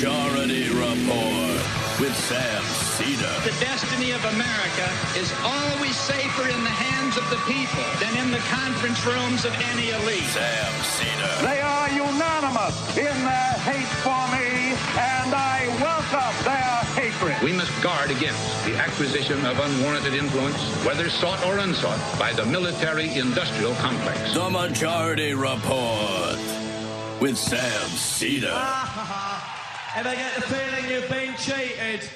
Majority Report with Sam Seder. The destiny of America is always safer in the hands of the people than in the conference rooms of any elite. Sam Seder. They are unanimous in their hate for me, and I welcome their hatred. We must guard against the acquisition of unwarranted influence, whether sought or unsought, by the military-industrial complex. The Majority Report with Sam Seder. Ever get the feeling you've been cheated?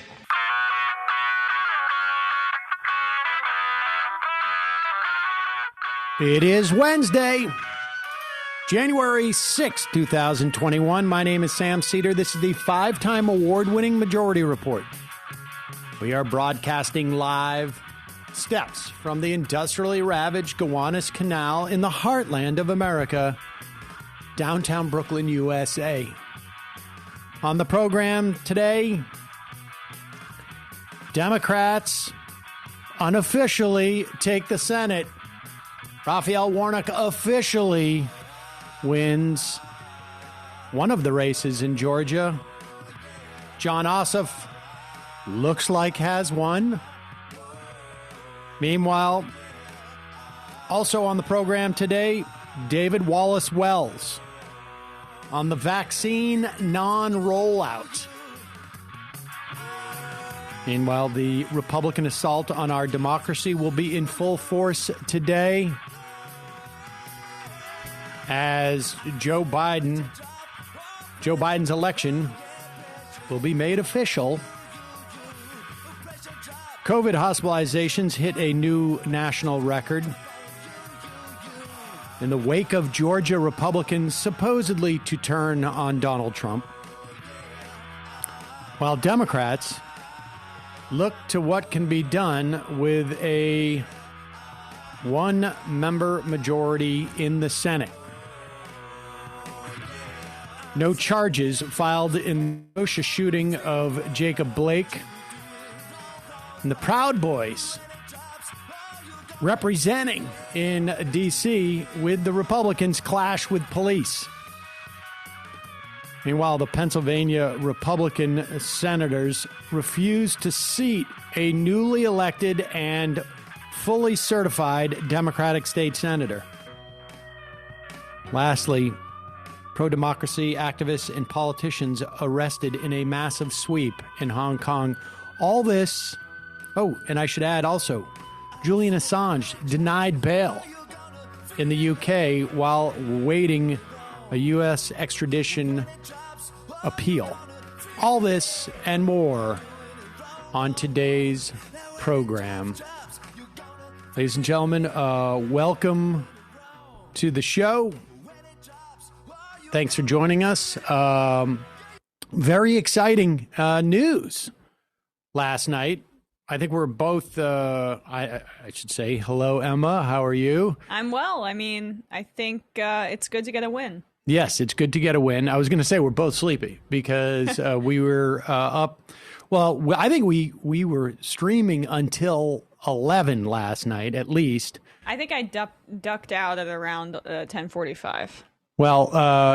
It is Wednesday, January 6, 2021. My name is Sam Seder. This is the five-time award-winning Majority Report. We are broadcasting live steps from the industrially ravaged Gowanus Canal in the heartland of America, downtown Brooklyn, USA. On the program today, Democrats unofficially take the Senate. Raphael Warnock officially wins one of the races in Georgia. Jon Ossoff looks like has won. Meanwhile, also on the program today, David Wallace-Wells on the vaccine non-rollout. Meanwhile, the Republican assault on our democracy will be in full force today as Joe Biden's election will be made official. COVID hospitalizations hit a new national record in the wake of Georgia Republicans supposedly to turn on Donald Trump, while Democrats look to what can be done with a one-member majority in the Senate. No charges filed in the Osha shooting of Jacob Blake. And the Proud Boys representing in D.C. with the Republicans clash with police. Meanwhile, the Pennsylvania Republican senators refuse to seat a newly elected and fully certified Democratic state senator. Lastly, pro-democracy activists and politicians arrested in a massive sweep in Hong Kong. All this, and I should add also, Julian Assange denied bail in the UK while waiting a U.S. extradition appeal. All this and more on today's program. Ladies and gentlemen, welcome to the show. Thanks for joining us. Very exciting news last night. I think we're both, I should say, hello, Emma. How are you? I'm well. I mean, I think it's good to get a win. Yes, it's good to get a win. I was going to say we're both sleepy because we were up. Well, I think we were streaming until 11 last night, at least. I think I ducked out at around 10:45. Well,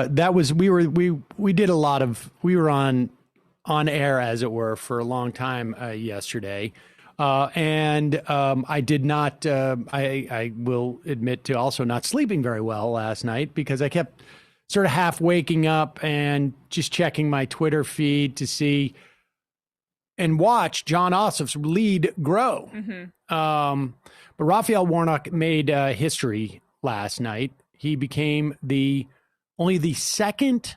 that was we did a lot of we were on air, as it were, for a long time yesterday. And I did not, I will admit to also not sleeping very well last night because I kept sort of half waking up and just checking my Twitter feed to see and watch Jon Ossoff's lead grow. Mm-hmm. But Raphael Warnock made history last night. He became only the second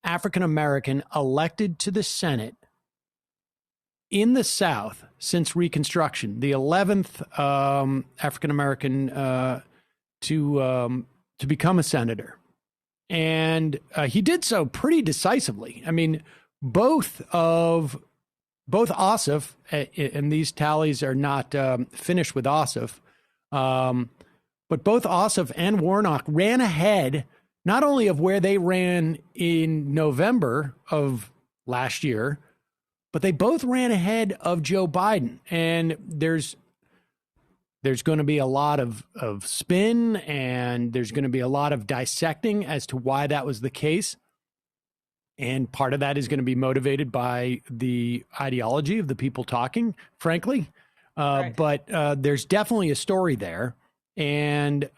African-American elected to the Senate in the South since Reconstruction, the 11th African-American to become a senator. And he did so pretty decisively. I mean, both Ossoff, and these tallies are not finished with Ossoff, but both Ossoff and Warnock ran ahead not only of where they ran in November of last year, but they both ran ahead of Joe Biden. And there's going to be a lot of spin, and there's going to be a lot of dissecting as to why that was the case. And part of that is going to be motivated by the ideology of the people talking, frankly. Right. But there's definitely a story there. And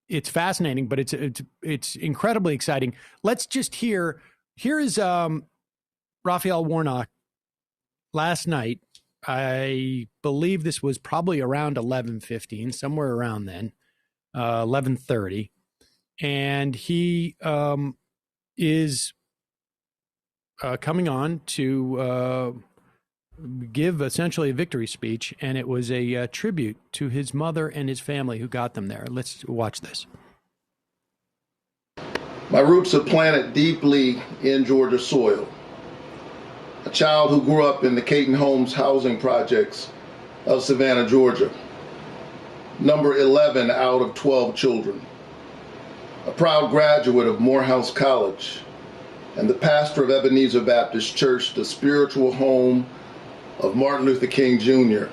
it's fascinating, but it's incredibly exciting. Let's just here is Raphael Warnock last night. I believe this was probably around 11:15, somewhere around then, 11:30. And he is coming on to give essentially a victory speech, and it was a tribute to his mother and his family who got them there. Let's watch this. My roots are planted deeply in Georgia soil. A child who grew up in the Caton Homes housing projects of Savannah, Georgia. Number 11 out of 12 children. A proud graduate of Morehouse College and the pastor of Ebenezer Baptist Church, the spiritual home of Martin Luther King Jr.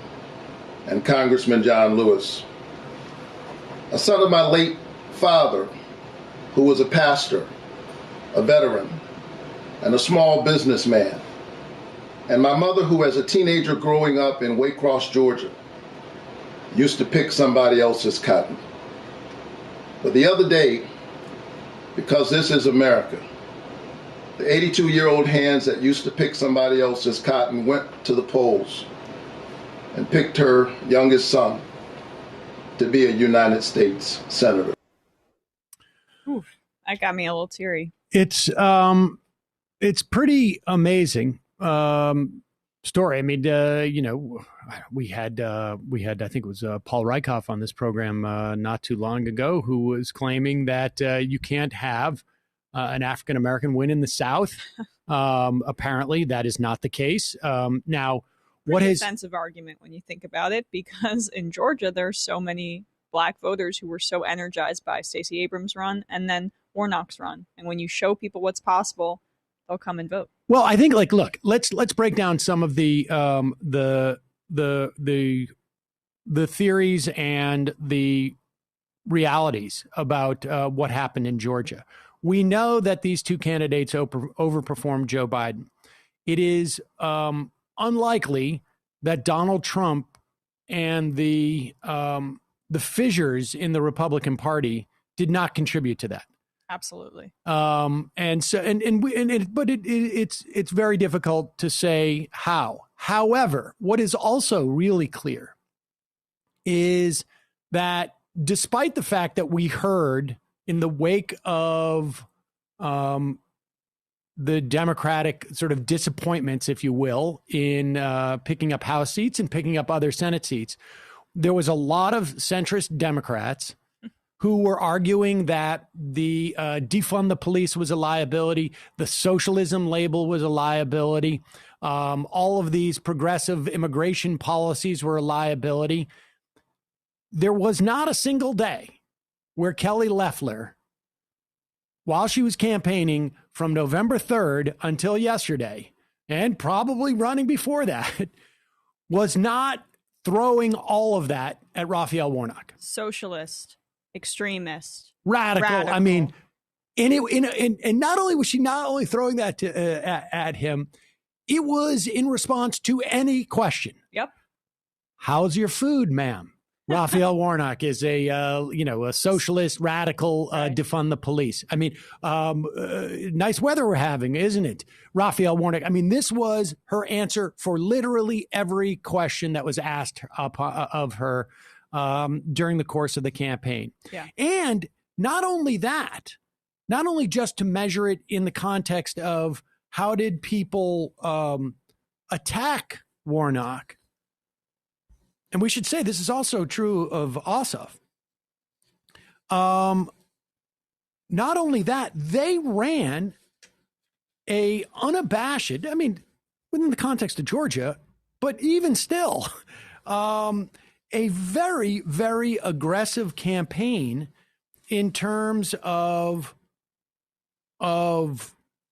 and Congressman John Lewis. A son of my late father, who was a pastor, a veteran, and a small businessman. And my mother, who as a teenager growing up in Waycross, Georgia, used to pick somebody else's cotton. But the other day, because this is America, the 82-year-old hands that used to pick somebody else's cotton went to the polls and picked her youngest son to be a United States Senator. Oof, that got me a little teary. It's pretty amazing story. I mean, we had I think it was Paul Rykoff on this program not too long ago, who was claiming that you can't have an African American win in the South. Apparently, that is not the case. Now, what is offensive argument when you think about it? Because in Georgia, there are so many Black voters who were so energized by Stacey Abrams' run and then Warnock's run. And when you show people what's possible, they'll come and vote. Well, I think look, let's break down some of the theories and the realities about what happened in Georgia. We know that these two candidates overperformed Joe Biden. It is unlikely that Donald Trump and the fissures in the Republican Party did not contribute to that. Absolutely. It's very difficult to say how. However, what is also really clear is that despite the fact that we heard in the wake of the Democratic sort of disappointments, if you will, in picking up House seats and picking up other Senate seats, there was a lot of centrist Democrats who were arguing that the defund the police was a liability, the socialism label was a liability, all of these progressive immigration policies were a liability. There was not a single day where Kelly Loeffler, while she was campaigning from November 3rd until yesterday, and probably running before that, was not throwing all of that at Raphael Warnock. Socialist. Extremist, radical. I mean, and not only was she not only throwing that at him, it was in response to any question. Yep. How's your food, ma'am? Raphael Warnock is a socialist, radical, right. Defund the police. I mean, nice weather we're having, isn't it? Raphael Warnock. I mean, this was her answer for literally every question that was asked of her during the course of the campaign. Yeah. And not only that, not only just to measure it in the context of how did people attack Warnock, and we should say this is also true of Ossoff. Not only that, they ran a unabashed, I mean, within the context of Georgia, but even still, a very, very aggressive campaign in terms of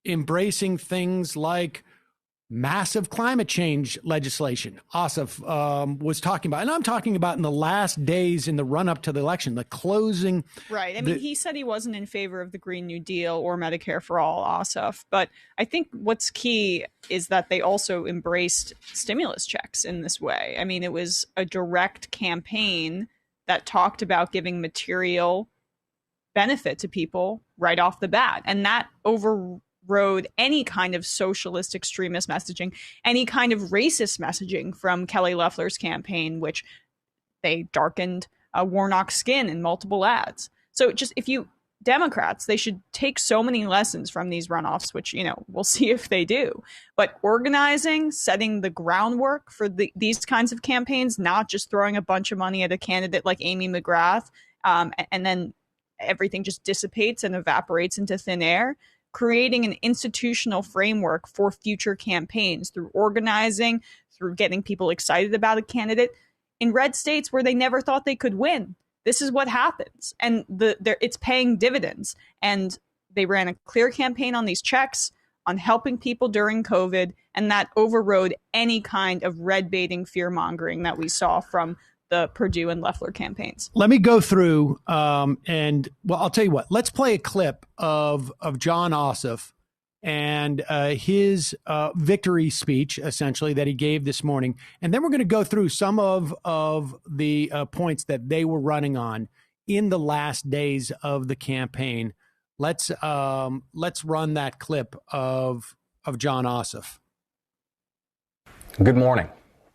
embracing things like massive climate change legislation Ossoff was talking about. And I'm talking about in the last days in the run up to the election, the closing. Right. I mean, he said he wasn't in favor of the Green New Deal or Medicare for All, Ossoff. But I think what's key is that they also embraced stimulus checks in this way. I mean, it was a direct campaign that talked about giving material benefit to people right off the bat. And that overrode any kind of socialist extremist messaging, any kind of racist messaging from Kelly Loeffler's campaign, which they darkened Warnock's skin in multiple ads. So just if you Democrats, they should take so many lessons from these runoffs, which, we'll see if they do. But organizing, setting the groundwork for these kinds of campaigns, not just throwing a bunch of money at a candidate like Amy McGrath, and then everything just dissipates and evaporates into thin air. Creating an institutional framework for future campaigns through organizing, through getting people excited about a candidate in red states where they never thought they could win. This is what happens. And it's paying dividends. And they ran a clear campaign on these checks, on helping people during COVID, and that overrode any kind of red baiting, fear mongering that we saw from the Perdue and Loeffler campaigns. Let me go through I'll tell you what, let's play a clip of Jon Ossoff and his victory speech, essentially, that he gave this morning. And then we're going to go through some of the points that they were running on in the last days of the campaign. Let's run that clip of Jon Ossoff. Good morning.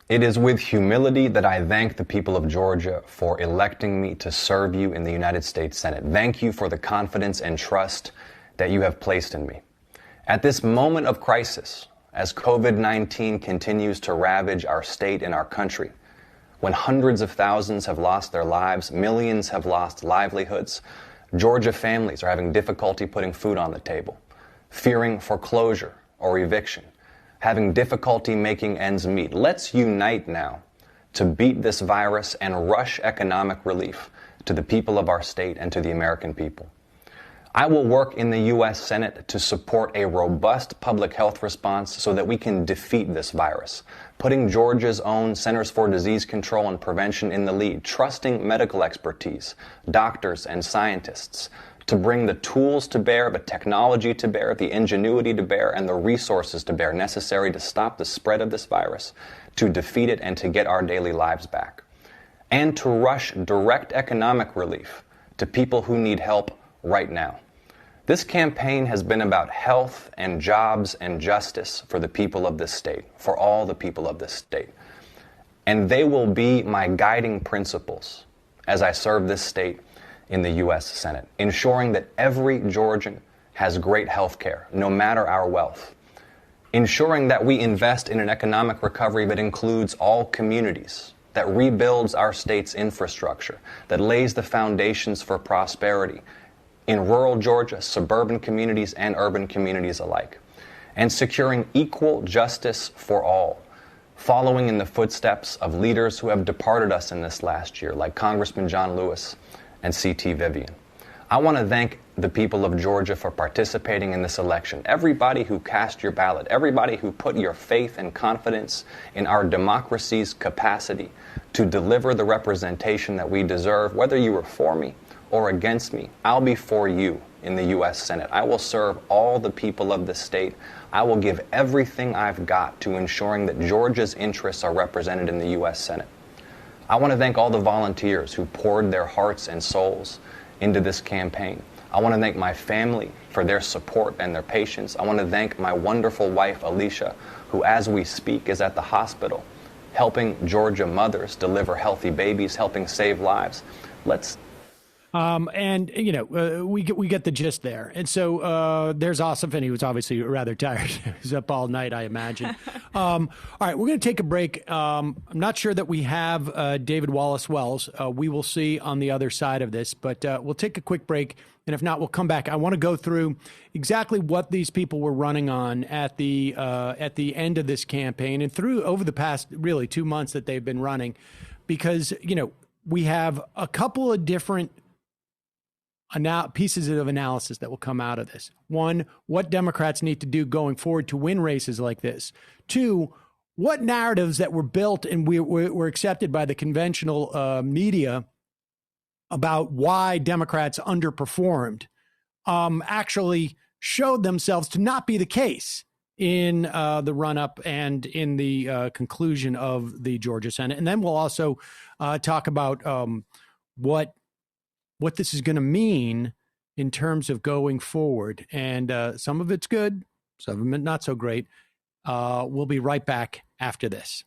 It is with humility that I thank the people of Georgia for electing me to serve you in the United States Senate. Thank you for the confidence and trust that you have placed in me. At this moment of crisis, as COVID-19 continues to ravage our state and our country, when hundreds of thousands have lost their lives, millions have lost livelihoods, Georgia families are having difficulty putting food on the table, fearing foreclosure or eviction, having difficulty making ends meet. Let's unite now to beat this virus and rush economic relief to the people of our state and to the American people. I will work in the U.S. Senate to support a robust public health response so that we can defeat this virus, putting Georgia's own Centers for Disease Control and Prevention in the lead, trusting medical expertise, doctors and scientists, to bring the tools to bear, the technology to bear, the ingenuity to bear, and the resources to bear necessary to stop the spread of this virus, to defeat it and to get our daily lives back. And to rush direct economic relief to people who need help right now. This campaign has been about health and jobs and justice for the people of this state, for all the people of this state. And they will be my guiding principles as I serve this state in the U.S. Senate, ensuring that every Georgian has great health care, no matter our wealth. Ensuring that we invest in an economic recovery that includes all communities, that rebuilds our state's infrastructure, that lays the foundations for prosperity in rural Georgia, suburban communities, and urban communities alike. And securing equal justice for all, following in the footsteps of leaders who have departed us in this last year, like Congressman John Lewis and C.T. Vivian. I want to thank the people of Georgia for participating in this election. Everybody who cast your ballot, everybody who put your faith and confidence in our democracy's capacity to deliver the representation that we deserve, whether you were for me or against me, I'll be for you in the U.S. Senate. I will serve all the people of the state. I will give everything I've got to ensuring that Georgia's interests are represented in the U.S. Senate. I want to thank all the volunteers who poured their hearts and souls into this campaign. I want to thank my family for their support and their patience. I want to thank my wonderful wife, Alicia, who, as we speak, is at the hospital, helping Georgia mothers deliver healthy babies, helping save lives. We get the gist there. And so there's Ossoff, and he was obviously rather tired. He was up all night, I imagine. All right, we're going to take a break. I'm not sure that we have David Wallace-Wells. We will see on the other side of this, but we'll take a quick break. And if not, we'll come back. I want to go through exactly what these people were running on at the end of this campaign and through over the past really 2 months that they've been running, because, we have a couple of different pieces of analysis that will come out of this. One, what Democrats need to do going forward to win races like this. Two, what narratives that were built and were accepted by the conventional media about why Democrats underperformed actually showed themselves to not be the case in the run-up and in the conclusion of the Georgia Senate. And then we'll also talk about what this is going to mean in terms of going forward. And some of it's good, some of it not so great. We'll be right back after this.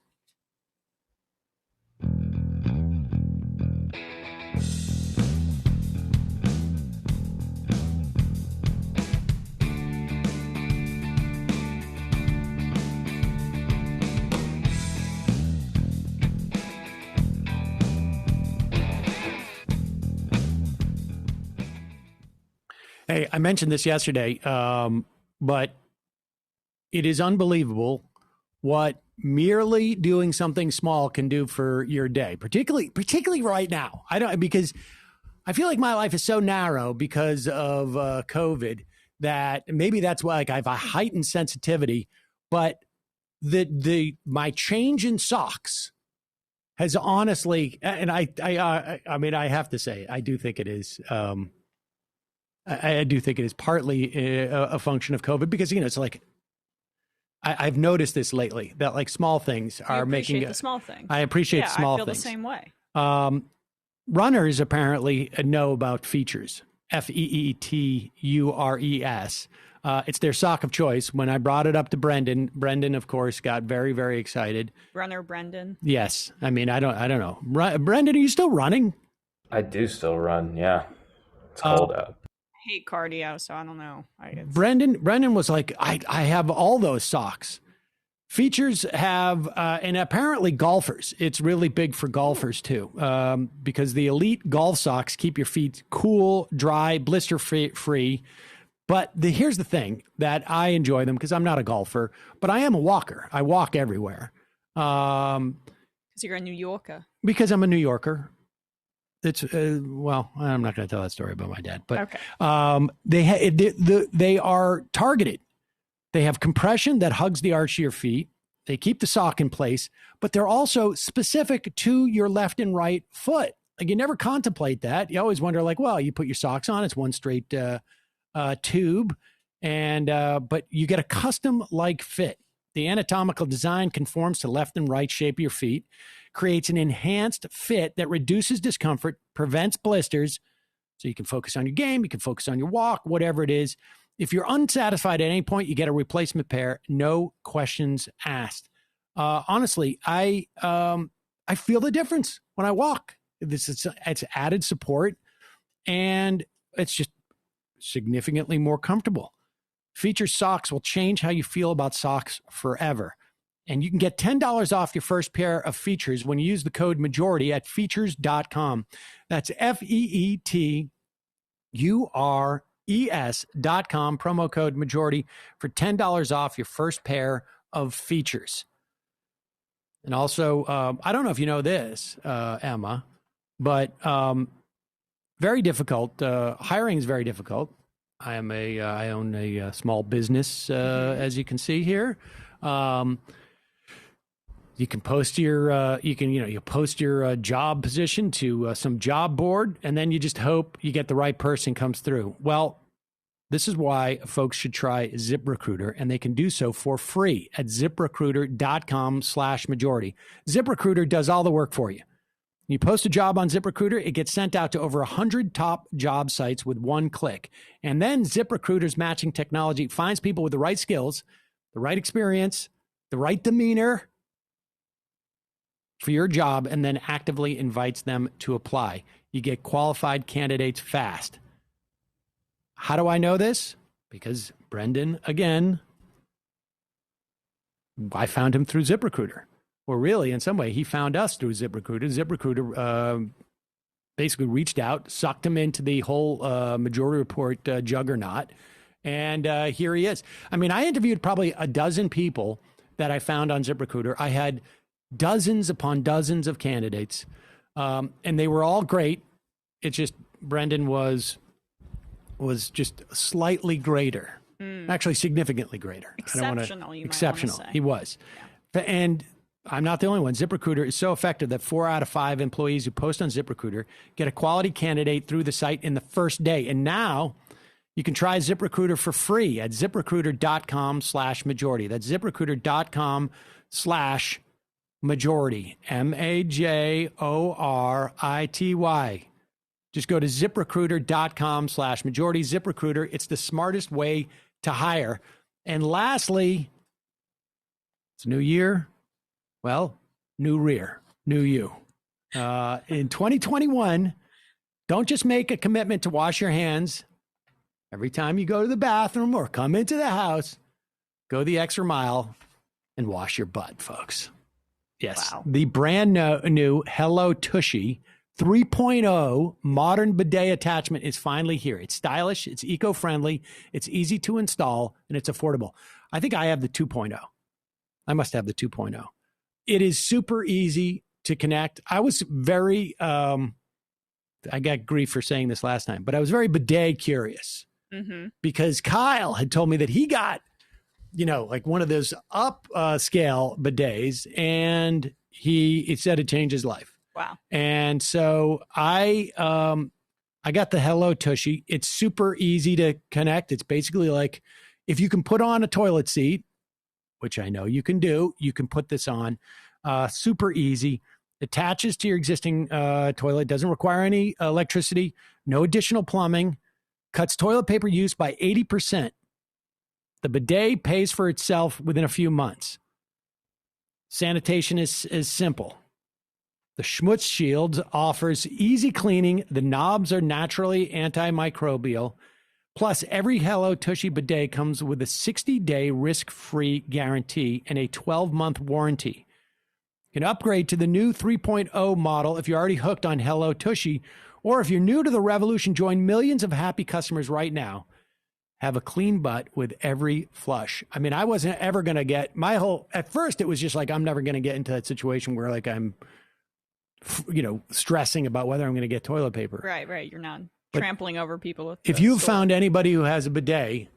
Hey, I mentioned this yesterday, but it is unbelievable what merely doing something small can do for your day, particularly right now. Because I feel like my life is so narrow because of COVID that maybe that's why I have a heightened sensitivity. But my change in socks has honestly, and I mean, I have to say, I do think it is. I do think it is partly a function of COVID because, it's like I've noticed this lately that like small things are making the small things. I appreciate small things. I feel things. the same way. Runners apparently know about features. FEETURES. It's their sock of choice. When I brought it up to Brendan, of course, got very, very excited. Runner Brendan. Yes. I mean, I don't know. Brendan, are you still running? I do still run. Yeah. It's cold out. I hate cardio, so I don't know. Brendan was like, I have all those socks. Features have, and apparently golfers, it's really big for golfers too, because the elite golf socks keep your feet cool, dry, blister free. But here's the thing that I enjoy them because I'm not a golfer, but I am a walker. I walk everywhere. Because you're a New Yorker. Because I'm a New Yorker. It's well, I'm not going to tell that story about my dad, but okay. They are targeted. They have compression that hugs the arch of your feet. They keep the sock in place, but they're also specific to your left and right foot. Like you never contemplate that. You always wonder, like, well, you put your socks on, it's one straight tube, and but you get a custom-like fit. The anatomical design conforms to left and right shape of your feet, creates an enhanced fit that reduces discomfort, prevents blisters, so you can focus on your game, you can focus on your walk, whatever it is. If you're unsatisfied at any point, you get a replacement pair, no questions asked. Honestly, I feel the difference when I walk. It's added support, and it's just significantly more comfortable. Feature socks will change how you feel about socks forever. And you can get $10 off your first pair of Features when you use the code majority at features.com. That's FEETURES.com, promo code majority for $10 off your first pair of Features. And also, I don't know if you know this, Emma, but very difficult. Hiring is very difficult. I own a small business, as you can see here. You can post your you post your job position to some job board, and then you just hope you get the right person comes through. Well, this is why folks should try ZipRecruiter, and they can do so for free at ZipRecruiter.com/majority. ZipRecruiter does all the work for you. You post a job on ZipRecruiter, it gets sent out to over 100 top job sites with one click. And then ZipRecruiter's matching technology finds people with the right skills, the right experience, the right demeanor for your job, and then actively invites them to apply. You get qualified candidates fast. How do I know this? Because Brendan, again, I found him through ZipRecruiter. Well, really, in some way, he found us through ZipRecruiter. ZipRecruiter basically reached out, sucked him into the whole Majority Report juggernaut, and here he is. I mean, I interviewed probably a dozen people that I found on ZipRecruiter. I had dozens upon dozens of candidates, and they were all great. It's just Brendan was was just slightly greater, actually significantly greater. Exceptional, exceptional. He was. Yeah. And I'm not the only one. ZipRecruiter is so effective that 4 out of 5 employees who post on ZipRecruiter get a quality candidate through the site in the first day. And now you can try ZipRecruiter for free at ZipRecruiter.com/majority. That's ZipRecruiter.com/majority. MAJORITY. Just go to ZipRecruiter.com/majority. ZipRecruiter, it's the smartest way to hire. And lastly, it's a new year. Well, new rear, new you. In 2021, don't just make a commitment to wash your hands every time you go to the bathroom or come into the house. Go the extra mile and wash your butt, folks. Yes, wow. The brand new Hello Tushy 3.0 modern bidet attachment is finally here. It's stylish, it's eco-friendly, it's easy to install, and it's affordable. I think I have the 2.0. I must have the 2.0. It is super easy to connect. I was very, I got grief for saying this last time, but I was very bidet curious because Kyle had told me that he got, like one of those upscale bidets, and he said it changed his life. Wow. And so I got the Hello Tushy. It's super easy to connect. It's basically like if you can put on a toilet seat, which I know you can do, you can put this on. Super easy. Attaches to your existing toilet. Doesn't require any electricity. No additional plumbing. Cuts toilet paper use by 80%. The bidet pays for itself within a few months. Sanitation is simple. The Schmutz Shield offers easy cleaning. The knobs are naturally antimicrobial. Plus, every Hello Tushy bidet comes with a 60-day risk-free guarantee and a 12-month warranty. You can upgrade to the new 3.0 model if you're already hooked on Hello Tushy, or if you're new to the revolution, join millions of happy customers right now. Have a clean butt with every flush. I mean, I wasn't ever going to get at first it was just like, I'm never going to get into that situation where like I'm, stressing about whether I'm going to get toilet paper. Right. You're not trampling over people. With if you've found anybody who has a bidet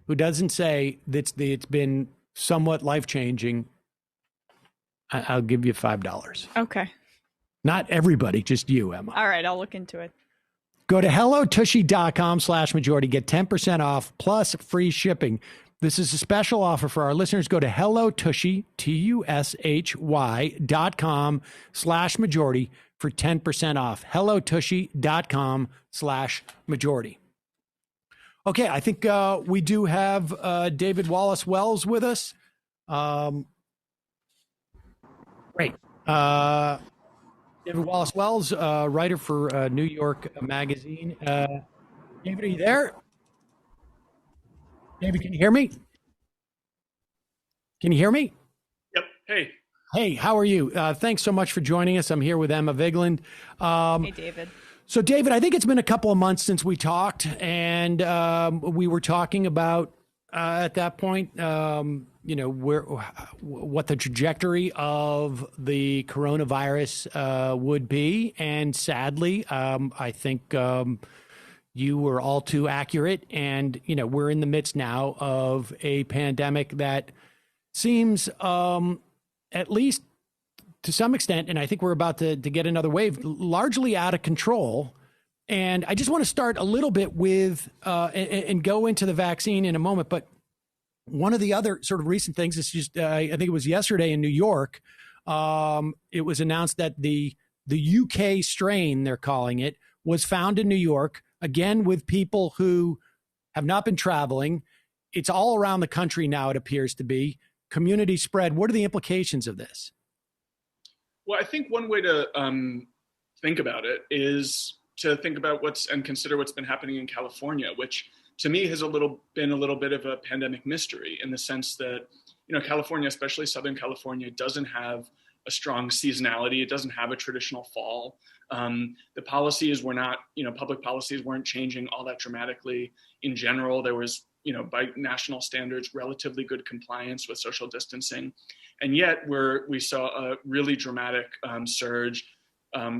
who doesn't say that it's been somewhat life-changing, I'll give you $5. Okay. Not everybody, just you, Emma. All right, I'll look into it. Go to HelloTushy.com/majority. Get 10% off plus free shipping. This is a special offer for our listeners. Go to HelloTushy, TUSHY.com/majority for 10% off. HelloTushy.com/majority. Okay, I think we do have David Wallace-Wells with us. Great. David Wallace-Wells, writer for New York Magazine. David, are you there? David, can you hear me? Can you hear me? Yep. Hey. Hey, how are you? Thanks so much for joining us. I'm here with Emma Vigeland. Hey, David. So, David, I think it's been a couple of months since we talked, and we were talking about at that point, what the trajectory of the coronavirus would be, and sadly, I think you were all too accurate, and we're in the midst now of a pandemic that seems, at least to some extent, and I think we're about to get another wave, largely out of control. And I just want to start a little bit with, and go into the vaccine in a moment, but one of the other sort of recent things is just, I think it was yesterday in New York, it was announced that the UK strain, they're calling it, was found in New York, again, with people who have not been traveling. It's all around the country now, it appears to be. Community spread. What are the implications of this? Well, I think one way to think about it is to think about consider what's been happening in California, which to me has been a little bit of a pandemic mystery, in the sense that, California, especially Southern California, doesn't have a strong seasonality. It doesn't have a traditional fall. The policies were not, public policies weren't changing all that dramatically. In general, there was, by national standards, relatively good compliance with social distancing. And yet we saw a really dramatic surge,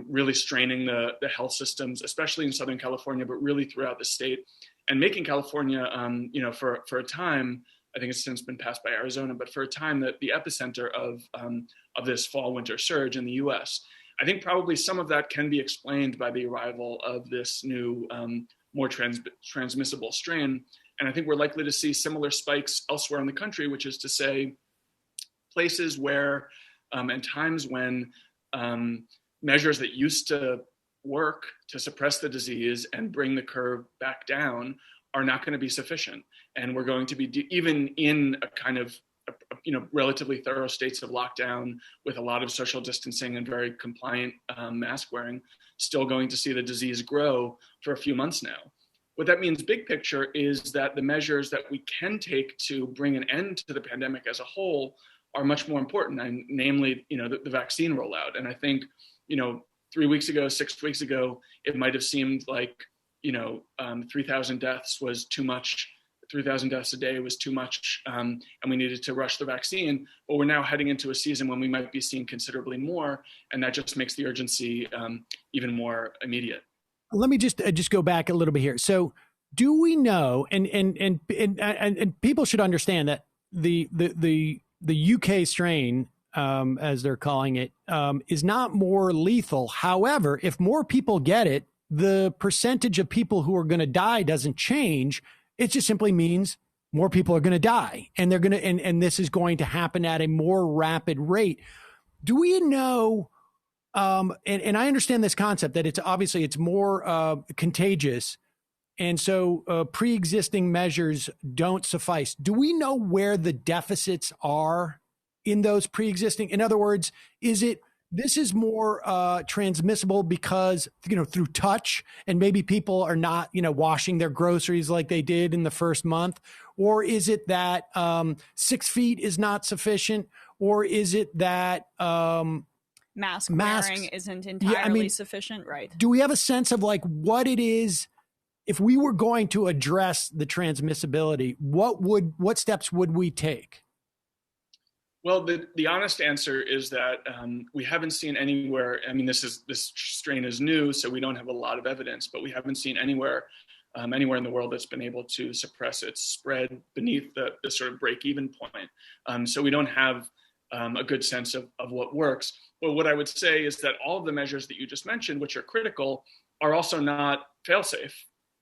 really straining the health systems, especially in Southern California, but really throughout the state. making California, for a time, I think it's since been passed by Arizona, but for a time the epicenter of this fall-winter surge in the U.S. I think probably some of that can be explained by the arrival of this new, more transmissible strain. And I think we're likely to see similar spikes elsewhere in the country, which is to say places where and times when measures that used to work to suppress the disease and bring the curve back down are not going to be sufficient. And we're going to be, even in a kind of relatively thorough states of lockdown with a lot of social distancing and very compliant mask wearing, still going to see the disease grow for a few months now. What that means, big picture, is that the measures that we can take to bring an end to the pandemic as a whole are much more important, and namely, the vaccine rollout. And I think, 3 weeks ago, 6 weeks ago, it might have seemed like, 3,000 deaths was too much. 3,000 deaths a day was too much, and we needed to rush the vaccine. But we're now heading into a season when we might be seeing considerably more, and that just makes the urgency even more immediate. Let me just go back a little bit here. So, do we know? And people should understand that the UK strain, as they're calling it, is not more lethal. However, if more people get it, the percentage of people who are going to die doesn't change. It just simply means more people are going to die, and they're going to, and this is going to happen at a more rapid rate. Do we know? And I understand this concept that it's more contagious, and so pre-existing measures don't suffice. Do we know where the deficits are in those pre-existing? In other words, this is more transmissible because, through touch, and maybe people are not, washing their groceries like they did in the first month? Or is it that 6 feet is not sufficient? Or is it that mask wearing isn't entirely sufficient? Right. Do we have a sense of what it is? If we were going to address the transmissibility, what steps would we take? Well, the honest answer is that we haven't seen anywhere. I mean, this strain is new, so we don't have a lot of evidence, but we haven't seen anywhere in the world that's been able to suppress its spread beneath the sort of break-even point. So we don't have a good sense of what works. But what I would say is that all of the measures that you just mentioned, which are critical, are also not fail-safe.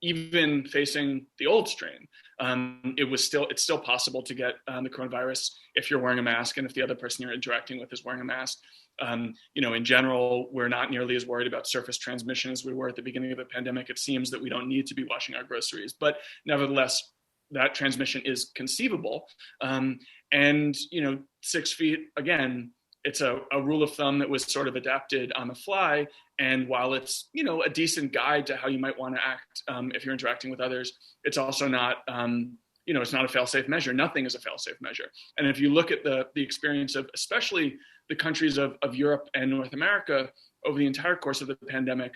Even facing the old strain, it's still possible to get the coronavirus if you're wearing a mask and if the other person you're interacting with is wearing a mask. In general, we're not nearly as worried about surface transmission as we were at the beginning of the pandemic. It seems that we don't need to be washing our groceries, but nevertheless, that transmission is conceivable. 6 feet, again, it's a rule of thumb that was sort of adapted on the fly. And while it's, a decent guide to how you might want to act if you're interacting with others, it's also not, it's not a fail-safe measure. Nothing is a fail-safe measure. And if you look at the experience of especially the countries of Europe and North America over the entire course of the pandemic,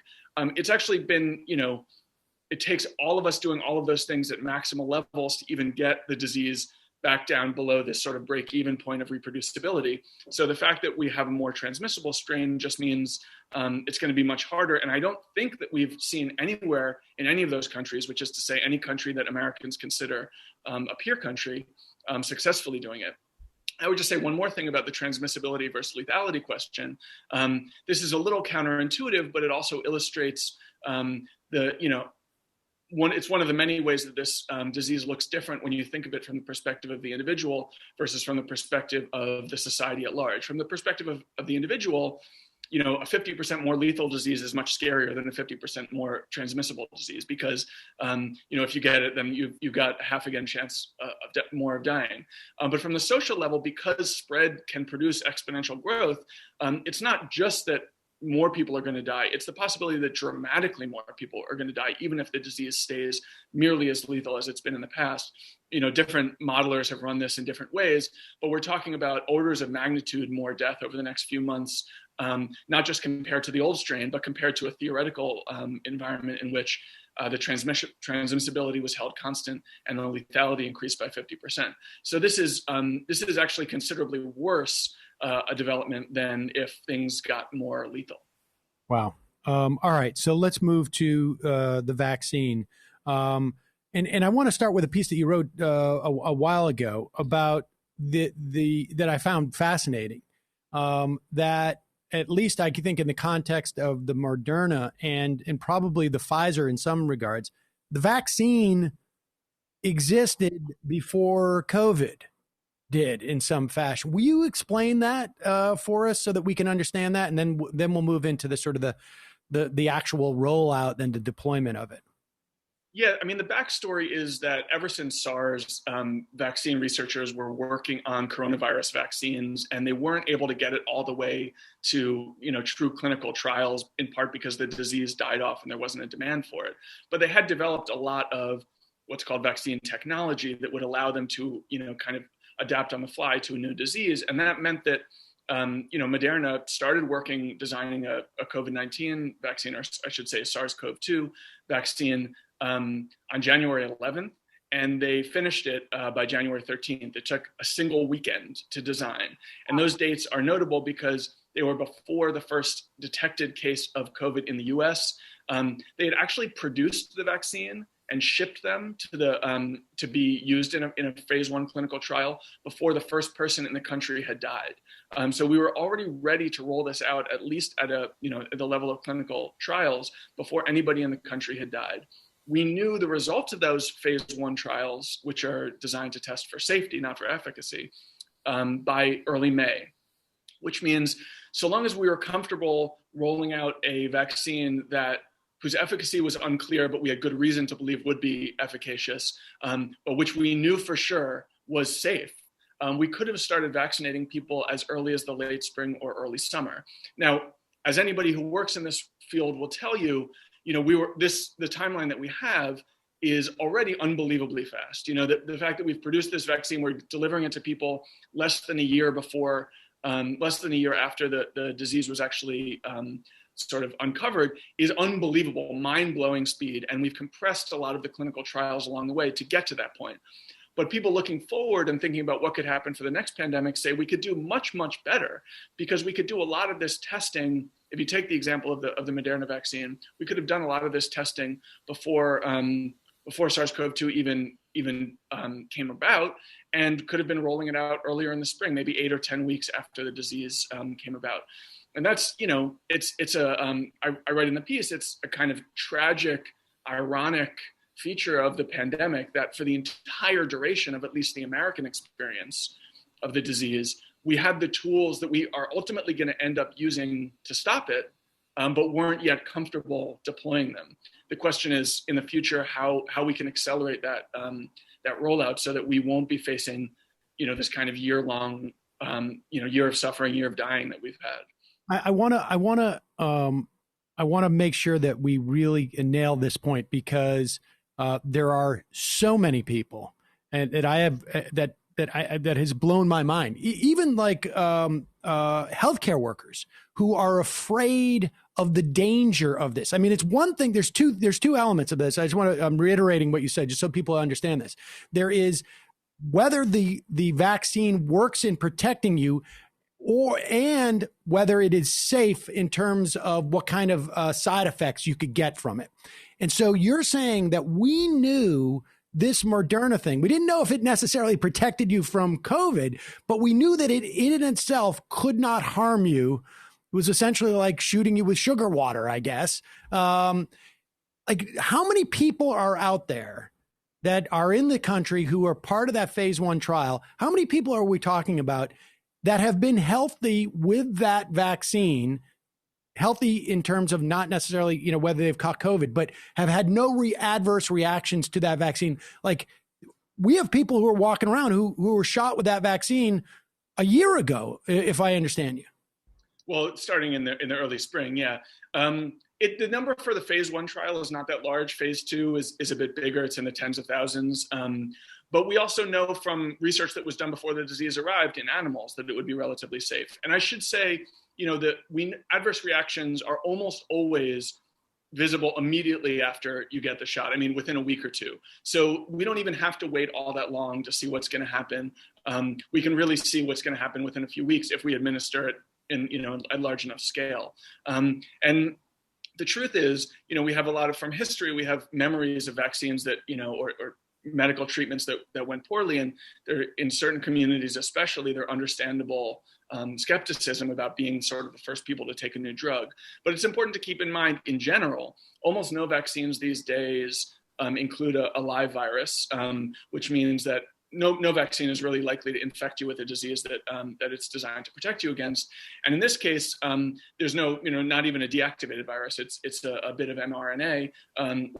it's actually been, it takes all of us doing all of those things at maximal levels to even get the disease back down below this sort of break-even point of reproducibility. So the fact that we have a more transmissible strain just means it's going to be much harder. And I don't think that we've seen anywhere in any of those countries, which is to say any country that Americans consider a peer country, successfully doing it. I would just say one more thing about the transmissibility versus lethality question. This is a little counterintuitive, but it also illustrates it's one of the many ways that this disease looks different when you think of it from the perspective of the individual versus from the perspective of the society at large. From the perspective of the individual, a 50% more lethal disease is much scarier than a 50% more transmissible disease because, if you get it, then you've got half again chance more of dying. But from the social level, because spread can produce exponential growth, it's not just that more people are going to die. It's the possibility that dramatically more people are going to die, even if the disease stays merely as lethal as it's been in the past. Different modelers have run this in different ways, but we're talking about orders of magnitude more death over the next few months, not just compared to the old strain, but compared to a theoretical environment in which the transmissibility was held constant and the lethality increased by 50%. So this is actually considerably worse a development than if things got more lethal. Wow. All right. So let's move to the vaccine. And I want to start with a piece that you wrote a while ago about that I found fascinating. That at least I think in the context of the Moderna and probably the Pfizer in some regards, the vaccine existed before COVID did in some fashion. Will you explain that for us so that we can understand that, and then we'll move into the sort of the actual rollout and the deployment of it? Yeah, I mean, the backstory is that ever since SARS, vaccine researchers were working on coronavirus vaccines, and they weren't able to get it all the way to, true clinical trials, in part because the disease died off and there wasn't a demand for it. But they had developed a lot of what's called vaccine technology that would allow them to, kind of adapt on the fly to a new disease. And that meant that Moderna started designing a COVID-19 vaccine, or I should say a SARS-CoV-2 vaccine, on January 11th, and they finished it by January 13th. It took a single weekend to design. And those dates are notable because they were before the first detected case of COVID in the US. They had actually produced the vaccine and shipped them to be used in a phase 1 clinical trial before the first person in the country had died. So we were already ready to roll this out, at least at at the level of clinical trials, before anybody in the country had died. We knew the results of those phase 1 trials, which are designed to test for safety, not for efficacy, by early May, which means so long as we were comfortable rolling out a vaccine whose efficacy was unclear, but we had good reason to believe would be efficacious, but which we knew for sure was safe, we could have started vaccinating people as early as the late spring or early summer. Now, as anybody who works in this field will tell you, the timeline that we have is already unbelievably fast. The fact that we've produced this vaccine, we're delivering it to people less than a year after the disease was actually sort of uncovered, is unbelievable, mind-blowing speed. And we've compressed a lot of the clinical trials along the way to get to that point. But people looking forward and thinking about what could happen for the next pandemic say we could do much, much better, because we could do a lot of this testing. If you take the example of the Moderna vaccine, we could have done a lot of this testing before SARS-CoV-2 even came about, and could have been rolling it out earlier in the spring, maybe 8 or 10 weeks after the disease came about. And that's, I write in the piece, it's a kind of tragic, ironic feature of the pandemic that for the entire duration of at least the American experience of the disease, we had the tools that we are ultimately going to end up using to stop it, but weren't yet comfortable deploying them. The question is, in the future, how we can accelerate that rollout so that we won't be facing, this kind of year-long, year of suffering, year of dying that we've had. I want to make sure that we really nail this point, because there are so many people that I have that has blown my mind. Even like healthcare workers who are afraid of the danger of this. I mean, it's one thing. There's two elements of this. I'm reiterating what you said, just so people understand this. There is whether the vaccine works in protecting you, and whether it is safe in terms of what kind of side effects you could get from it. And so you're saying that we knew this Moderna thing. We didn't know if it necessarily protected you from COVID, but we knew that it in itself could not harm you. It was essentially like shooting you with sugar water, I guess. Like, how many people are out there that are in the country who are part of that phase 1 trial? How many people are we talking about that have been healthy with that vaccine, healthy in terms of not necessarily, whether they've caught COVID, but have had no adverse reactions to that vaccine? Like, we have people who are walking around who were shot with that vaccine a year ago, if I understand you. Well, starting in the early spring, yeah. The number for the phase 1 trial is not that large. Phase 2 is a bit bigger. It's in the tens of thousands. But we also know from research that was done before the disease arrived in animals that it would be relatively safe. And I should say, that adverse reactions are almost always visible immediately after you get the shot. I mean, within a week or two. So we don't even have to wait all that long to see what's going to happen. We can really see what's going to happen within a few weeks if we administer it in, at large enough scale. And the truth is, we have a lot of, from history, we have memories of vaccines that, or medical treatments that went poorly. And there, in certain communities, especially, there are understandable skepticism about being sort of the first people to take a new drug. But it's important to keep in mind, in general, almost no vaccines these days include a live virus, which means that no vaccine is really likely to infect you with a disease that it's designed to protect you against. And in this case, there's no, not even a deactivated virus. It's a bit of mRNA,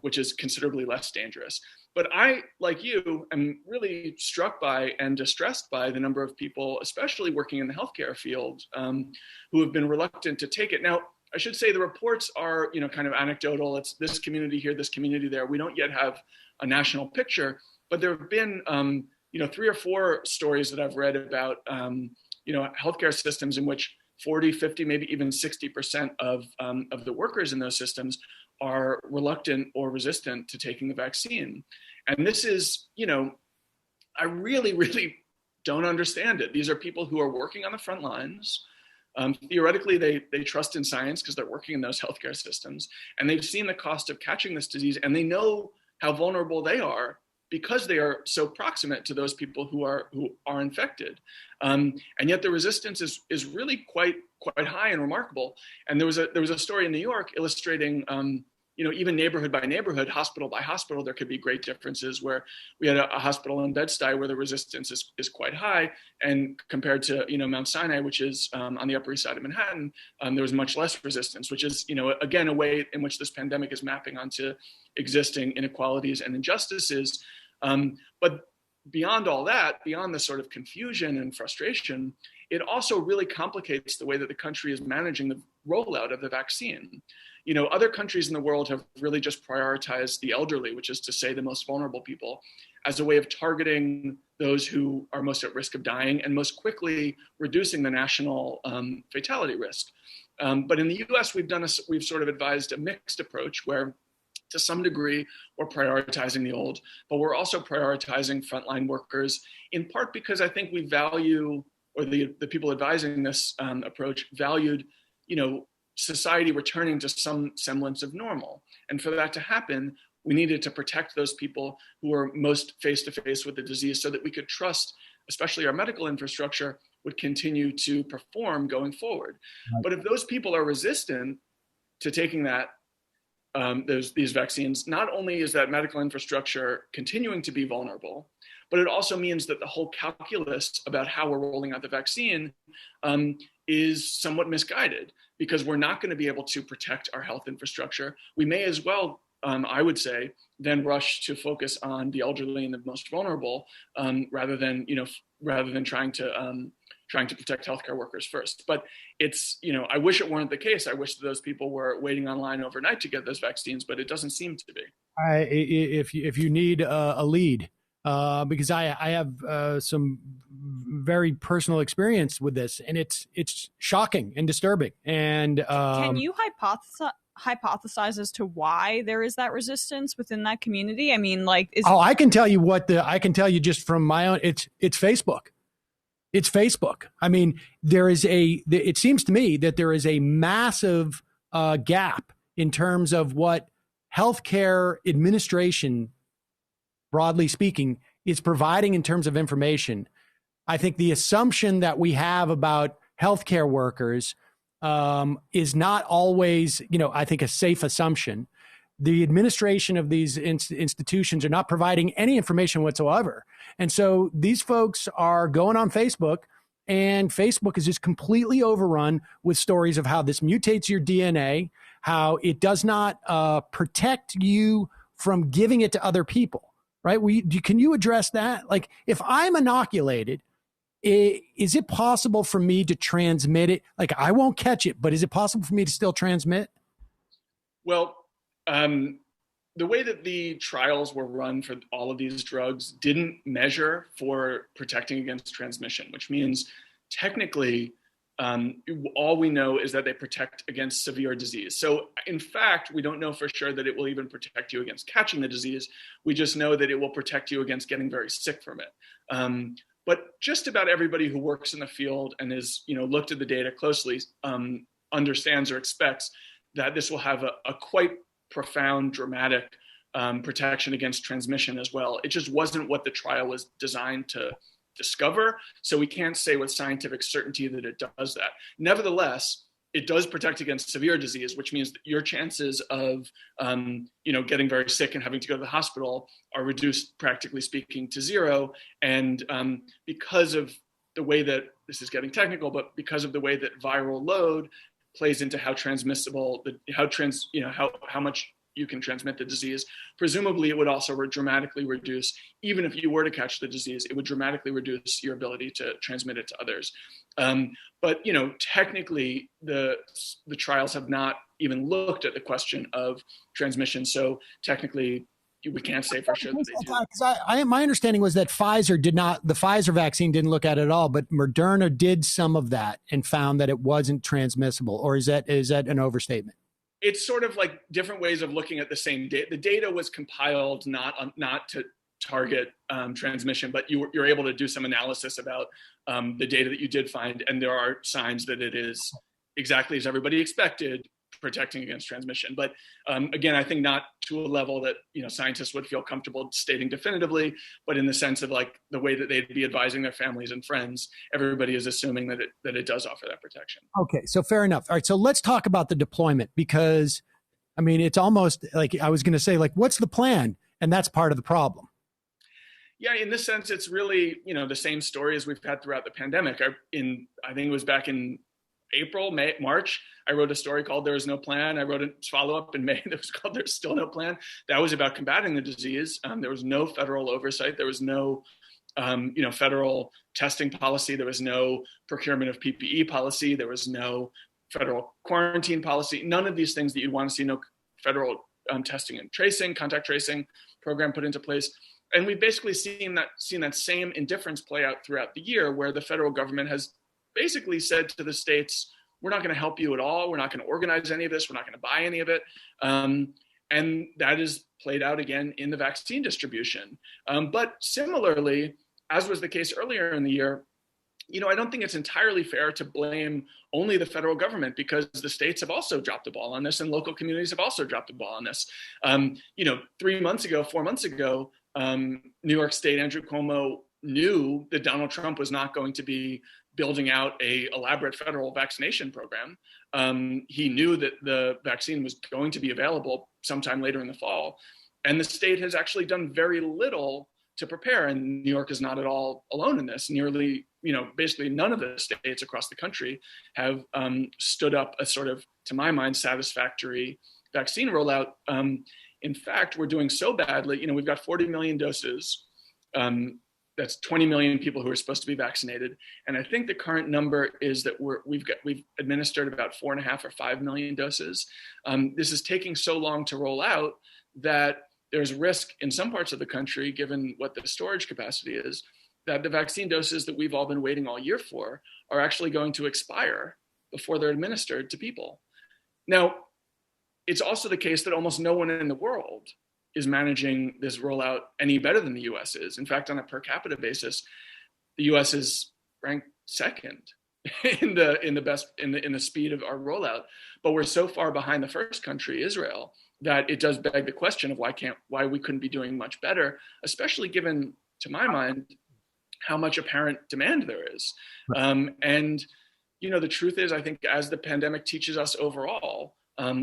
which is considerably less dangerous. But I, like you, am really struck by and distressed by the number of people, especially working in the healthcare field, who have been reluctant to take it. Now, I should say the reports are, kind of anecdotal. It's this community here, this community there. We don't yet have a national picture, but there have been, 3 or 4 stories that I've read about, healthcare systems in which 40, 50, maybe even 60% of the workers in those systems are reluctant or resistant to taking the vaccine. And this is, I really, really don't understand it. These are people who are working on the front lines. Theoretically, they trust in science because they're working in those healthcare systems, and they've seen the cost of catching this disease, and they know how vulnerable they are because they are so proximate to those people who are infected. And yet the resistance is really quite high and remarkable. And there was a story in New York illustrating, even neighborhood by neighborhood, hospital by hospital, there could be great differences, where we had a hospital in Bed-Stuy where the resistance is quite high, and compared to, Mount Sinai, which is on the Upper East Side of Manhattan, there was much less resistance, which is, again, a way in which this pandemic is mapping onto existing inequalities and injustices. But beyond all that, beyond the sort of confusion and frustration, it also really complicates the way that the country is managing the rollout of the vaccine. Other countries in the world have really just prioritized the elderly, which is to say the most vulnerable people, as a way of targeting those who are most at risk of dying and most quickly reducing the national fatality risk. But in the US, we've sort of advised a mixed approach where, to some degree, we're prioritizing the old, but we're also prioritizing frontline workers, in part because I think we value, or the people advising this approach valued, society returning to some semblance of normal. And for that to happen, we needed to protect those people who are most face-to-face with the disease so that we could trust, especially our medical infrastructure, would continue to perform going forward. Right. But if those people are resistant to taking these vaccines, not only is that medical infrastructure continuing to be vulnerable, but it also means that the whole calculus about how we're rolling out the vaccine is somewhat misguided, because we're not going to be able to protect our health infrastructure. We may as well, I would say, then rush to focus on the elderly and the most vulnerable, rather than trying to protect healthcare workers first. But it's, I wish it weren't the case. I wish that those people were waiting online overnight to get those vaccines, but it doesn't seem to be. If you need a lead, because I have some very personal experience with this, and it's shocking and disturbing. And can you hypothesize as to why there is that resistance within that community? I mean, I can tell you just from my own. It's Facebook. It's Facebook. I mean, it seems to me that there is a massive gap in terms of what healthcare administration, broadly speaking, is providing in terms of information. I think the assumption that we have about healthcare workers is not always, I think, a safe assumption. The administration of these institutions are not providing any information whatsoever. And so these folks are going on Facebook, and Facebook is just completely overrun with stories of how this mutates your DNA, how it does not protect you from giving it to other people, right? Can you address that? Like, if I'm inoculated, is it possible for me to transmit it? Like, I won't catch it, but is it possible for me to still transmit? Well, the way that the trials were run for all of these drugs didn't measure for protecting against transmission, which means technically all we know is that they protect against severe disease. So in fact, we don't know for sure that it will even protect you against catching the disease. We just know that it will protect you against getting very sick from it. But just about everybody who works in the field and has looked at the data closely understands or expects that this will have a quite profound, dramatic protection against transmission as well. It just wasn't what the trial was designed to discover. So we can't say with scientific certainty that it does that. Nevertheless, it does protect against severe disease, which means that your chances of, getting very sick and having to go to the hospital are reduced, practically speaking, to zero. And because of the way that, this is getting technical, but because of the way that viral load plays into how transmissible, how much you can transmit the disease, presumably it would also dramatically reduce, even if you were to catch the disease, it would dramatically reduce your ability to transmit it to others. But technically, the trials have not even looked at the question of transmission. So technically, we can't say for sure that they do. Because my understanding was that the Pfizer vaccine didn't look at it at all, but Moderna did some of that and found that it wasn't transmissible. Or is that an overstatement? It's sort of like different ways of looking at the same data. The data was compiled not to target transmission, but you're able to do some analysis about the data that you did find, and there are signs that it is exactly as everybody expected, protecting against transmission. But again, I think not to a level that scientists would feel comfortable stating definitively, but in the sense of like the way that they'd be advising their families and friends, everybody is assuming that it does offer that protection. Okay, so fair enough. All right, so let's talk about the deployment, because I mean, it's almost like I was going to say, like, what's the plan? And that's part of the problem. Yeah, in this sense, it's really, the same story as we've had throughout the pandemic. I think it was back in April, March, I wrote a story called There Is No Plan. I wrote a follow-up in May that was called There's Still No Plan. That was about combating the disease. There was no federal oversight. There was no, federal testing policy. There was no procurement of PPE policy. There was no federal quarantine policy. None of these things that you'd want to see, no federal testing and tracing, contact tracing program put into place. And we've basically seen that same indifference play out throughout the year, where the federal government has basically said to the states, we're not going to help you at all. We're not going to organize any of this. We're not going to buy any of it. And that is played out again in the vaccine distribution. But similarly, as was the case earlier in the year, I don't think it's entirely fair to blame only the federal government, because the states have also dropped the ball on this, and local communities have also dropped the ball on this. 4 months ago, New York State, Andrew Cuomo knew that Donald Trump was not going to be building out a elaborate federal vaccination program. He knew that the vaccine was going to be available sometime later in the fall. And the state has actually done very little to prepare. And New York is not at all alone in this. Nearly, basically none of the states across the country have stood up a sort of, to my mind, satisfactory vaccine rollout. In fact, we're doing so badly. We've got 40 million doses. That's 20 million people who are supposed to be vaccinated. And I think the current number is that we've administered about 4.5 or 5 million doses. This is taking so long to roll out that there's risk in some parts of the country, given what the storage capacity is, that the vaccine doses that we've all been waiting all year for are actually going to expire before they're administered to people. Now, it's also the case that almost no one in the world is managing this rollout any better than the US is. In fact, on a per capita basis, the US is ranked second in the speed of our rollout. But we're so far behind the first country, Israel, that it does beg the question of why we couldn't be doing much better, especially given, to my mind, how much apparent demand there is. And the truth is, I think as the pandemic teaches us overall,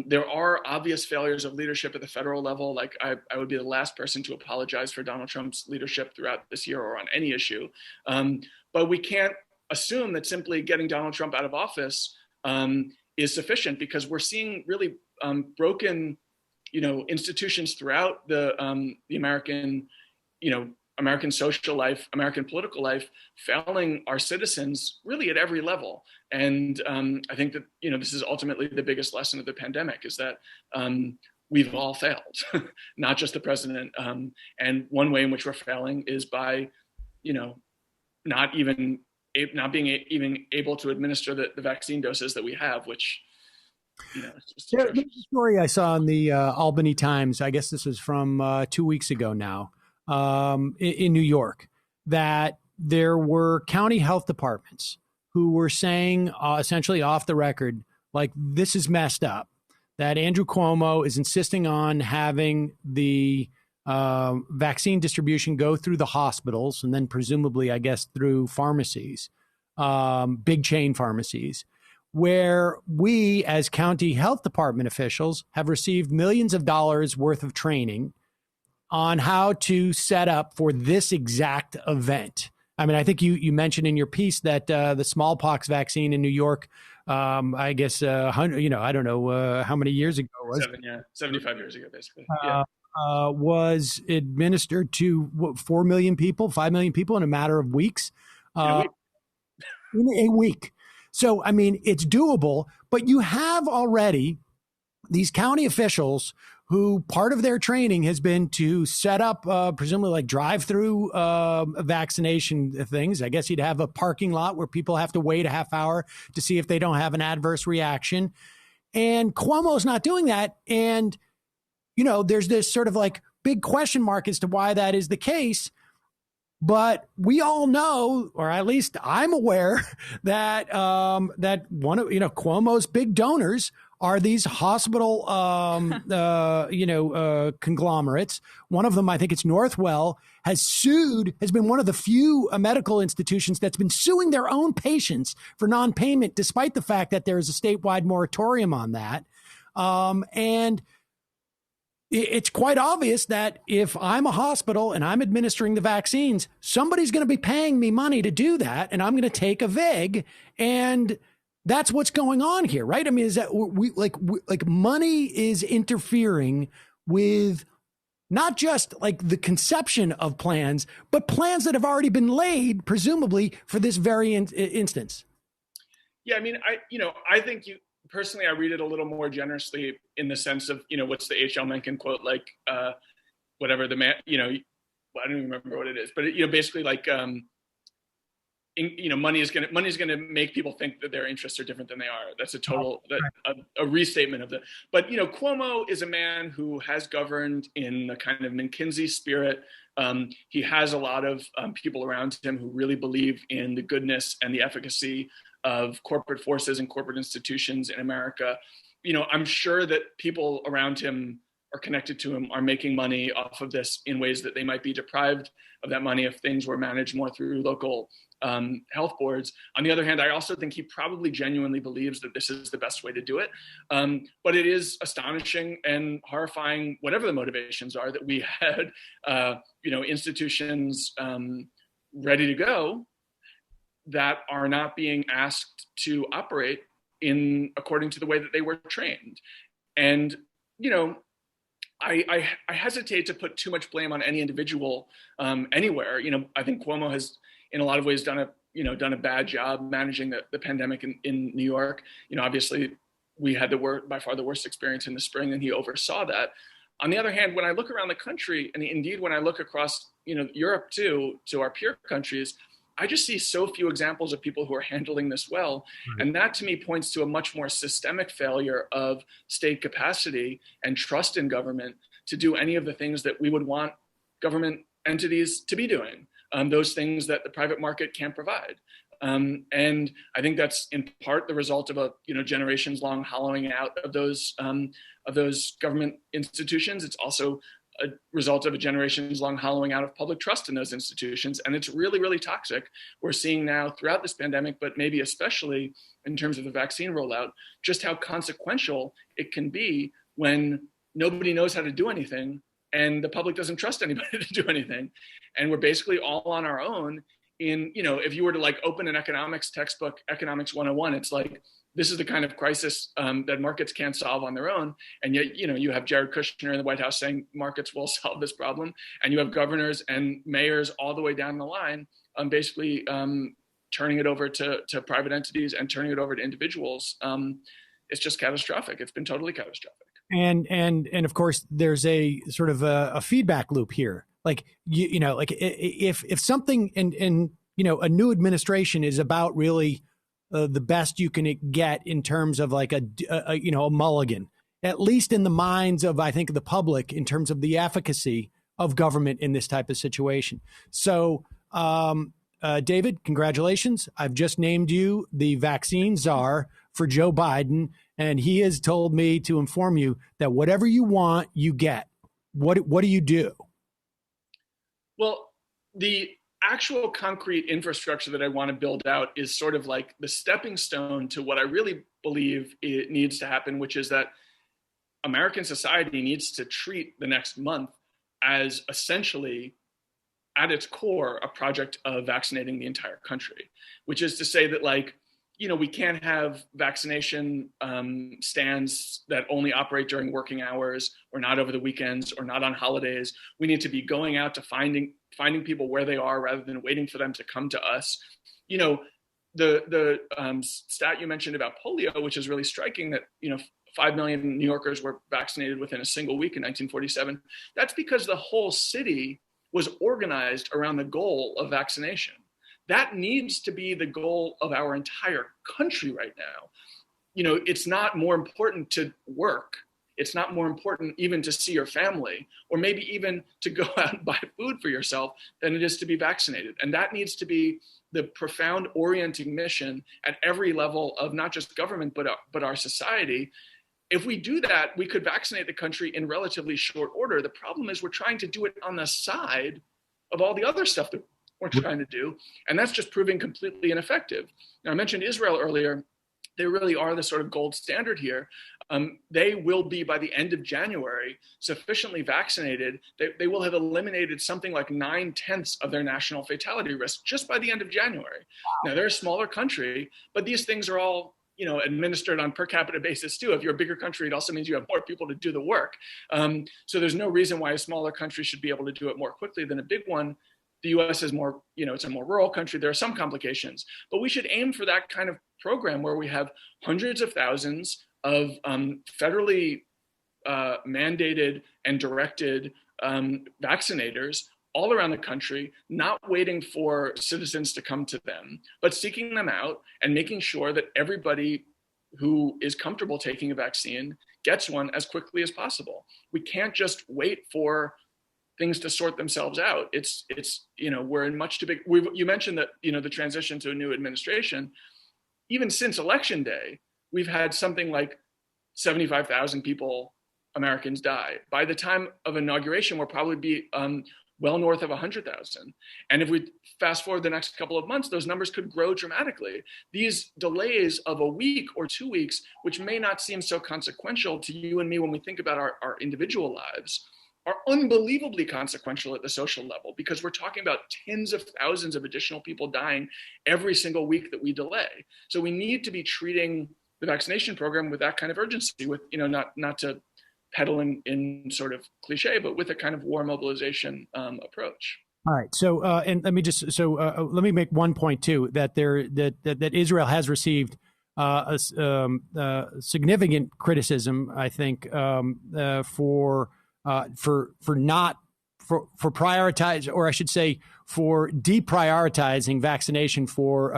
there are obvious failures of leadership at the federal level. Like I would be the last person to apologize for Donald Trump's leadership throughout this year or on any issue. But we can't assume that simply getting Donald Trump out of office is sufficient, because we're seeing really broken, institutions throughout the American, American social life, American political life, failing our citizens really at every level. And I think that, this is ultimately the biggest lesson of the pandemic, is that we've all failed, not just the president. And one way in which we're failing is by, not being even able to administer the vaccine doses that we have, which, it's just there's a story I saw in the Albany Times, I guess this was from 2 weeks ago now, in New York, that there were county health departments who were saying essentially off the record, like, this is messed up, that Andrew Cuomo is insisting on having the vaccine distribution go through the hospitals and then presumably, I guess, through pharmacies, big chain pharmacies, where we as county health department officials have received millions of dollars worth of training on how to set up for this exact event. I mean, I think you mentioned in your piece that the smallpox vaccine in New York, I guess, I don't know how many years ago it was. 75 years ago, basically. Was administered to 4 million people, 5 million people in a matter of weeks. In a week. So, I mean, it's doable, but you have already these county officials who part of their training has been to set up, presumably like drive-through vaccination things. I guess you'd have a parking lot where people have to wait a half hour to see if they don't have an adverse reaction. And Cuomo's not doing that. And, there's this sort of like big question mark as to why that is the case. But we all know, or at least I'm aware, that that one of Cuomo's big donors are these hospital conglomerates. One of them, I think it's Northwell, has been one of the few medical institutions that's been suing their own patients for non-payment, despite the fact that there is a statewide moratorium on that. And it's quite obvious that if I'm a hospital and I'm administering the vaccines, somebody's going to be paying me money to do that, and I'm going to take a vig, and that's what's going on here, right? I mean, is that we money is interfering with not just like the conception of plans, but plans that have already been laid, presumably for this very instance. Yeah, I mean, I think personally, I read it a little more generously in the sense of, what's the H.L. Mencken quote, like, whatever the man, I don't even remember what it is, but basically like, money is going to make people think that their interests are different than they are. That's a total, a restatement of but Cuomo is a man who has governed in a kind of McKinsey spirit. He has a lot of people around him who really believe in the goodness and the efficacy of corporate forces and corporate institutions in America. I'm sure that people around him are connected to him, are making money off of this in ways that they might be deprived of that money if things were managed more through local health boards. On the other hand, I also think he probably genuinely believes that this is the best way to do it. But it is astonishing and horrifying, whatever the motivations are, that we had, institutions ready to go that are not being asked to operate according to the way that they were trained. And, I hesitate to put too much blame on any individual anywhere. I think Cuomo has, in a lot of ways, done a bad job managing the pandemic in New York. Obviously, we had by far the worst experience in the spring, and he oversaw that. On the other hand, when I look around the country, and indeed when I look across Europe too, to our peer countries, I just see so few examples of people who are handling this well. Mm-hmm. And that to me points to a much more systemic failure of state capacity and trust in government to do any of the things that we would want government entities to be doing, those things that the private market can't provide. And I think that's in part the result of a generations long hollowing out of those government institutions. It's also a result of a generations long hollowing out of public trust in those institutions. And it's really, really toxic. We're seeing now throughout this pandemic, but maybe especially in terms of the vaccine rollout, just how consequential it can be when nobody knows how to do anything and the public doesn't trust anybody to do anything. And we're basically all on our own if you were to like open an economics textbook, Economics 101, it's like, this is the kind of crisis that markets can't solve on their own. And yet, you have Jared Kushner in the White House saying markets will solve this problem. And you have governors and mayors all the way down the line, basically turning it over to private entities and turning it over to individuals. It's just catastrophic. It's been totally catastrophic. And of course, there's a sort of a feedback loop here. Like, if something and a new administration is about really the best you can get in terms of like a mulligan, at least in the minds of, I think, the public in terms of the efficacy of government in this type of situation. So, David, congratulations. I've just named you the vaccine czar for Joe Biden, and he has told me to inform you that whatever you want, you get. What do you do? Well, the actual concrete infrastructure that I want to build out is sort of like the stepping stone to what I really believe it needs to happen, which is that American society needs to treat the next month as essentially, at its core, a project of vaccinating the entire country, which is to say that, like, we can't have vaccination stands that only operate during working hours or not over the weekends or not on holidays. We need to be going out to finding people where they are rather than waiting for them to come to us. The stat you mentioned about polio, which is really striking, that 5 million New Yorkers were vaccinated within a single week in 1947. That's because the whole city was organized around the goal of vaccination. That needs to be the goal of our entire country right now. It's not more important to work. It's not more important even to see your family, or maybe even to go out and buy food for yourself, than it is to be vaccinated. And that needs to be the profound orienting mission at every level of not just government, but our society. If we do that, we could vaccinate the country in relatively short order. The problem is we're trying to do it on the side of all the other stuff that we're trying to do, and that's just proving completely ineffective. Now, I mentioned Israel earlier. They really are the sort of gold standard here. They will be, by the end of January, sufficiently vaccinated. They will have eliminated something like 9/10 of their national fatality risk just by the end of January. Now, they're a smaller country, but these things are all administered on per capita basis too. If you're a bigger country, it also means you have more people to do the work. So there's no reason why a smaller country should be able to do it more quickly than a big one. The US is more, it's a more rural country. There are some complications, but we should aim for that kind of program where we have hundreds of thousands of federally mandated and directed vaccinators all around the country, not waiting for citizens to come to them, but seeking them out and making sure that everybody who is comfortable taking a vaccine gets one as quickly as possible. We can't just wait for things to sort themselves out. It's we're in much too big. You mentioned that the transition to a new administration. Even since Election Day, we've had something like 75,000 Americans die. By the time of inauguration, we'll probably be well north of 100,000. And if we fast forward the next couple of months, those numbers could grow dramatically. These delays of a week or 2 weeks, which may not seem so consequential to you and me when we think about our individual lives, are unbelievably consequential at the social level, because we're talking about tens of thousands of additional people dying every single week that we delay. So we need to be treating the vaccination program with that kind of urgency, with, not to peddle in sort of cliche, but with a kind of war mobilization approach. All right. So, and let me make one point too, that that Israel has received significant criticism, I think, for prioritize, or I should say, for deprioritizing vaccination for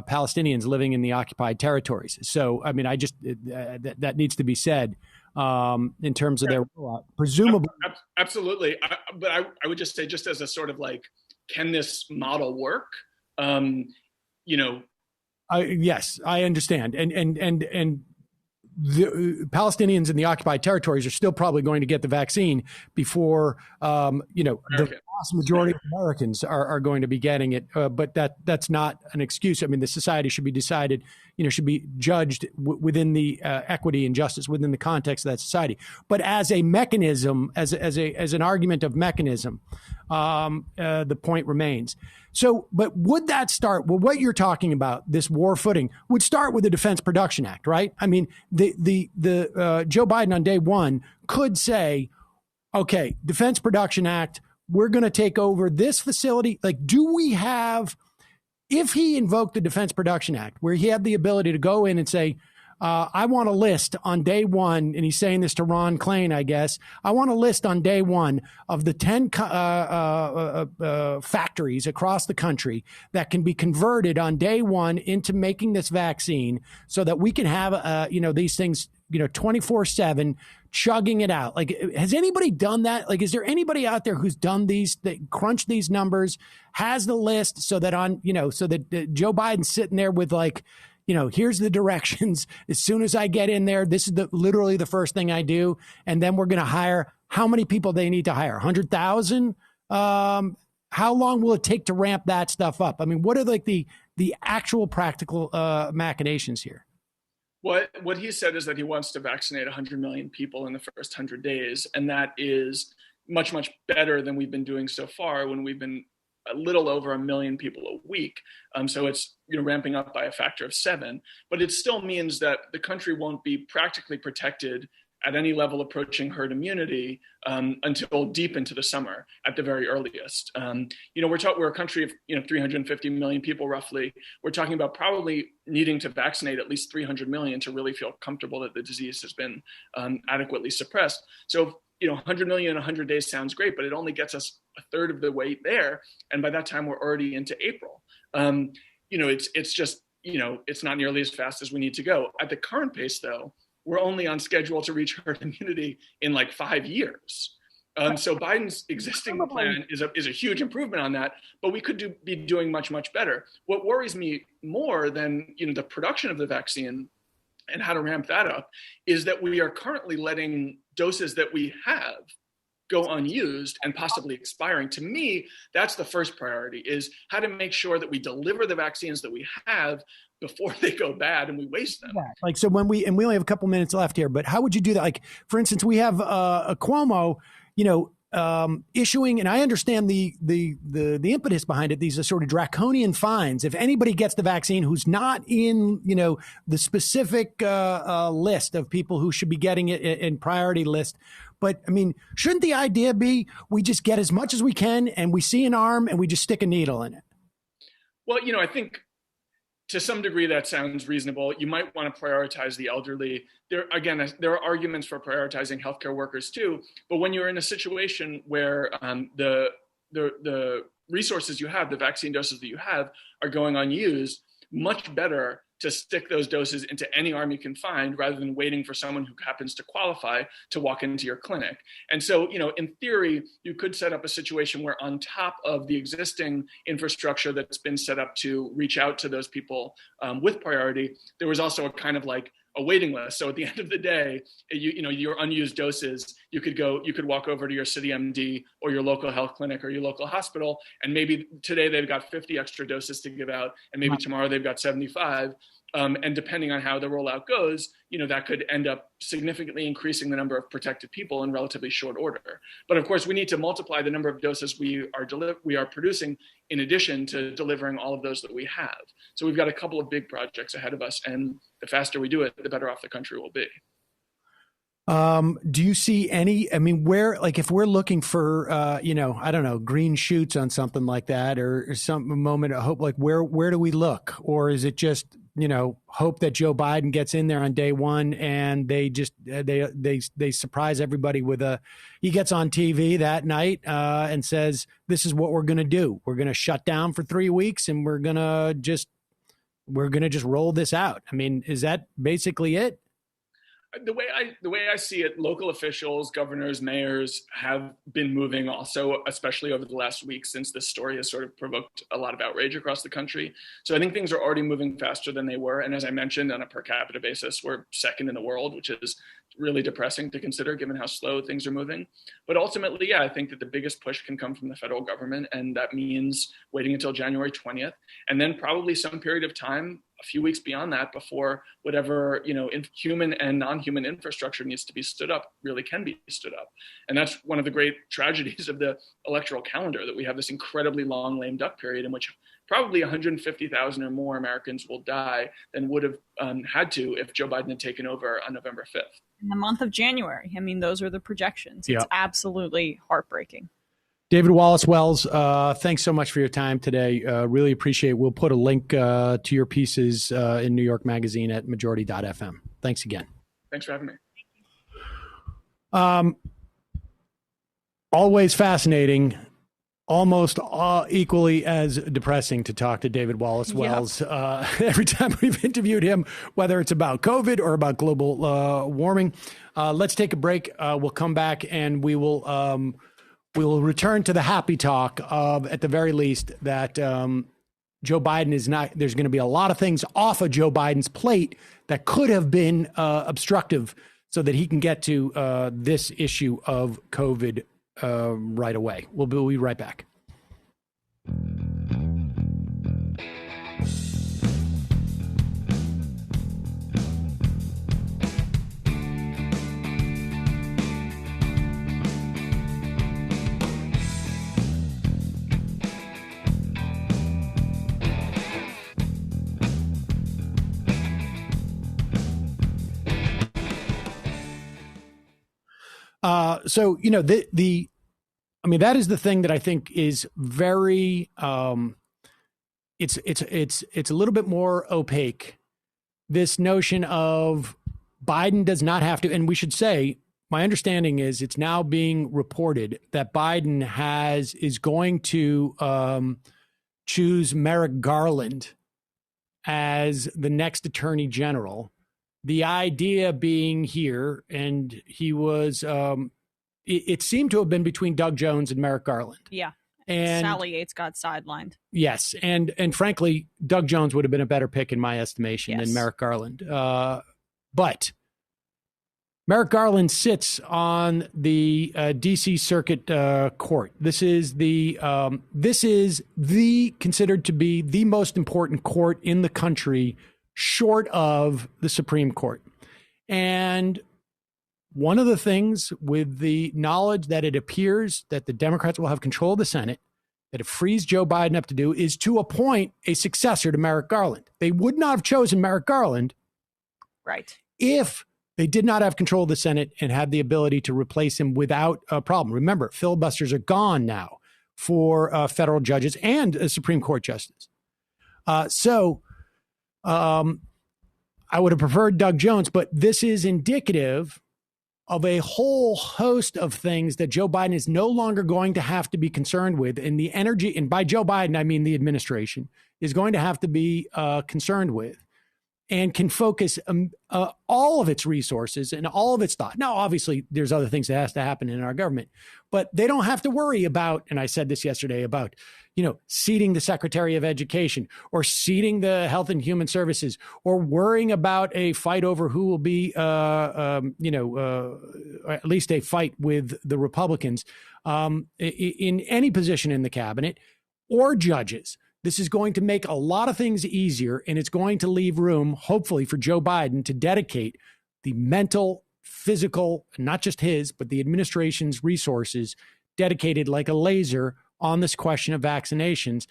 Palestinians living in the occupied territories. So, I mean, that needs to be said in terms of their rollout, presumably. Absolutely. But I would just say, just as a sort of like, can this model work? Yes, I understand. And the Palestinians in the occupied territories are still probably going to get the vaccine before, the vast majority of Americans are going to be getting it. But that's not an excuse. I mean, the society should be decided, should be judged within the equity and justice within the context of that society. But as a mechanism, as an argument of mechanism, the point remains. So, but would that start? Well, what you're talking about, this war footing, would start with the Defense Production Act, right? I mean, the Joe Biden on day one could say, okay, Defense Production Act, we're going to take over this facility. Like, do we have, if he invoked the Defense Production Act, where he had the ability to go in and say, I want a list on day one, and he's saying this to Ron Klain, I guess. I want a list on day one of the 10 factories across the country that can be converted on day one into making this vaccine, so that we can have, these things, 24/7, chugging it out. Like, has anybody done that? Like, is there anybody out there who's done these, that crunched these numbers, has the list, so that Joe Biden's sitting there with, like, here's the directions. As soon as I get in there, this is literally the first thing I do. And then we're going to hire how many people they need to hire? 100,000? How long will it take to ramp that stuff up? I mean, what are like the actual practical machinations here? What he said is that he wants to vaccinate 100 million people in the first 100 days. And that is much, much better than we've been doing so far when we've been a little over 1 million people a week. So it's ramping up by a factor of 7. But it still means that the country won't be practically protected at any level approaching herd immunity until deep into the summer at the very earliest. We're a country of 350 million people roughly. We're talking about probably needing to vaccinate at least 300 million to really feel comfortable that the disease has been adequately suppressed. So 100 million in 100 days sounds great, but it only gets us a third of the way there. And by that time, we're already into April. It's just, it's not nearly as fast as we need to go. At the current pace, though, we're only on schedule to reach herd immunity in like 5 years. So Biden's existing plan is a huge improvement on that, but we could be doing much, much better. What worries me more than the production of the vaccine and how to ramp that up is that we are currently letting doses that we have go unused and possibly expiring. To me, that's the first priority, is how to make sure that we deliver the vaccines that we have before they go bad and we waste them. Yeah. Like, so when we only have a couple minutes left here, but how would you do that? Like, for instance, we have a Cuomo, issuing, and I understand the impetus behind it. These are sort of draconian fines. If anybody gets the vaccine who's not in, the specific list of people who should be getting it in priority list. But I mean, shouldn't the idea be we just get as much as we can and we see an arm and we just stick a needle in it? Well, I think to some degree that sounds reasonable. You might want to prioritize the elderly. There are arguments for prioritizing healthcare workers too. But when you're in a situation where the resources you have, the vaccine doses that you have, are going unused, much better to stick those doses into any arm you can find rather than waiting for someone who happens to qualify to walk into your clinic. And so, in theory, you could set up a situation where on top of the existing infrastructure that's been set up to reach out to those people with priority, there was also a kind of like a waiting list. So at the end of the day, your unused doses, you could walk over to your city MD or your local health clinic or your local hospital, and maybe today they've got 50 extra doses to give out, and maybe tomorrow they've got 75. And depending on how the rollout goes, that could end up significantly increasing the number of protected people in relatively short order. But of course, we need to multiply the number of doses we are producing in addition to delivering all of those that we have. So we've got a couple of big projects ahead of us, and the faster we do it, the better off the country will be. Do you see where, like, if we're looking for, I don't know, green shoots on something like that, or some moment of hope, like where do we look? Or is it just, hope that Joe Biden gets in there on day one and they just, they surprise everybody with he gets on TV that night, and says, this is what we're going to do. We're going to shut down for 3 weeks and we're going to just roll this out. I mean, is that basically it? The way I see it, local officials, governors, mayors have been moving also, especially over the last week since this story has sort of provoked a lot of outrage across the country. So I think things are already moving faster than they were. And as I mentioned, on a per capita basis, we're second in the world, which is really depressing to consider given how slow things are moving. But ultimately, I think that the biggest push can come from the federal government. And that means waiting until January 20th, and then probably some period of time, a few weeks beyond that, before whatever, human and non-human infrastructure needs to be stood up really can be stood up. And that's one of the great tragedies of the electoral calendar, that we have this incredibly long lame duck period in which probably 150,000 or more Americans will die than would have had to if Joe Biden had taken over on November 5th. In the month of January. I mean, those are the projections. It's absolutely heartbreaking. David Wallace-Wells, thanks so much for your time today. Really appreciate it. We'll put a link to your pieces in New York Magazine at majority.fm. Thanks again. Thanks for having me. Always fascinating. Almost equally as depressing to talk to David Wallace-Wells. Every time we've interviewed him, whether it's about COVID or about global warming. Let's take a break. We'll come back and we will return to the happy talk of, at the very least, that Joe Biden is not, there's going to be a lot of things off of Joe Biden's plate that could have been obstructive so that he can get to this issue of COVID right away. We'll be right back. So, you know, I mean, that is the thing that I think is very, it's a little bit more opaque. This notion of Biden does not have to, and we should say, my understanding is it's now being reported that Biden is going to choose Merrick Garland as the next attorney general. The idea being here, and he was, it seemed to have been between Doug Jones and Merrick Garland. Yeah. And Sally Yates got sidelined. Yes. And frankly, Doug Jones would have been a better pick in my estimation than Merrick Garland. But Merrick Garland sits on the DC Circuit Court. This is considered to be the most important court in the country, short of the Supreme Court. And one of the things, with the knowledge that it appears that the Democrats will have control of the Senate, that it frees Joe Biden up to do, is to appoint a successor to Merrick Garland. They would not have chosen Merrick Garland, right, if they did not have control of the Senate and had the ability to replace him without a problem. Remember, filibusters are gone now for federal judges and a Supreme Court justice. I would have preferred Doug Jones, but this is indicative of a whole host of things that Joe Biden is no longer going to have to be concerned with. And the energy, and by Joe Biden, I mean the administration, is going to have to be concerned with, and can focus all of its resources and all of its thought. Now, obviously, there's other things that has to happen in our government, but they don't have to worry about, and I said this yesterday, about, you know, seating the Secretary of Education or seating the Health and Human Services, or worrying about a fight over who will be, at least a fight with the Republicans in any position in the cabinet, or judges. This is going to make a lot of things easier, and it's going to leave room, hopefully, for Joe Biden to dedicate the mental, physical, not just his, but the administration's resources, dedicated like a laser on this question of vaccinations,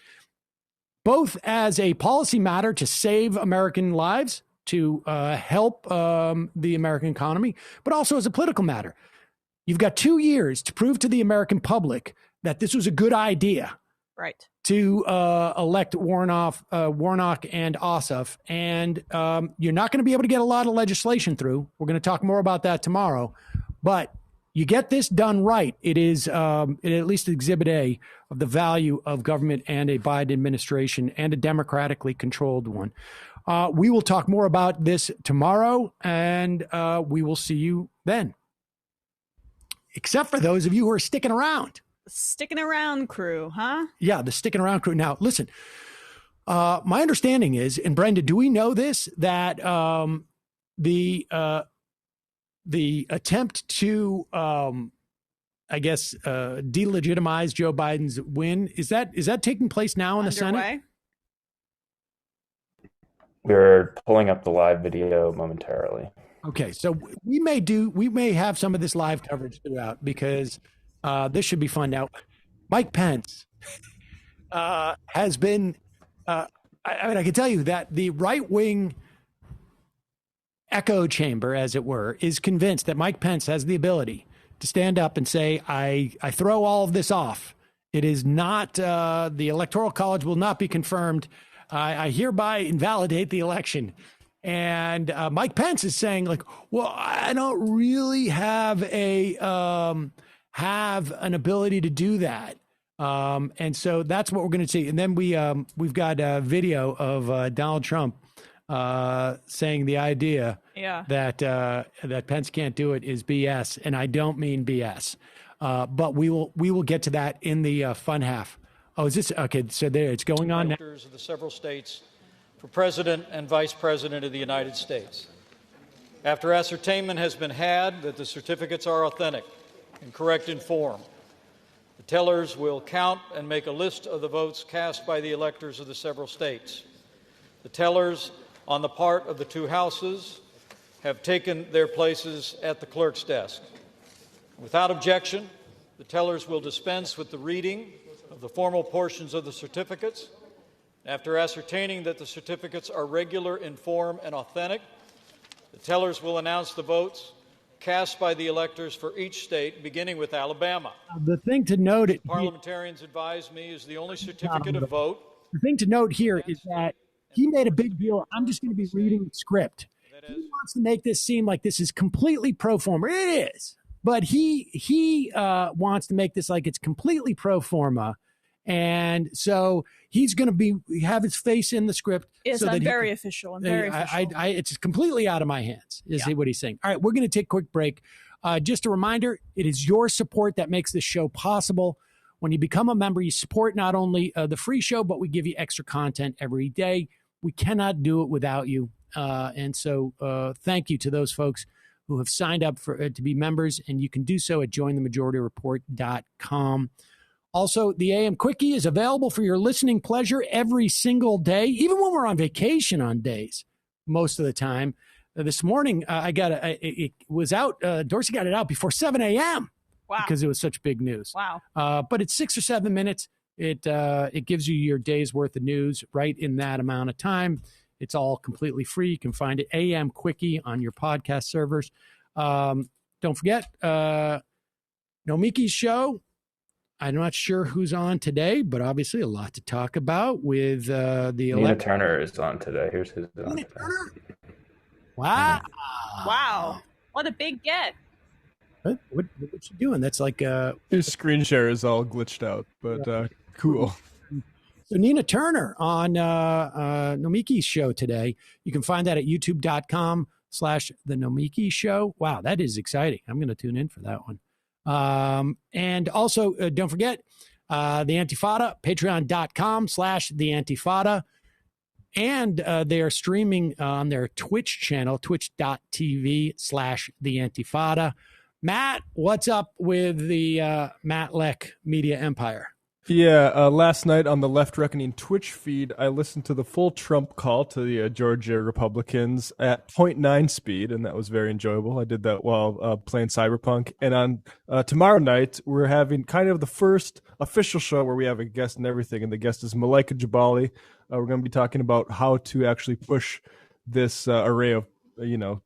both as a policy matter to save American lives, to help the American economy, but also as a political matter. You've got 2 years to prove to the American public that this was a good idea. Right. To elect Warnock and Ossoff. And you're not going to be able to get a lot of legislation through. We're going to talk more about that tomorrow. But you get this done right, it is at least Exhibit A of the value of government and a Biden administration, and a democratically controlled one. We will talk more about this tomorrow, and we will see you then. Except for those of you who are sticking around. Sticking around crew, huh? Yeah, the sticking around crew. Now, listen, my understanding is, and Brenda, do we know this, that the attempt to, delegitimize Joe Biden's win, is that taking place now in the Senate? We're pulling up the live video momentarily. Okay, so we may have some of this live coverage throughout, because this should be fun. Now, Mike Pence has been, I can tell you that the right-wing echo chamber, as it were, is convinced that Mike Pence has the ability to stand up and say, I throw all of this off. It is not, the Electoral College will not be confirmed. I hereby invalidate the election. And Mike Pence is saying, like, well, I don't really have an ability to do that. And so that's what we're going to see. And then we've got a video of Donald Trump saying the idea that Pence can't do it is BS. And I don't mean BS. But we will get to that in the fun half Oh, is this okay? So there, it's going on now. Of the several states for President and Vice President of the United States. After ascertainment has been had that the certificates are authentic and correct in form, the tellers will count and make a list of the votes cast by the electors of the several states. The tellers on the part of the two houses have taken their places at the clerk's desk. Without objection, the tellers will dispense with the reading of the formal portions of the certificates. After ascertaining that the certificates are regular in form and authentic, the tellers will announce the votes cast by the electors for each state, beginning with Alabama. The thing to note, Parliamentarians advise me is the only certificate of vote. The thing to note here is that he made a big deal. I'm just going to be reading the script. He wants to make this seem like this is completely pro forma. It is. But he wants to make this like it's completely pro forma, and so he's going to have his face in the script. Yes, so I'm very official. I'm very official. It's completely out of my hands, is what he's saying. All right, we're going to take a quick break. Just a reminder, it is your support that makes this show possible. When you become a member, you support not only the free show, but we give you extra content every day. We cannot do it without you, and so thank you to those folks who have signed up for to be members, and you can do so at jointhemajorityreport.com. Also, the AM Quickie is available for your listening pleasure every single day, even when we're on vacation on days, most of the time. This morning, it was out. Dorsey got it out before 7 a.m. Wow. Because it was such big news. Wow. But it's 6 or 7 minutes. It gives you your day's worth of news right in that amount of time. It's all completely free. You can find it AM Quickie on your podcast servers. Don't forget, Nomiki's show. I'm not sure who's on today, but obviously a lot to talk about with the Nina Turner is on today. Here's who's on today. Wow. Wow. What a big get. What you doing? That's like his screen share is all glitched out, but cool. So Nina Turner on Nomiki's show today. You can find that at youtube.com/The Nomiki Show. Wow, that is exciting. I'm going to tune in for that one. And also, don't forget the Antifada, patreon.com/The Antifada. And they are streaming on their Twitch channel, twitch.tv/The Antifada. Matt, what's up with the Matt Leck Media Empire? Yeah, last night on the Left Reckoning Twitch feed, I listened to the full Trump call to the Georgia Republicans at 0.9 speed, and that was very enjoyable. I did that while playing Cyberpunk. And on tomorrow night, we're having kind of the first official show where we have a guest and everything, and the guest is Malaika Jabali. We're going to be talking about how to actually push this array of, now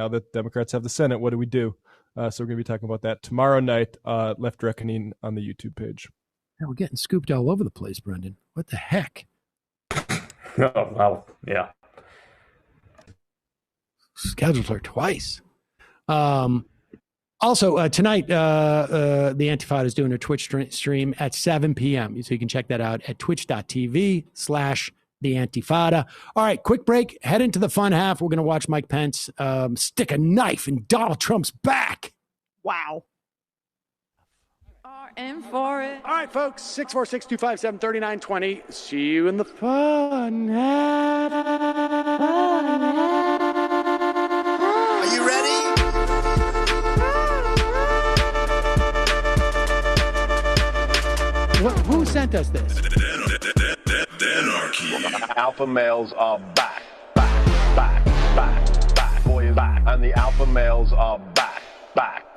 that Democrats have the Senate, what do we do? So we're going to be talking about that tomorrow night, Left Reckoning on the YouTube page. Yeah, we're getting scooped all over the place, Brendan. What the heck? Oh, well, yeah. Scheduled her twice. Also, tonight, the Antifada is doing a Twitch stream at 7 p.m. So you can check that out at twitch.tv/The Antifada. All right, quick break. Head into the fun half. We're going to watch Mike Pence stick a knife in Donald Trump's back. Wow. In for it. All right, folks, 646-257-3920. See you in the fun half. Are you ready? Who sent us this? Anarchy. Alpha males are back. Boy is back. And the alpha males are back.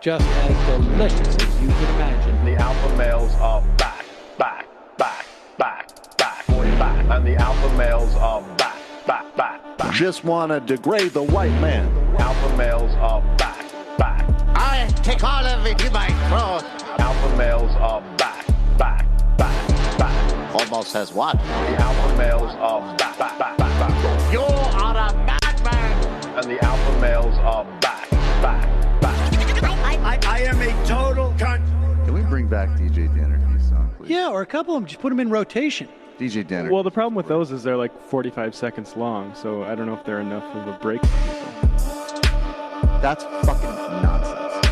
Just as delicious as you can imagine. The alpha males are back. Boy is back. And the alpha males are back. Just want to degrade the white man. Alpha males are back. I take all of it in my throat. Alpha males are back. Almost has what? The alpha males are back. You are a madman. And the alpha males are back. I am a total cunt. Can we bring back DJ Dannerky's song, please? Yeah, or a couple of them. Just put them in rotation. DJ Danner. Well, the problem with those is they're like 45 seconds long, so I don't know if they're enough of a break. That's fucking nonsense.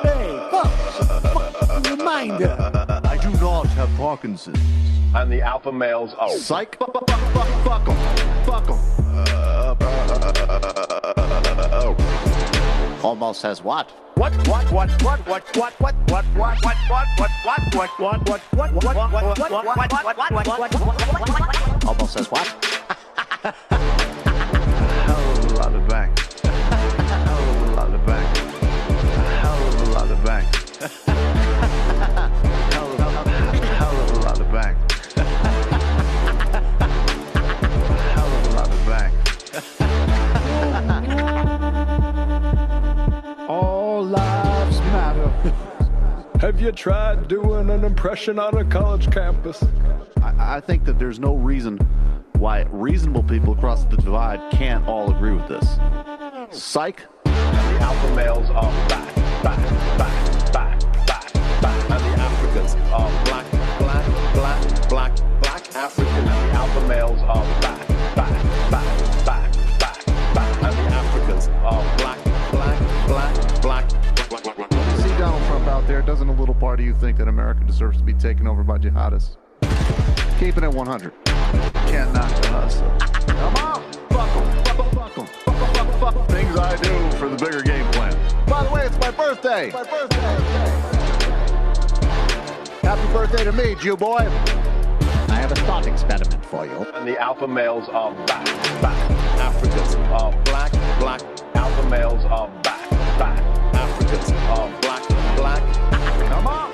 Hey, folks, reminder. I do not have Parkinson's. And the alpha males are psych. Fuck them. Fuck them. Almost says what? What? Almost says what? Hell of a lot of bank. Hell of a lot of bank. Hell of a lot of bank. Hell of a lot of bank. Hell of a lot of bank. All lives matter. Have you tried doing an impression on a college campus? I think that there's no reason why reasonable people across the divide can't all agree with this. Psych. And the alpha males are back. And the Africans are black African. And the alpha males are back. And the Africans are black. When you see Donald Trump out there, doesn't a little part of you think that America deserves to be taken over by jihadists? Keeping it 100. Can't knock the hustle. Come on, fuck them. Fuck things I do for the bigger game plan. By the way, it's my birthday. Happy birthday to me, Jew boy. I have a thought experiment for you. And the alpha males are back. Africans are black. Alpha males are back. Africans are black. Come on.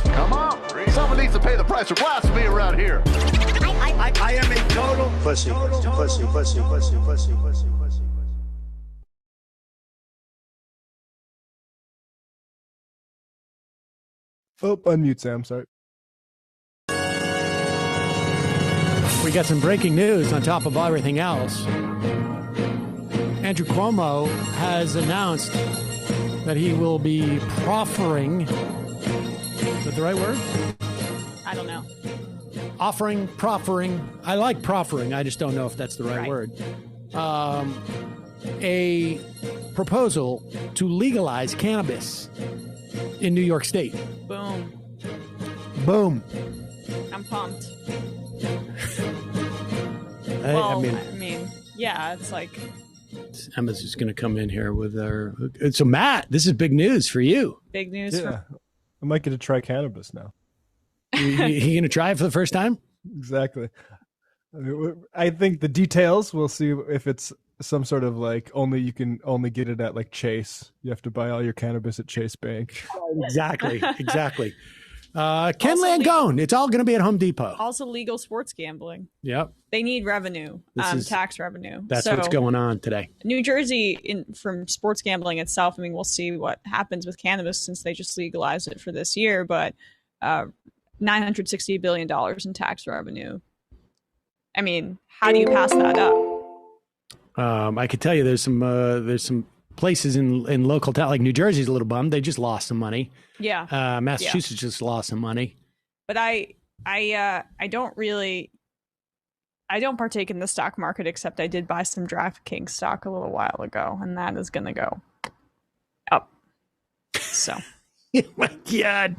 Come on. Someone needs to pay the price for blasphemy around here. I am a total pussy. Oh, unmute Sam, sorry. We got some breaking news on top of everything else. Andrew Cuomo has announced that he will be proffering. Is that the right word? I don't know. Proffering. I like proffering. I just don't know if that's the right word. A proposal to legalize cannabis in New York State. Boom. I'm pumped. I mean, yeah, it's like Emma's just going to come in here with our. So, Matt, this is big news for you. Big news. Yeah, I might get to try cannabis now. You going to try it for the first time? Exactly. I think the details. We'll see if it's some sort of like you can only get it at like Chase. You have to buy all your cannabis at Chase Bank. Exactly. Ken Langone. It's all going to be at Home Depot. Also legal sports gambling. Yep. They need revenue, tax revenue. That's what's going on today. New Jersey, from sports gambling itself, I mean, we'll see what happens with cannabis since they just legalized it for this year, but $960 billion in tax revenue. I mean, how do you pass that up? I could tell you there's some places in local town, like New Jersey's a little bummed. They just lost some money. Yeah. Massachusetts just lost some money. But I don't partake in the stock market, except I did buy some DraftKings stock a little while ago, and that is going to go up. So. Oh my God.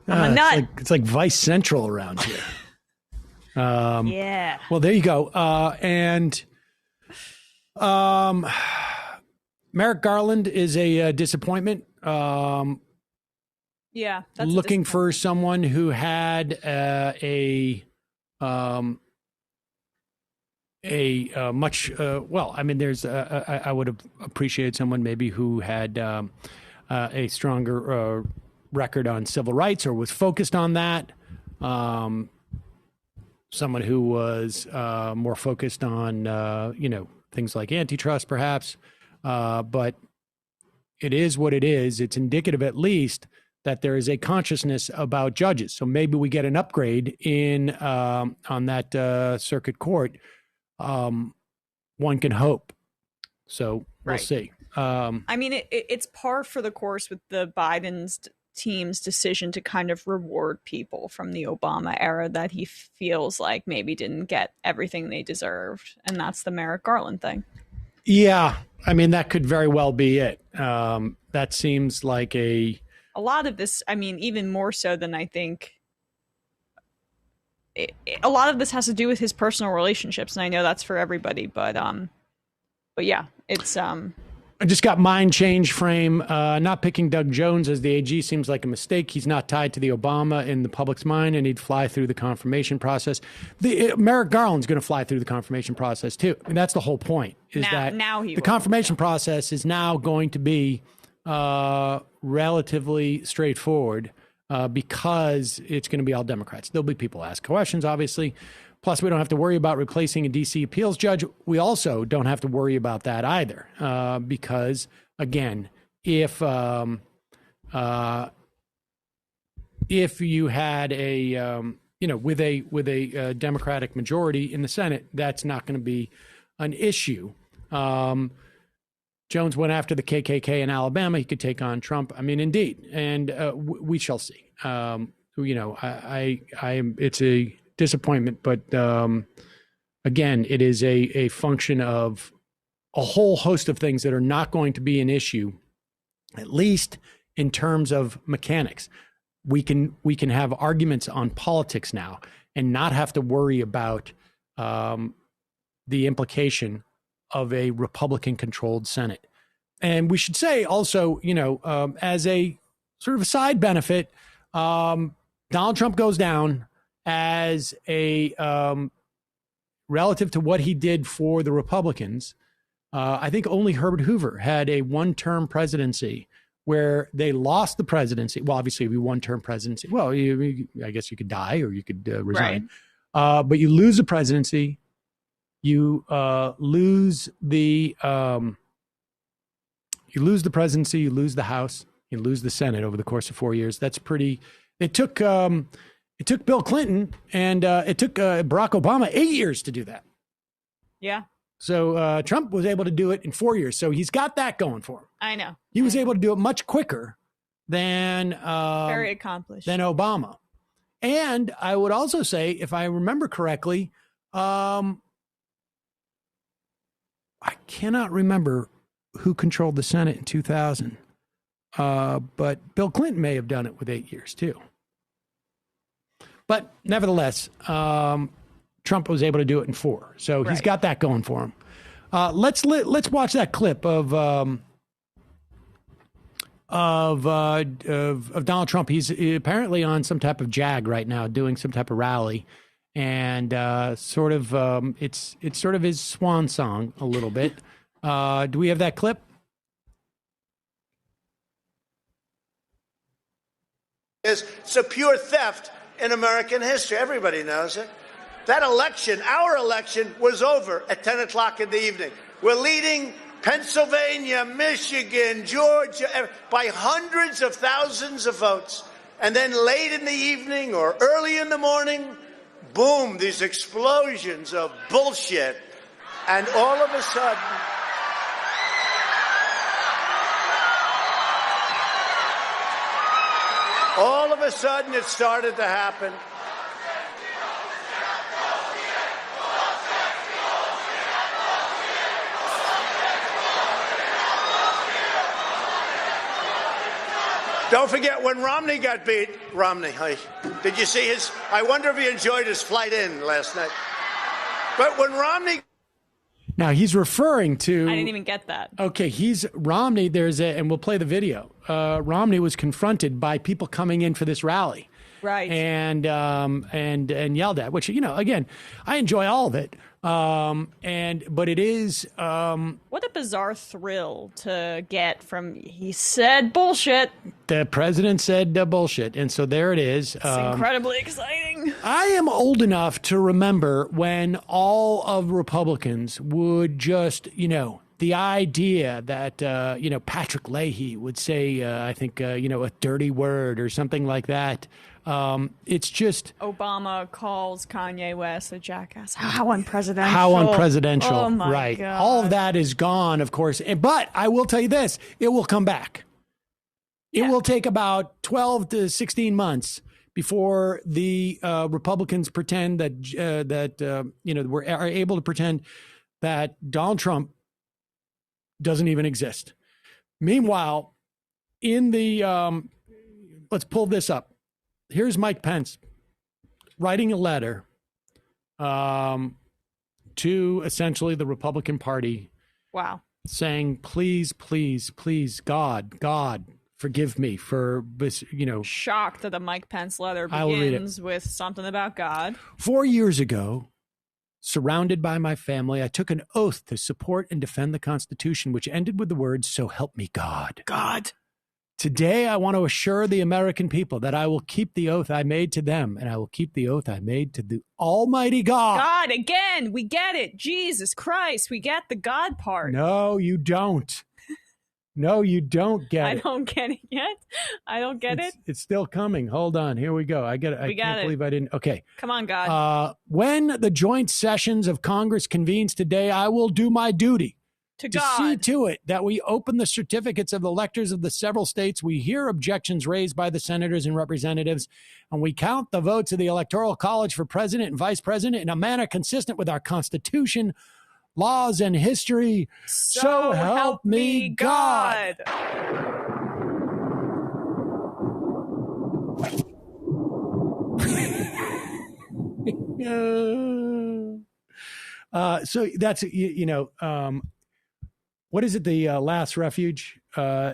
I'm a nut. It's like Vice Central around here. Yeah. Well, there you go. And Merrick Garland is a disappointment. Yeah, that's looking for someone who had a much well. I mean, I would have appreciated someone maybe who had a stronger record on civil rights or was focused on that. Someone who was more focused on things like antitrust, perhaps. But it is what it is. It's indicative, at least, that there is a consciousness about judges. So maybe we get an upgrade on that circuit court. One can hope. So we'll see. I mean, it's par for the course with the Biden's team's decision to kind of reward people from the Obama era that he feels like maybe didn't get everything they deserved. And that's the Merrick Garland thing. Yeah. I mean, that could very well be it. That seems like a a lot of this, I mean, even more so than I think, a lot of this has to do with his personal relationships, and I know that's for everybody, but yeah, it's I just got mind change frame. Not picking Doug Jones as the AG seems like a mistake. He's not tied to the Obama in the public's mind, and he'd fly through the confirmation process. Merrick Garland's going to fly through the confirmation process too, and that's the whole point. The confirmation process is now going to be relatively straightforward because it's going to be all Democrats. There'll be people ask questions, obviously. Plus, we don't have to worry about replacing a D.C. appeals judge. We also don't have to worry about that either, because again, if you had with a Democratic majority in the Senate, that's not going to be an issue. Jones went after the KKK in Alabama. He could take on Trump. I mean, indeed, and we shall see. It's a disappointment, but again, it is a function of a whole host of things that are not going to be an issue, at least in terms of mechanics. We can have arguments on politics now and not have to worry about the implication of a Republican-controlled Senate. And we should say also, as a sort of a side benefit, Donald Trump goes down as a relative to what he did for the Republicans. I think only Herbert Hoover had a one-term presidency where they lost the presidency. Well, obviously, a one-term presidency. Well, I guess you could die or you could resign. Right. But you lose the presidency. You lose the presidency. You lose the House. You lose the Senate over the course of 4 years. That's pretty. It took Bill Clinton and it took Barack Obama 8 years to do that. Yeah. So Trump was able to do it in 4 years. So he's got that going for him. I know. He was able to do it much quicker than very accomplished than Obama. And I would also say, if I remember correctly, I cannot remember who controlled the Senate in 2000. But Bill Clinton may have done it with 8 years too. But nevertheless, Trump was able to do it in 4, so he's got that going for him. Let's watch that clip of Donald Trump. He's apparently on some type of jag right now, doing some type of rally, and it's sort of his swan song a little bit. Do we have that clip? It's a pure theft in American history. Everybody knows it. That election, our election, was over at 10 o'clock in the evening. We're leading Pennsylvania, Michigan, Georgia by hundreds of thousands of votes. And then late in the evening or early in the morning, boom, these explosions of bullshit. And all of a sudden, it started to happen. Don't forget when Romney got beat. Romney, did you see his? I wonder if he enjoyed his flight in last night. But when Romney. Now he's referring to. I didn't even get that. Okay, Romney. And we'll play the video. Romney was confronted by people coming in for this rally, right? And yelled at. Which again, I enjoy all of it. But it is. What a bizarre thrill to get from. He said bullshit. The president said bullshit, and so there it is. It's incredibly exciting. I am old enough to remember when all of Republicans would just, the idea that, Patrick Leahy would say, I think, a dirty word or something like that. It's just. Obama calls Kanye West a jackass. How unpresidential. How unpresidential. Oh my right. God. All of that is gone, of course. But I will tell you this, it will come back. It will take about 12 to 16 months before the Republicans pretend that are able to pretend that Donald Trump doesn't even exist. Meanwhile, in the let's pull this up. Here's Mike Pence writing a letter to essentially the Republican Party. Wow. Saying, please, please, please, God, forgive me for this, Shocked that the Mike Pence letter I will read it. begins with something about God. 4 years ago, surrounded by my family, I took an oath to support and defend the Constitution, which ended with the words, "So help me God." God. Today, I want to assure the American people that I will keep the oath I made to them, and I will keep the oath I made to the Almighty God. God, again, we get it. Jesus Christ, we get the God part. No, you don't. No, you don't get it. I don't get it yet. I don't get it. It's still coming. Hold on. Here we go. I can't believe I didn't. Okay. Come on, God. When the joint sessions of Congress convenes today, I will do my duty to see to it that we open the certificates of the electors of the several states. We hear objections raised by the senators and representatives, and we count the votes of the Electoral College for president and vice president in a manner consistent with our Constitution, laws, and history. So help me God. So that's, what is it? The last refuge.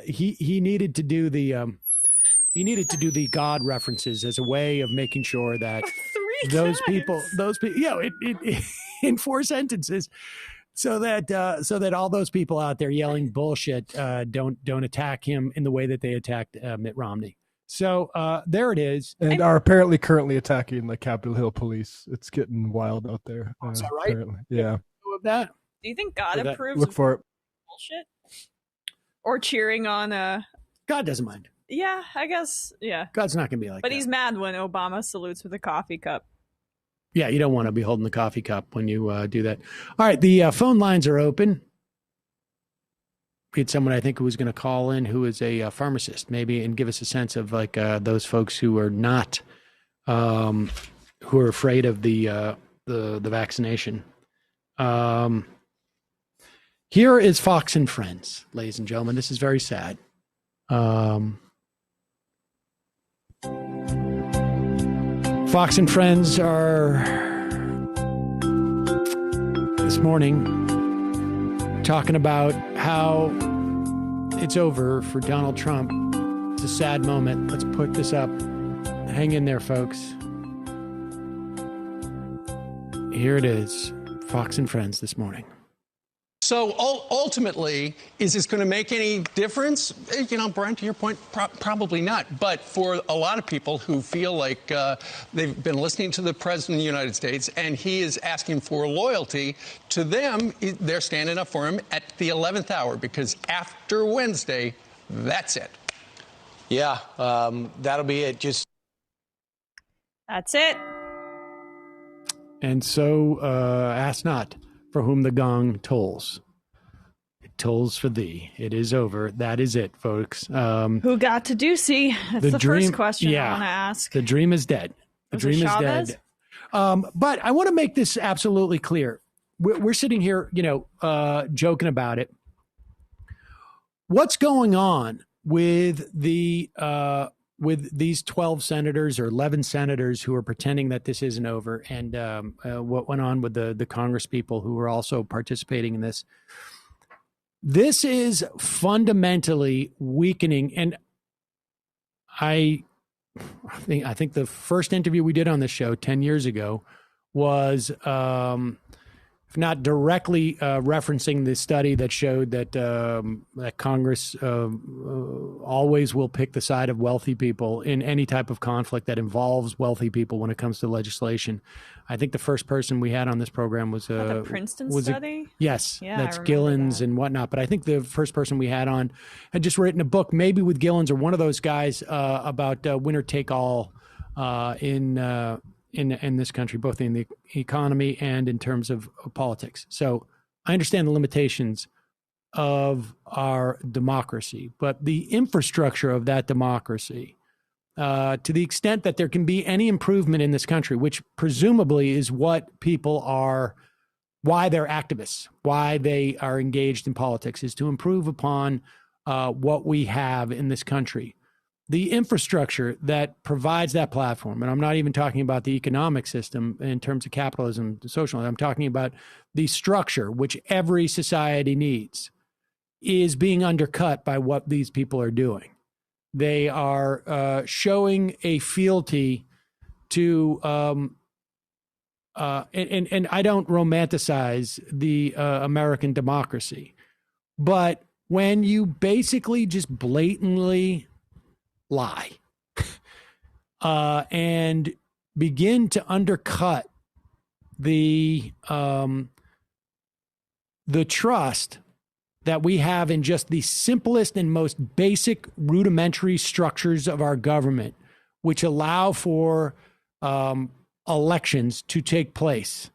He needed to do the God references as a way of making sure that those people, in 4 sentences, so that all those people out there yelling bullshit don't attack him in the way that they attacked Mitt Romney. So there it is. And are apparently currently attacking the Capitol Hill police. It's getting wild out there. Is that right? Apparently. Yeah. Of that. Do you think God approves Look for it. bullshit? Or cheering on God doesn't mind. Yeah, I guess. Yeah. God's not going to be like But that. he's mad when Obama salutes with a coffee cup. Yeah, you don't want to be holding the coffee cup when you do that. All right, the phone lines are open. We had someone I think who was going to call in who is a pharmacist, maybe, and give us a sense of like those folks who are not, who are afraid of the vaccination. Here is Fox and Friends, ladies and gentlemen. This is very sad. Fox and Friends are this morning talking about how it's over for Donald Trump. It's a sad moment. Let's put this up. Hang in there, folks. Here it is. Fox and Friends this morning. So ultimately, is this going to make any difference? Brian, to your point, probably not. But for a lot of people who feel like they've been listening to the president of the United States and he is asking for loyalty to them, they're standing up for him at the 11th hour, because after Wednesday, that's it. Yeah, that'll be it. That's it. And so ask not for whom the gong tolls. It tolls for thee. It is over. That is it, folks. Who got to Ducey? That's the first question I want to ask. The dream is dead. The dream is dead. But I want to make this absolutely clear. We're sitting here, joking about it. What's going on with with these 12 senators or 11 senators who are pretending that this isn't over, and what went on with the Congress people who were also participating in this? This is fundamentally weakening. And I think the first interview we did on this show 10 years ago was, if not directly referencing the study that showed that that Congress always will pick the side of wealthy people in any type of conflict that involves wealthy people when it comes to legislation. I think the first person we had on this program was the Princeton study. Yes, yeah, that's Gillens and whatnot. But I think the first person we had on had just written a book, maybe with Gillens or one of those guys, about winner take all in this country, both in the economy and in terms of politics. So I understand the limitations of our democracy, but the infrastructure of that democracy, to the extent that there can be any improvement in this country, which presumably is what people are, why they're activists, why they are engaged in politics, is to improve upon what we have in this country. the infrastructure that provides that platform, and I'm not even talking about the economic system in terms of capitalism, socialism, I'm talking about the structure which every society needs, is being undercut by what these people are doing. They are showing a fealty to, and I don't romanticize the American democracy, but when you basically just blatantly lie and begin to undercut the trust that we have in just the simplest and most basic rudimentary structures of our government, which allow for elections to take place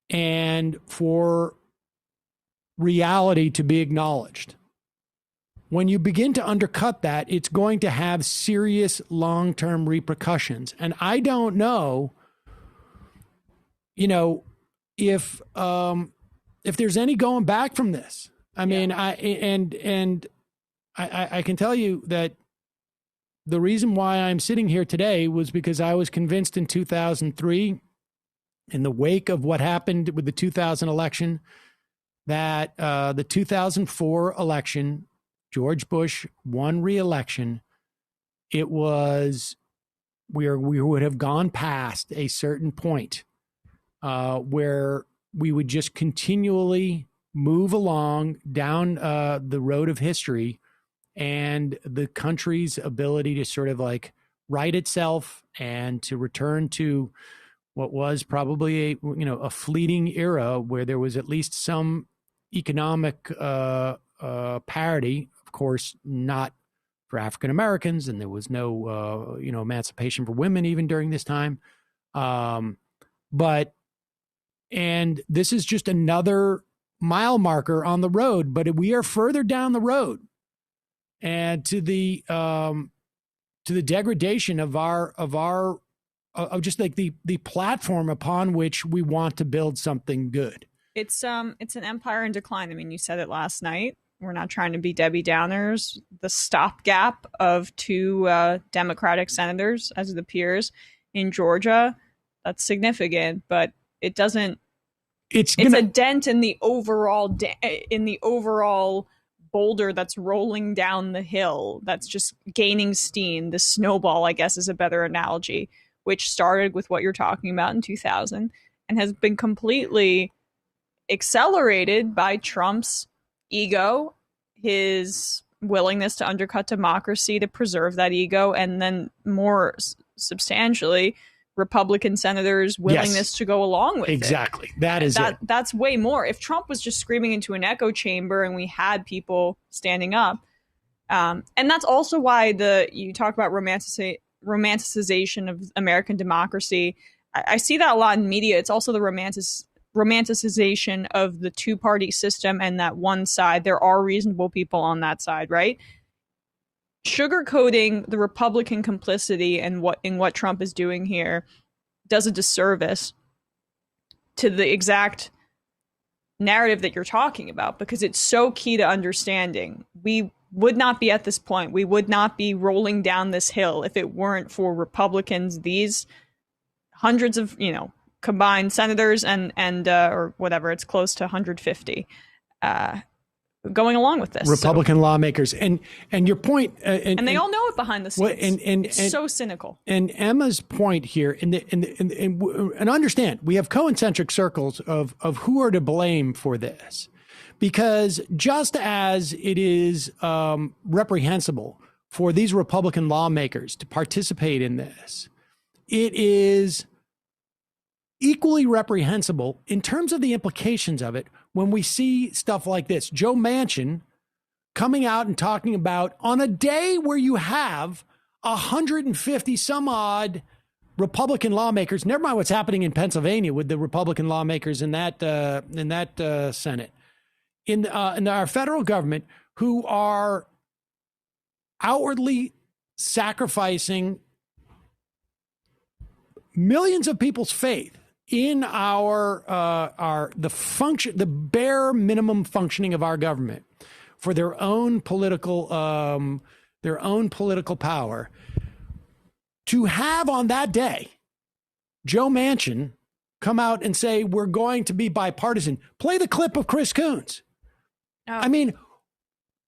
and for reality to be acknowledged. When you begin to undercut that, it's going to have serious long-term repercussions. And I don't know, if there's any going back from this. I mean, I can tell you that the reason why I'm sitting here today was because I was convinced in 2003, in the wake of what happened with the 2000 election, that the 2004 election, George Bush won re-election. We would have gone past a certain point where we would just continually move along down the road of history, and the country's ability to sort of like right itself and to return to what was probably a fleeting era where there was at least some economic parity. Of course, not for African Americans, and there was no emancipation for women even during this time. But this is just another mile marker on the road, but we are further down the road, and to the degradation of just like the platform upon which we want to build something good. It's an empire in decline. I mean, you said it last night. We're not trying to be Debbie Downers. The stopgap of two Democratic senators as the peers in Georgia, that's significant, but it doesn't. It's a dent in the overall boulder that's rolling down the hill. That's just gaining steam. The snowball, I guess, is a better analogy, which started with what you're talking about in 2000 and has been completely accelerated by Trump's ego, his willingness to undercut democracy to preserve that ego, and then more substantially, Republican senators' willingness to go along with it. Exactly. That is it. That's way more. If Trump was just screaming into an echo chamber and we had people standing up, and that's also why you talk about romanticization of American democracy. I see that a lot in media. It's also the romanticization of the two-party system, and that one side, there are reasonable people on that side, right? Sugarcoating the Republican complicity and what Trump is doing here does a disservice to the exact narrative that you're talking about, because it's so key to understanding. We would not be at this point. We would not be rolling down this hill if it weren't for Republicans, these hundreds of, combined senators and or whatever, it's close to 150, going along with this. Republican lawmakers. And your point. And they all know it behind the scenes. It's so cynical. And Emma's point here, and understand, we have concentric circles of who are to blame for this. Because just as it is reprehensible for these Republican lawmakers to participate in this, it is equally reprehensible in terms of the implications of it when we see stuff like this. Joe Manchin coming out and talking about, on a day where you have 150 some odd Republican lawmakers, never mind what's happening in Pennsylvania with the Republican lawmakers in that Senate, in our federal government, who are outwardly sacrificing millions of people's faith in the bare minimum functioning of our government for their own political their own political power, to have on that day Joe Manchin come out and say, we're going to be bipartisan. Play the clip of Chris Coons. Oh. I mean,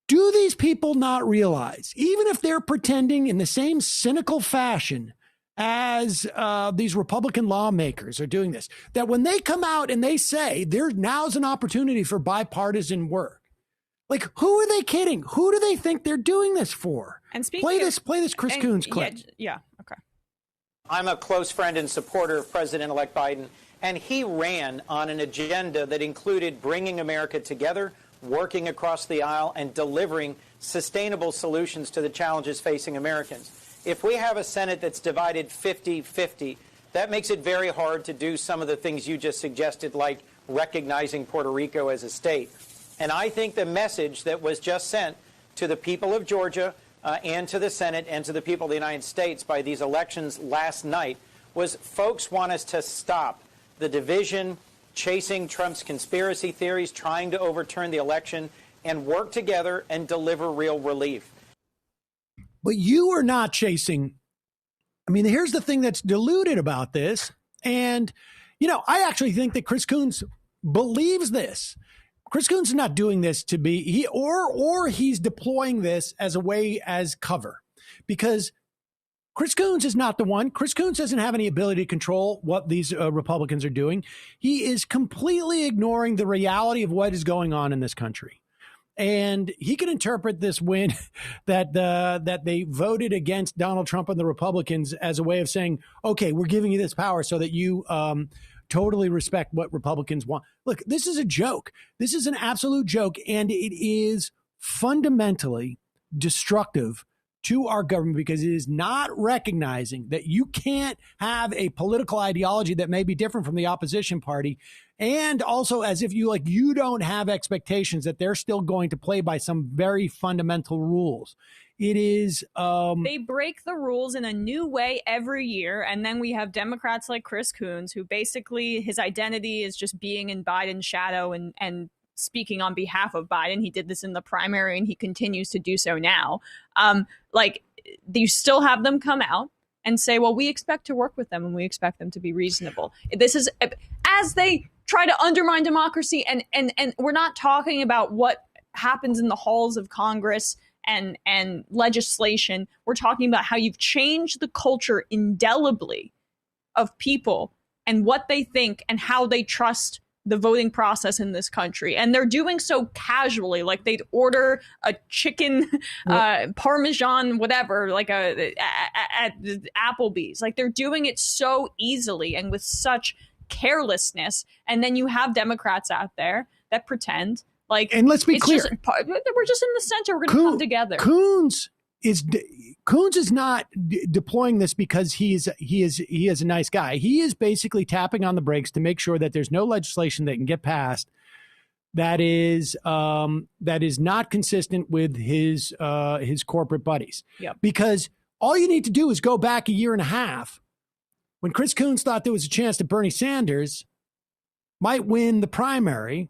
do these people not realize, even if they're pretending in the same cynical fashion as these Republican lawmakers are doing this, that when they come out and they say now's an opportunity for bipartisan work, like, who are they kidding? Who do they think they're doing this for? And play this Chris Coons clip. Yeah, okay. I'm a close friend and supporter of President-elect Biden, and he ran on an agenda that included bringing America together, working across the aisle, and delivering sustainable solutions to the challenges facing Americans. If we have a Senate that's divided 50-50, that makes it very hard to do some of the things you just suggested, like recognizing Puerto Rico as a state. And I think the message that was just sent to the people of Georgia and to the Senate and to the people of the United States by these elections last night was folks want us to stop the division, chasing Trump's conspiracy theories, trying to overturn the election, and work together and deliver real relief. But you are not chasing. I mean, here's the thing that's deluded about this. And, I actually think that Chris Coons believes this. Chris Coons is not doing this to be he's deploying this as a way as cover, because Chris Coons is not the one. Chris Coons doesn't have any ability to control what these Republicans are doing. He is completely ignoring the reality of what is going on in this country. And he can interpret this win that they voted against Donald Trump and the Republicans as a way of saying, okay, we're giving you this power so that you totally respect what Republicans want. Look, this is a joke. This is an absolute joke, and it is fundamentally destructive to our government, because it is not recognizing that you can't have a political ideology that may be different from the opposition party, and also as if you don't have expectations that they're still going to play by some very fundamental rules. It is they break the rules in a new way every year, and then we have Democrats like Chris Coons, who basically his identity is just being in Biden's shadow and speaking on behalf of Biden. He did this in the primary, and he continues to do so now. You still have them come out and say, well, we expect to work with them and we expect them to be reasonable. This is as they try to undermine democracy, and we're not talking about what happens in the halls of Congress and legislation. We're talking about how you've changed the culture indelibly of people and what they think and how they trust the voting process in this country. And they're doing so casually, like they'd order a chicken Parmesan, whatever, like at Applebee's. Like, they're doing it so easily and with such carelessness. And then you have Democrats out there that pretend like, and let's be clear, we're just in the center. We're going to come together. Coons is not deploying this because he is a nice guy. He is basically tapping on the brakes to make sure that there's no legislation that can get passed that is not consistent with his corporate buddies. Yep. Because all you need to do is go back a year and a half when Chris Coons thought there was a chance that Bernie Sanders might win the primary,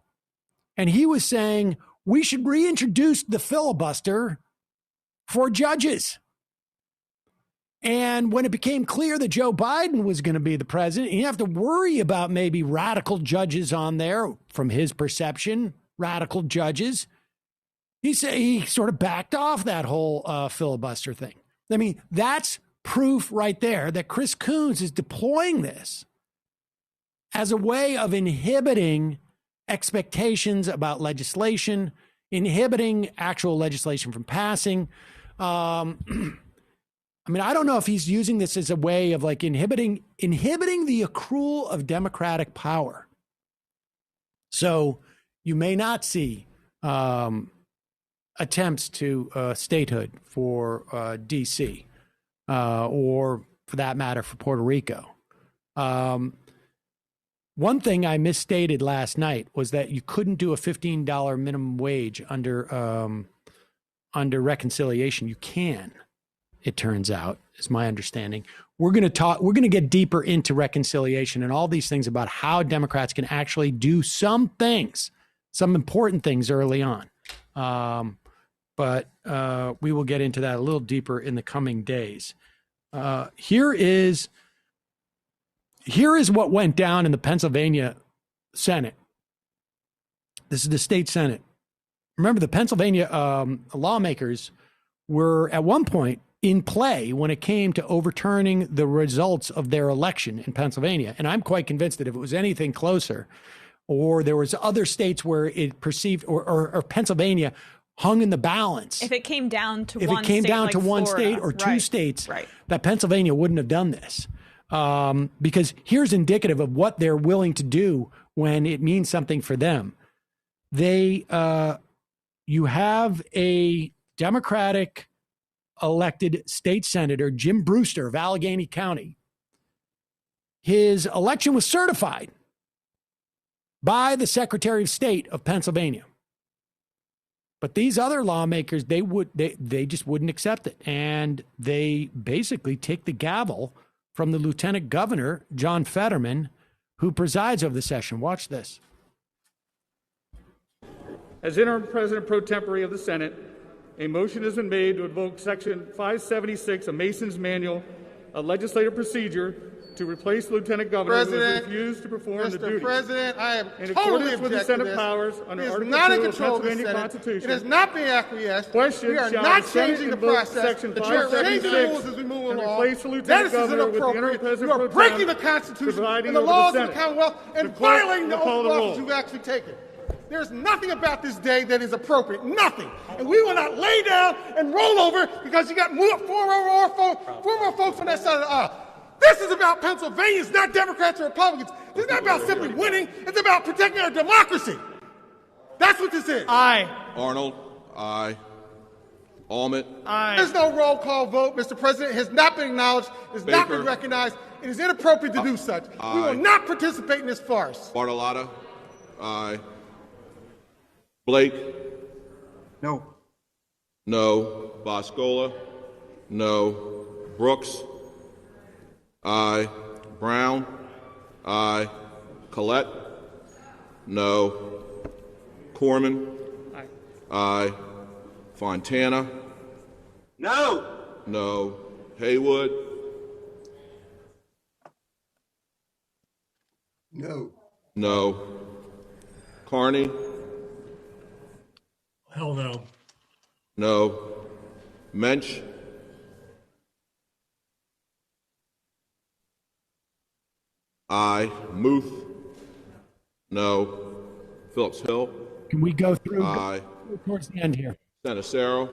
and he was saying we should reintroduce the filibuster for judges. And when it became clear that Joe Biden was going to be the president, you have to worry about maybe radical judges on there, from his perception, radical judges. He sort of backed off that whole filibuster thing. I mean, that's proof right there that Chris Coons is deploying this as a way of inhibiting expectations about legislation, inhibiting actual legislation from passing. I mean, I don't know if he's using this as a way of like inhibiting the accrual of democratic power. So you may not see attempts to statehood for D.C. Or, for that matter, for Puerto Rico. One thing I misstated last night was that you couldn't do a $15 minimum wage under reconciliation. You can, it turns out, is my understanding. We're going to get deeper into reconciliation and all these things about how Democrats can actually do some things, some important things early on. but we will get into that a little deeper in the coming days. Here is what went down in the Pennsylvania Senate. This is the state Senate. Remember, the Pennsylvania lawmakers were at one point in play when it came to overturning the results of their election in Pennsylvania. And I'm quite convinced that if it was anything closer, or there was other states where it perceived, or Pennsylvania hung in the balance. If it came down to one state or two states, that Pennsylvania wouldn't have done this. Because here's indicative of what they're willing to do when it means something for them. You have a Democratic elected state senator, Jim Brewster of Allegheny County. His election was certified by the Secretary of State of Pennsylvania. But these other lawmakers, they just wouldn't accept it. And they basically take the gavel from the Lieutenant Governor, John Fetterman, who presides over the session. Watch this. As interim president pro tempore of the Senate, a motion has been made to invoke Section 576 of Mason's Manual, a legislative procedure to replace the Lieutenant Governor who has refused to perform the duties. Mr. President, I am in totally accordance with the Senate powers under Article 2 of the Pennsylvania Constitution. It has not been acquiesced. We are not changing the process. Section But you are changing the rules as we move along. Replace the Lieutenant That is Governor with the interim inappropriate. president You are pro breaking the tem, Constitution and presiding the over laws the of the Senate. Commonwealth and The clerk violating the will call oath the of roll. office you've actually taken. There's nothing about this day that is appropriate. Nothing. And we will not lay down and roll over because you got four more folks on that side of the aisle. This is about Pennsylvania. It's not Democrats or Republicans. This is not about simply winning. It's about protecting our democracy. That's what this is. Aye. Arnold, aye. Almond. Aye. There's no roll call vote, Mr. President. It has not been acknowledged. It has not been recognized. It is inappropriate to do such. We will not participate in this farce. Bartolotta, aye. Blake. No. No. Boscola. No. Brooks. Aye. Brown. Aye. Collette. No. Corman. Aye. Aye. Fontana. No. No. Haywood. No. No. Carney. Hell no. No. Mensch. Aye. Muth. No. Phillips Hill. Can we go through Aye. towards the end here? Sanacero.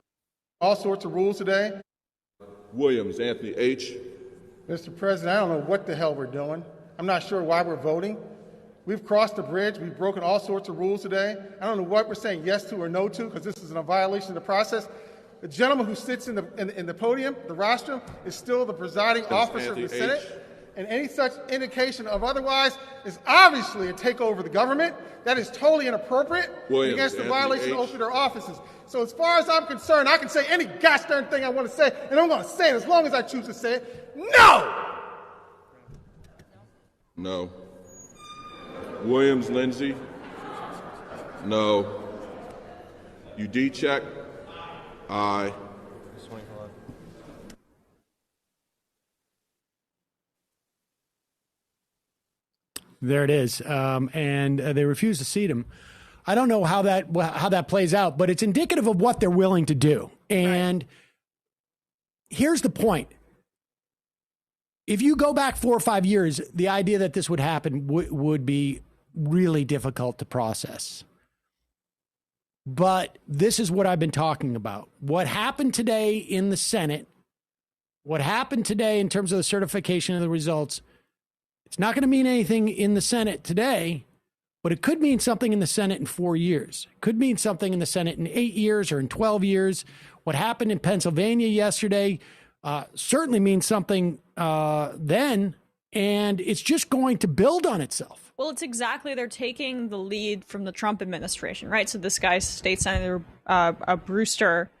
All sorts of rules today. Williams, Anthony H. Mr. President, I don't know what the hell we're doing. I'm not sure why we're voting. We've crossed the bridge. We've broken all sorts of rules today. I don't know what we're saying yes to or no to because this is a violation of the process. The gentleman who sits in the podium, the rostrum, is still the presiding officer of the Senate. And any such indication of otherwise is obviously a takeover of the government. That is totally inappropriate Williams, against the Anthony violation of H. oath of their offices. So as far as I'm concerned, I can say any gosh darn thing I want to say, and I'm going to say it as long as I choose to say it. No! No. Williams, Lindsay. No. Udicek. Aye. There it is. And they refuse to seat him. I don't know how that plays out, but it's indicative of what they're willing to do. And here's the point. If you go back 4 or 5 years, the idea that this would happen would be really difficult to process. But this is what I've been talking about. What happened today in the Senate, what happened today in terms of the certification of the results, it's not going to mean anything in the Senate today, but it could mean something in the Senate in 4 years. It could mean something in the Senate in 8 years or in 12 years. What happened in Pennsylvania yesterday certainly means something then, and it's just going to build on itself. Well, it's exactly, they're taking the lead from the Trump administration, right? So this guy's State Senator Brewster,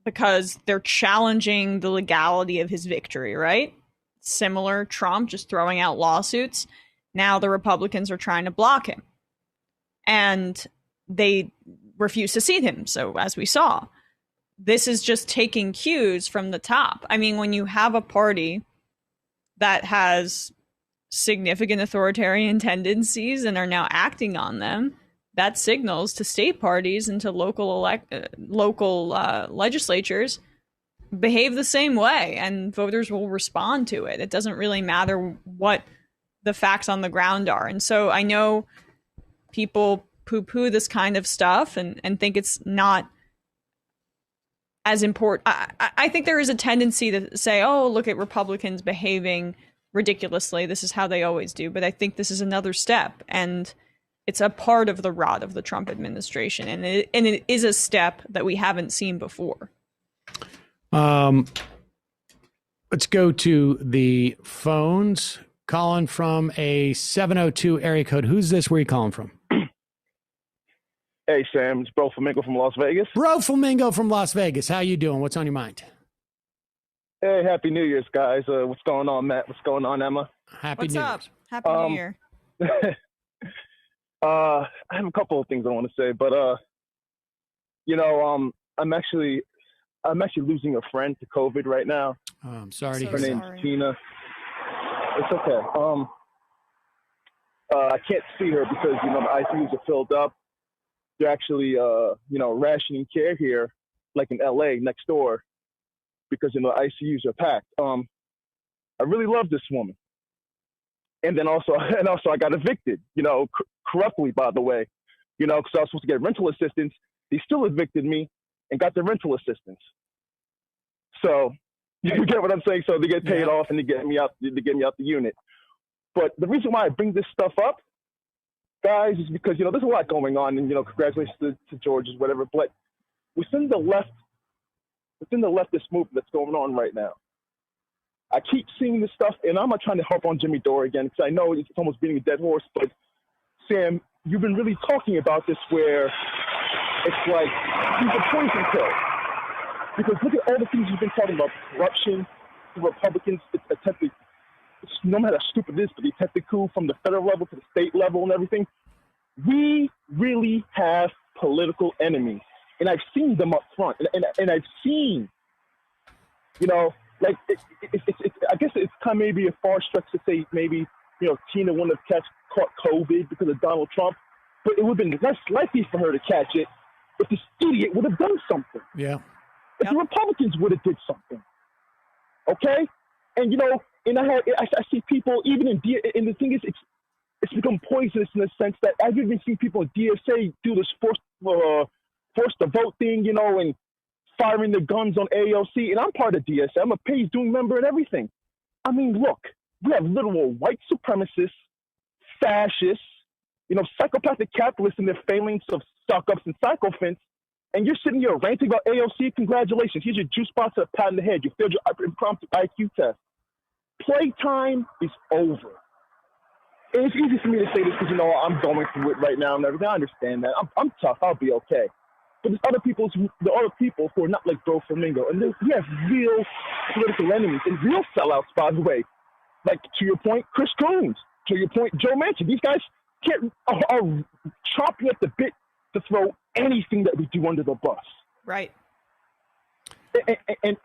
because they're challenging the legality of his victory, right? Similar Trump, just throwing out lawsuits. Now the Republicans are trying to block him. And they refuse to seat him. So as we saw, this is just taking cues from the top. I mean, when you have a party that has significant authoritarian tendencies and are now acting on them, that signals to state parties and to local legislatures, behave the same way, and voters will respond to it. It doesn't really matter what the facts on the ground are. And so I know people poo-poo this kind of stuff and think it's not as important. I think there is a tendency to say, oh, look at Republicans behaving ridiculously. This is how they always do. But I think this is another step, and it's a part of the rot of the Trump administration. And it is a step that we haven't seen before. Let's go to the phones. Calling from a 702 area code. Who's this? Where are you calling from? Hey, Sam. It's Bro Flamingo from Las Vegas. Bro Flamingo from Las Vegas. How you doing? What's on your mind? Hey, Happy New Year's, guys. What's going on, Matt? What's going on, Emma? Happy New Year's. Happy New Year. I have a couple of things I want to say, but I'm actually losing a friend to COVID right now. Oh, I'm sorry to Her hear. name's Tina. It's okay. I can't see her because the ICUs are filled up. They're actually rationing care here, like in LA next door, because the ICUs are packed. I really love this woman. And then also I got evicted, corruptly, by the way, because I was supposed to get rental assistance. They still evicted me and got the rental assistance. So you get what I'm saying? So they get paid off and they get me out the unit. But the reason why I bring this stuff up, guys, is because, there's a lot going on, and, congratulations to George, whatever. But within the leftist movement that's going on right now, I keep seeing this stuff, and I'm not trying to harp on Jimmy Dore again, because I know it's almost beating a dead horse, but Sam, you've been really talking about this where it's like he's a poison pill. Because look at all the things you've been talking about, corruption, the Republicans attempted, no matter how stupid it is, but they attempted coup from the federal level to the state level and everything. We really have political enemies. And I've seen them up front. And I've seen, I guess it's kind of maybe a far stretch to say maybe, Tina wouldn't have caught COVID because of Donald Trump. But it would have been less likely for her to catch it if this idiot would have done something. Yeah. If the Republicans would have did something, okay? And and I see people even and the thing is, it's become poisonous in the sense that I've even seen people in DSA do this forced to vote thing, and firing the guns on AOC. And I'm part of DSA. I'm a page doing member and everything. I mean, look, we have literal white supremacists, fascists, psychopathic capitalists and their failings of stock-ups and sycophants. And you're sitting here ranting about AOC. Congratulations. Here's your juice box and a pat in the head. You failed your impromptu IQ test. Playtime is over. And it's easy for me to say this because, I'm going through it right now and everything. I understand that. I'm tough. I'll be okay. But there's other people who are not like Bro Flamingo. And we have real political enemies and real sellouts, by the way. Like, to your point, Chris Coons. To your point, Joe Manchin. These guys are chomping at the bit to throw anything that we do under the bus. Right. And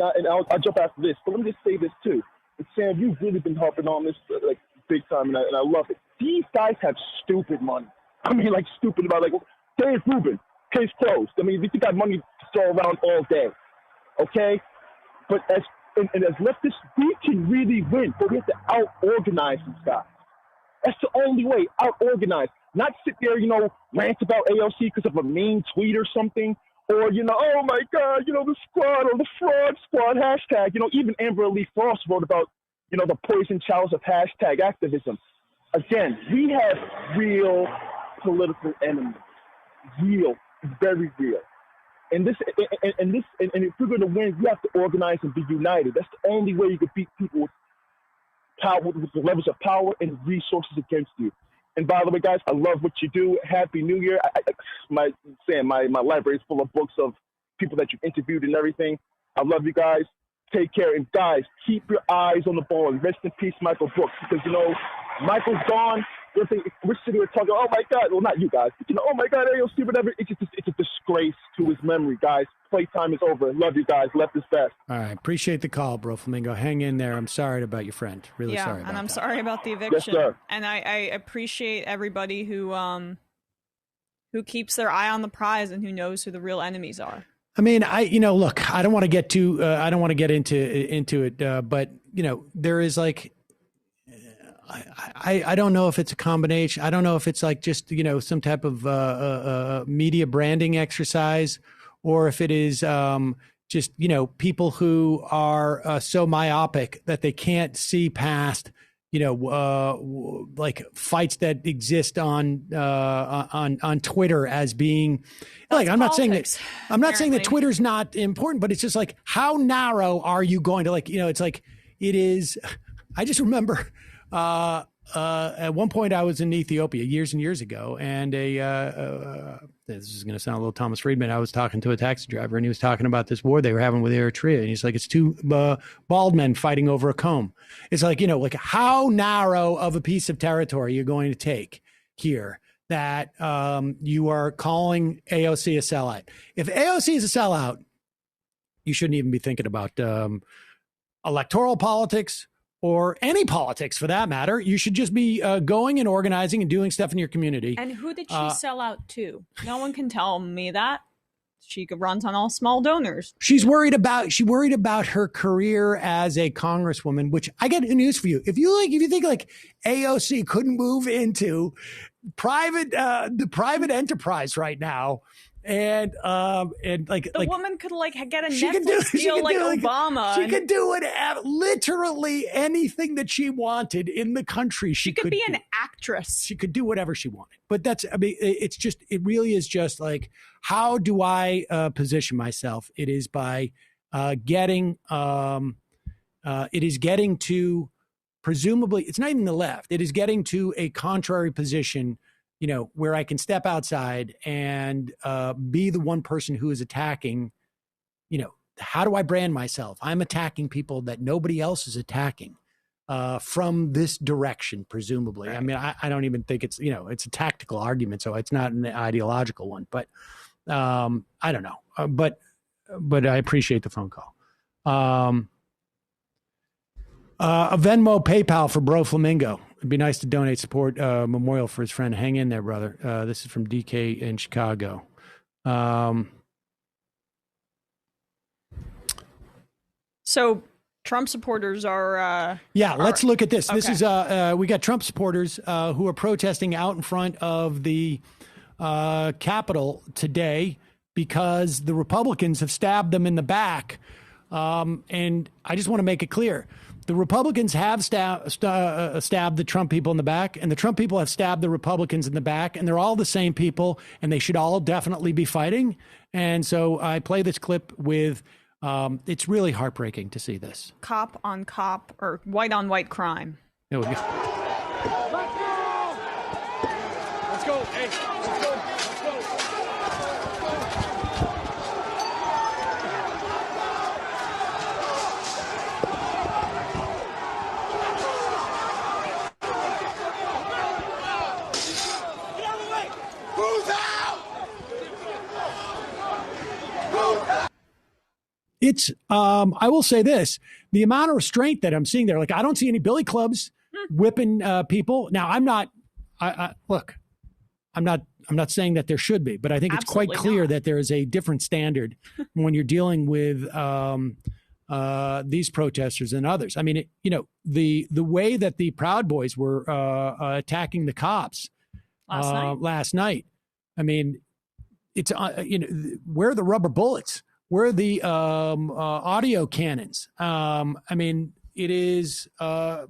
I'll jump after this, but let me just say this too. And Sam, you've really been harping on this like big time, and I love it. These guys have stupid money. I mean, like stupid about Dave Rubin, case closed. I mean, they got money to throw around all day, okay? But as leftists, we can really win, but we have to out-organize these guys. That's the only way, out-organize. Not sit there, rant about AOC because of a mean tweet or something. Or, oh my God, the squad or the fraud squad hashtag. Even Amber Lee Frost wrote about, the poison chalice of hashtag activism. Again, we have real political enemies. Real, very real. And if we're going to win, we have to organize and be united. That's the only way you can beat people with power, with the levels of power and resources against you. And by the way, guys, I love what you do. Happy New Year. My library is full of books of people that you've interviewed and everything. I love you guys. Take care. And guys, keep your eyes on the ball. And rest in peace, Michael Brooks. Because, Michael's gone. We're we're sitting here talking, oh my God, well, not you guys, but, oh my God, AOC, whatever. It's a disgrace to his memory, guys. Playtime is over. Love you guys. Left is best. All right. Appreciate the call, Bro Flamingo. Hang in there. I'm sorry about your friend. Really sorry about and I'm that. sorry about the eviction. Yes, sir. And I appreciate everybody who keeps their eye on the prize and who knows who the real enemies are. I mean, look, I don't want to get too, I don't want to get into it, but there is like, I don't know if it's a combination. I don't know if it's like just, some type of media branding exercise, or if it is just, people who are so myopic that they can't see past, like fights that exist on Twitter as being like, I'm not saying that Twitter's not important, but it's just like, how narrow are you going to, like, it's like, it is. I just remember, at one point I was in Ethiopia years and years ago, and this is going to sound a little Thomas Friedman. I was talking to a taxi driver, and he was talking about this war they were having with Eritrea, and he's like, it's two bald men fighting over a comb. It's like, like how narrow of a piece of territory you're going to take here that you are calling AOC a sellout. If AOC is a sellout, you shouldn't even be thinking about electoral politics, or any politics for that matter. You should just be going and organizing and doing stuff in your community. And who did she sell out to? No one can tell me that. She runs on all small donors. She worried about her career as a congresswoman, which I get news for you. If you think like AOC couldn't move into the private enterprise right now, and like the woman could get a Netflix deal like Obama. She could do literally anything that she wanted in the country. She could be an actress. She could do whatever she wanted. But it really is just like, how do I position myself? It is by getting to, presumably, it's not even the left. It is getting to a contrary position, where I can step outside and be the one person who is attacking. How do I brand myself? I'm attacking people that nobody else is attacking from this direction, presumably. Right. I mean, I don't even think it's, it's a tactical argument, so it's not an ideological one. But I don't know. But I appreciate the phone call. A Venmo, PayPal for Bro Flamingo. It'd be nice to donate support memorial for his friend. Hang in there, brother. This is from DK in Chicago. So Trump supporters are. Let's look at this. Okay. This is we got Trump supporters who are protesting out in front of the Capitol today because the Republicans have stabbed them in the back. And I just want to make it clear. The Republicans have stabbed the Trump people in the back, and the Trump people have stabbed the Republicans in the back, and they're all the same people, and they should all definitely be fighting. And so I play this clip with, it's really heartbreaking to see this. Cop on cop, or white on white crime. There we go. Let's go. Hey, let's go. Let's go. It's, I will say this, the amount of restraint that I'm seeing there, like I don't see any billy clubs whipping people. Now I'm not saying that there should be, but I think it's quite clear that there is a different standard when you're dealing with these protesters and others. I mean, the way that the Proud Boys were attacking the cops last night. I mean, it's where are the rubber bullets? Where are the audio cannons? I mean, it is. I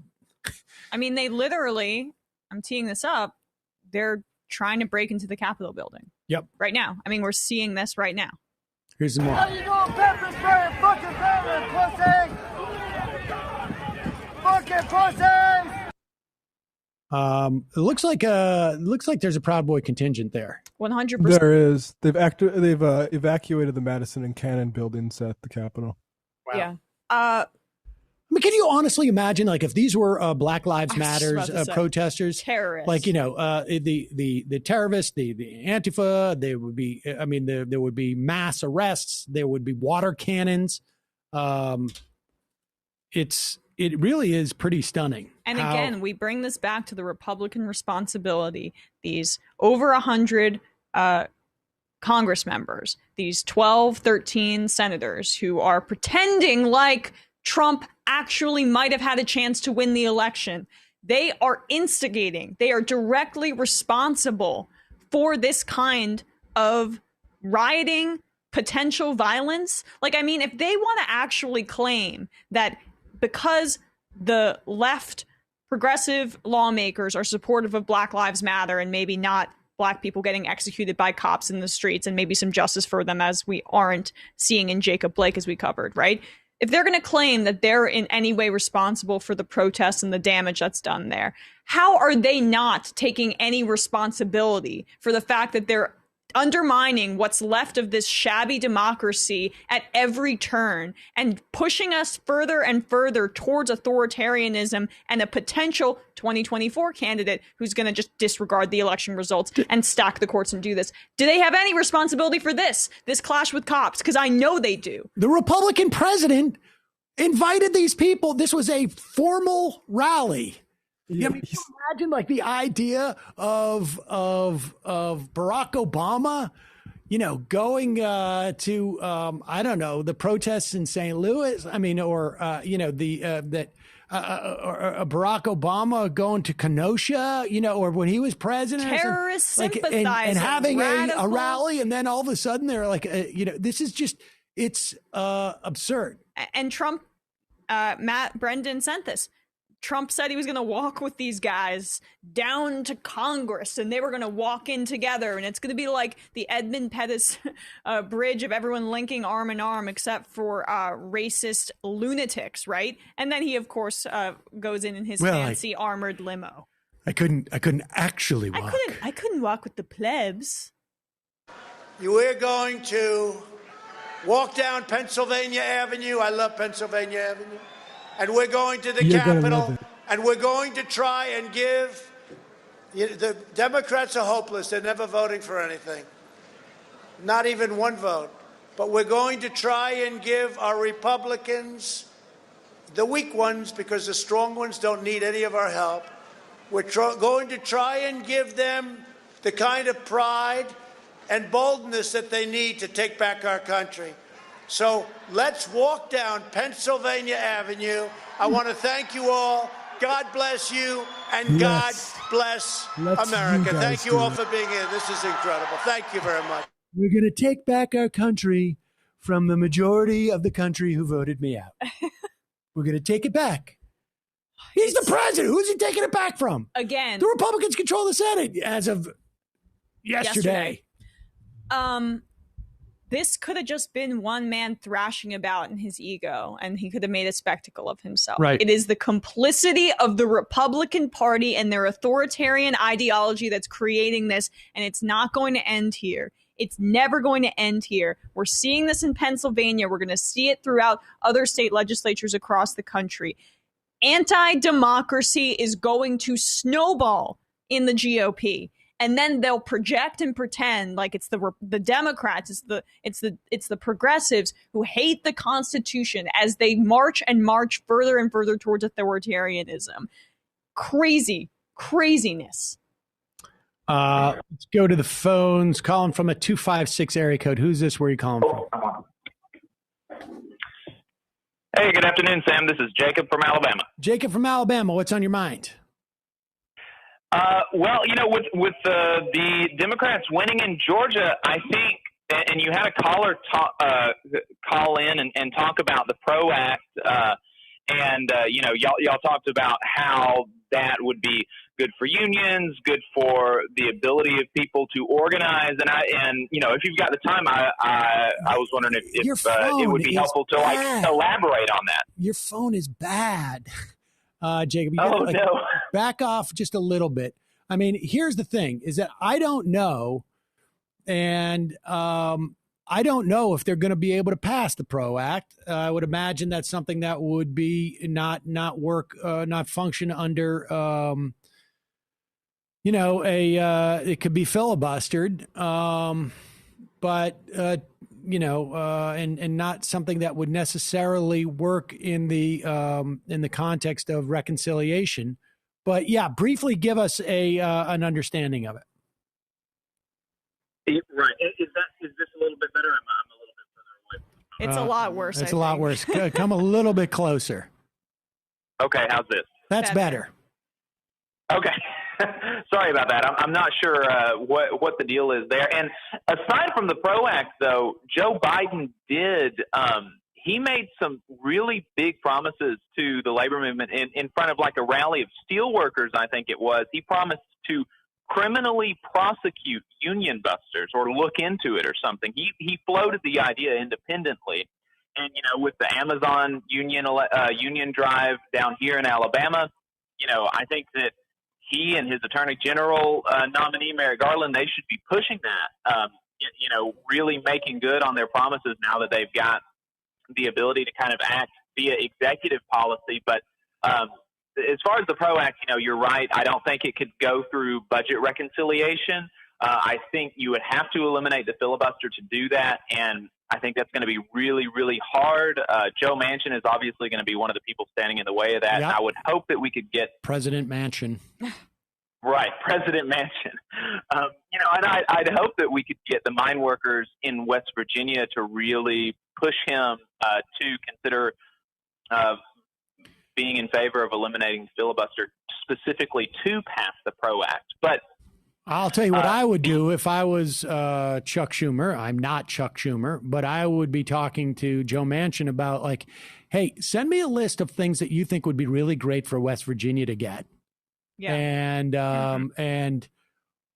mean, they literally. I'm teeing this up. They're trying to break into the Capitol building. Yep. Right now. I mean, we're seeing this right now. Here's some more. How you going, pepper spray, fucking pepper, pussy? Fucking pussy! It looks like there's a Proud Boy contingent there. 100%. There is. They've evacuated the Madison and Cannon buildings at the Capitol. Wow. Yeah. I mean, can you honestly imagine, like, if these were Black Lives I was Matters about to say, protesters, terrorists. like, you know, the terrorists, the Antifa, they would be. I mean, there would be mass arrests. There would be water cannons. It really is pretty stunning. And again, we bring this back to the Republican responsibility. These over 100 Congress members, these 12, 13 senators who are pretending like Trump actually might have had a chance to win the election. They are instigating. They are directly responsible for this kind of rioting, potential violence. Like, I mean, if they want to actually claim that because the left progressive lawmakers are supportive of Black Lives Matter and maybe not Black people getting executed by cops in the streets and maybe some justice for them, as we aren't seeing in Jacob Blake, as we covered, right? If they're going to claim that they're in any way responsible for the protests and the damage that's done there, how are they not taking any responsibility for the fact that they're undermining what's left of this shabby democracy at every turn and pushing us further and further towards authoritarianism and a potential 2024 candidate who's going to just disregard the election results and stack the courts and do this? Do they have any responsibility for this clash with cops? Because I know they do. The Republican president invited these people. This was a formal rally. Yeah, I mean, can you imagine, like, the idea of Barack Obama, you know, going to I don't know, the protests in St. Louis. I mean, or you know, or Barack Obama going to Kenosha, you know, or when he was president, terrorist sympathizing, and having radical. a rally, and then all of a sudden they're like, you know, this is just, it's absurd. And Trump, Matt Brendan sent this. Trump said he was going to walk with these guys down to Congress and they were going to walk in together. And it's going to be like the Edmund Pettus bridge of everyone linking arm in arm except for racist lunatics, right? And then he, of course, goes in his fancy armored limo. I couldn't actually walk. I couldn't walk with the plebs. We're going to walk down Pennsylvania Avenue. I love Pennsylvania Avenue. And we're going to the Capitol, and we're going to try and give, the Democrats are hopeless. They're never voting for anything, not even one vote. But we're going to try and give our Republicans, the weak ones, because the strong ones don't need any of our help, we're going to try and give them the kind of pride and boldness that they need to take back our country. So let's walk down Pennsylvania Avenue. I want to thank you all. God bless you, and God bless America. Thank you all for being here. This is incredible. Thank you very much. We're going to take back our country from the majority of the country who voted me out. We're going to take it back. He's the president. Who's he taking it back from? Again, the Republicans control the Senate as of yesterday. This could have just been one man thrashing about in his ego, and he could have made a spectacle of himself. Right. It is the complicity of the Republican Party and their authoritarian ideology that's creating this, and it's not going to end here. It's never going to end here. We're seeing this in Pennsylvania. We're going to see it throughout other state legislatures across the country. Anti-democracy is going to snowball in the GOP. And then they'll project and pretend like it's the Democrats, it's the progressives who hate the Constitution as they march further and further towards authoritarianism. Craziness. Let's go to the phones. Calling from a 256 area code. Who's this? Where are you calling from? Hey, good afternoon, Sam. This is Jacob from Alabama. Jacob from Alabama. What's on your mind? Well, you know, with the Democrats winning in Georgia, I think, and you had a caller call in and talk about the PRO Act, and you know, y'all talked about how that would be good for unions, good for the ability of people to organize, and you know, if you've got the time, I was wondering if it would be helpful to elaborate on that. Your phone is bad. Jacob, you gotta, no. Back off just a little bit. I mean, here's the thing is that I don't know. And I I don't know if they're going to be able to pass the PRO Act. I would imagine that's something that would be not function under, it could be filibustered, and not something that would necessarily work in the context of reconciliation. But yeah, briefly give us an understanding of it. Right. Is this a little bit better? I'm a little bit further away. It's a lot worse. It's a lot worse. Come a little bit closer. Okay, how's this? That's better. Okay. Sorry about that. I'm not sure what the deal is there. And aside from the PRO Act, though, Joe Biden did he made some really big promises to the labor movement in front of like a rally of steelworkers, I think it was. He promised to criminally prosecute union busters or look into it or something. He floated the idea independently. And, with the Amazon union drive down here in Alabama, I think that he and his Attorney General nominee, Merrick Garland, they should be pushing that, really making good on their promises now that they've got the ability to kind of act via executive policy. But as far as the PRO Act, you're right. I don't think it could go through budget reconciliation. I think you would have to eliminate the filibuster to do that, and I think that's going to be really, really hard. Joe Manchin is obviously going to be one of the people standing in the way of that. Yep. I would hope that we could get President Manchin. Right, President Manchin. And I'd hope that we could get the mine workers in West Virginia to really push him to consider being in favor of eliminating filibuster specifically to pass the PRO Act. But I'll tell you what I would do if I was Chuck Schumer. I'm not Chuck Schumer, but I would be talking to Joe Manchin about like, hey, send me a list of things that you think would be really great for West Virginia to get. Yeah. And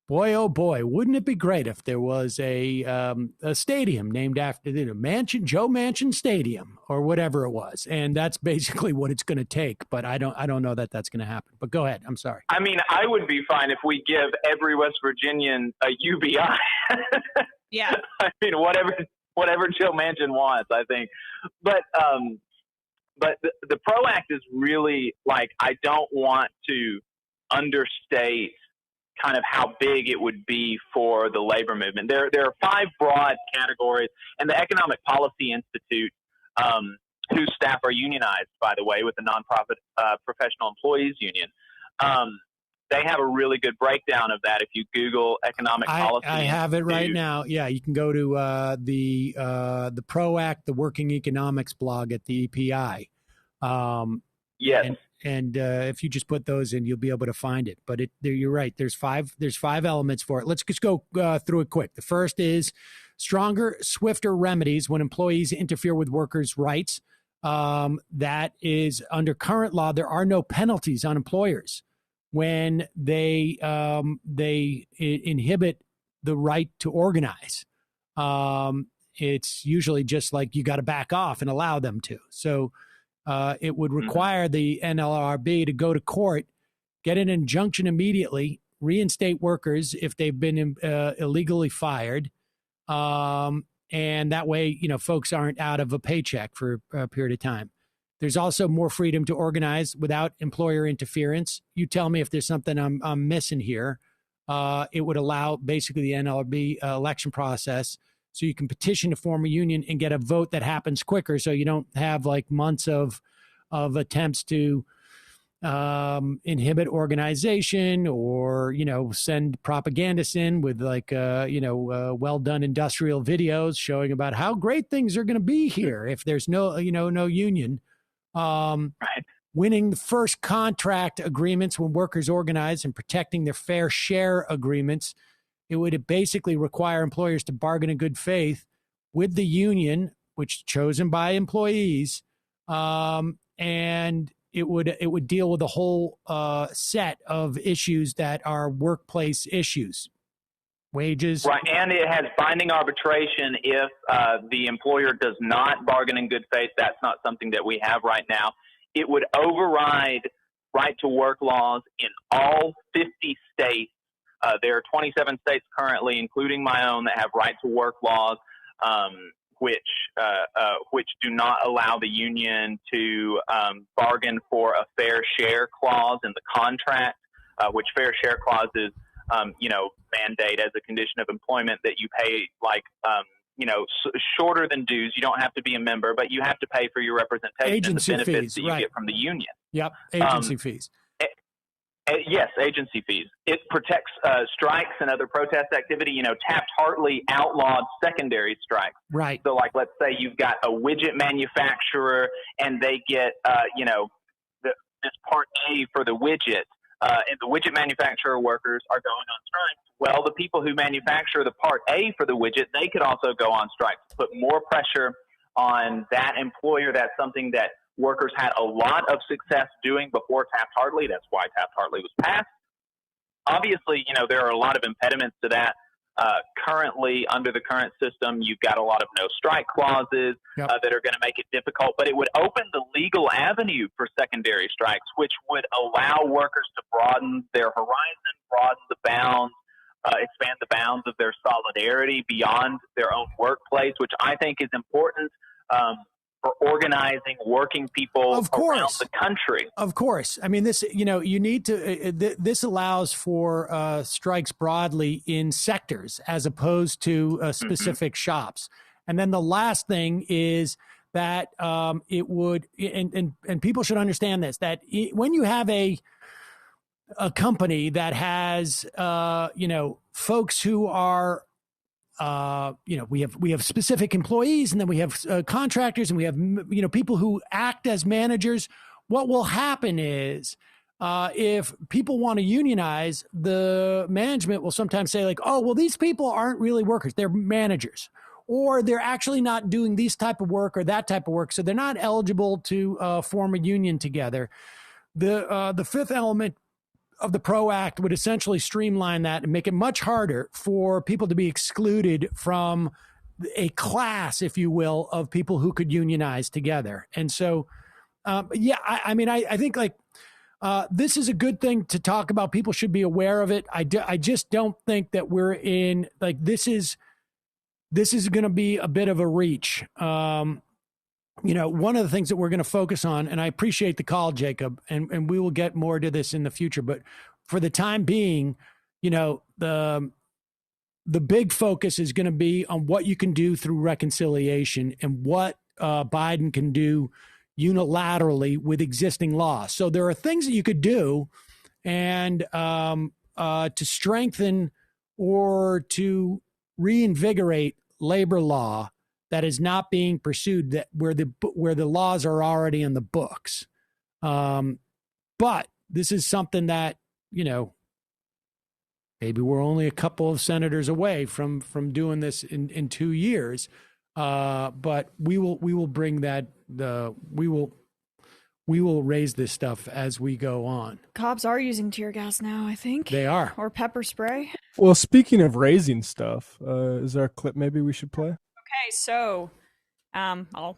boy, oh boy, wouldn't it be great if there was a stadium named after Joe Manchin Stadium or whatever it was. And that's basically what it's going to take. But I don't know that that's going to happen. But go ahead. I'm sorry. I mean, I would be fine if we give every West Virginian a UBI. Yeah. I mean, whatever Joe Manchin wants, I think. But the PRO Act is really like, I don't want to understate kind of how big it would be for the labor movement. There are 5 broad categories, and the Economic Policy Institute, whose staff are unionized, by the way, with the nonprofit professional employees union. They have a really good breakdown of that. If you Google economic policy, I have it right now. Yeah, you can go to the PRO Act, the Working Economics blog at the EPI. Yes. And if you just put those in, you'll be able to find it. But you're right. There's five elements for it. Let's just go through it quick. The first is stronger, swifter remedies when employees interfere with workers' rights. That is under current law. There are no penalties on employers when they inhibit the right to organize. It's usually just like you got to back off and allow them to. So it would require the NLRB to go to court, get an injunction immediately, reinstate workers if they've been illegally fired, and that way, folks aren't out of a paycheck for a period of time. There's also more freedom to organize without employer interference. You tell me if there's something I'm missing here. It would allow basically the NLRB election process so you can petition to form a union and get a vote that happens quicker, so you don't have like months of attempts to inhibit organization or send propagandists in with like well done industrial videos showing about how great things are going to be here if there's no union. Right. Winning the first contract agreements when workers organize and protecting their fair share agreements. It would basically require employers to bargain in good faith with the union, which is chosen by employees, and it would deal with a whole set of issues that are workplace issues, wages. Right, and it has binding arbitration if the employer does not bargain in good faith. That's not something that we have right now. It would override right-to-work laws in all 50 states. There are 27 states currently, including my own, that have right-to-work laws. which do not allow the union to bargain for a fair share clause in the contract, which fair share clauses, mandate as a condition of employment that you pay shorter than dues. You don't have to be a member, but you have to pay for your representation Agency and the benefits fees, that you right. get from the union. Yep, agency fees. Yes, agency fees. It protects strikes and other protest activity. Taft-Hartley outlawed secondary strikes. Right. So, let's say you've got a widget manufacturer and they get, this part A for the widget, and the widget manufacturer workers are going on strike. Well, the people who manufacture the part A for the widget, they could also go on strike to put more pressure on that employer. That's something that workers had a lot of success doing before Taft-Hartley. That's why Taft-Hartley was passed. Obviously, there are a lot of impediments to that. Currently, under the current system, you've got a lot of no strike clauses that are going to make it difficult, but it would open the legal avenue for secondary strikes, which would allow workers to broaden their horizon, broaden the bounds, expand the bounds of their solidarity beyond their own workplace, which I think is important for organizing working people around the country. Of course. I mean, this, you need to, this allows for strikes broadly in sectors as opposed to specific shops. And then the last thing is that it would, and people should understand this, that when you have a company that has, folks who are, we have specific employees, and then we have contractors, and we have, people who act as managers. What will happen is, if people want to unionize, the management will sometimes say like, oh, well, these people aren't really workers. They're managers, or they're actually not doing this type of work or that type of work. So they're not eligible to form a union together. The fifth element of the PRO Act would essentially streamline that and make it much harder for people to be excluded from a class, if you will, of people who could unionize together. And so, I think this is a good thing to talk about. People should be aware of it. I just don't think that we're in, this is going to be a bit of a reach. One of the things that we're going to focus on, and I appreciate the call, Jacob, and we will get more to this in the future, but for the time being, the big focus is going to be on what you can do through reconciliation and what Biden can do unilaterally with existing laws. So there are things that you could do and to strengthen or to reinvigorate labor law that is not being pursued, that where the laws are already in the books. But this is something that, maybe we're only a couple of senators away from doing this in 2 years. But we will bring that, we will raise this stuff as we go on. Cops are using tear gas now, I think. They are. Or pepper spray. Well, speaking of raising stuff, is there a clip maybe we should play? Okay, so I'll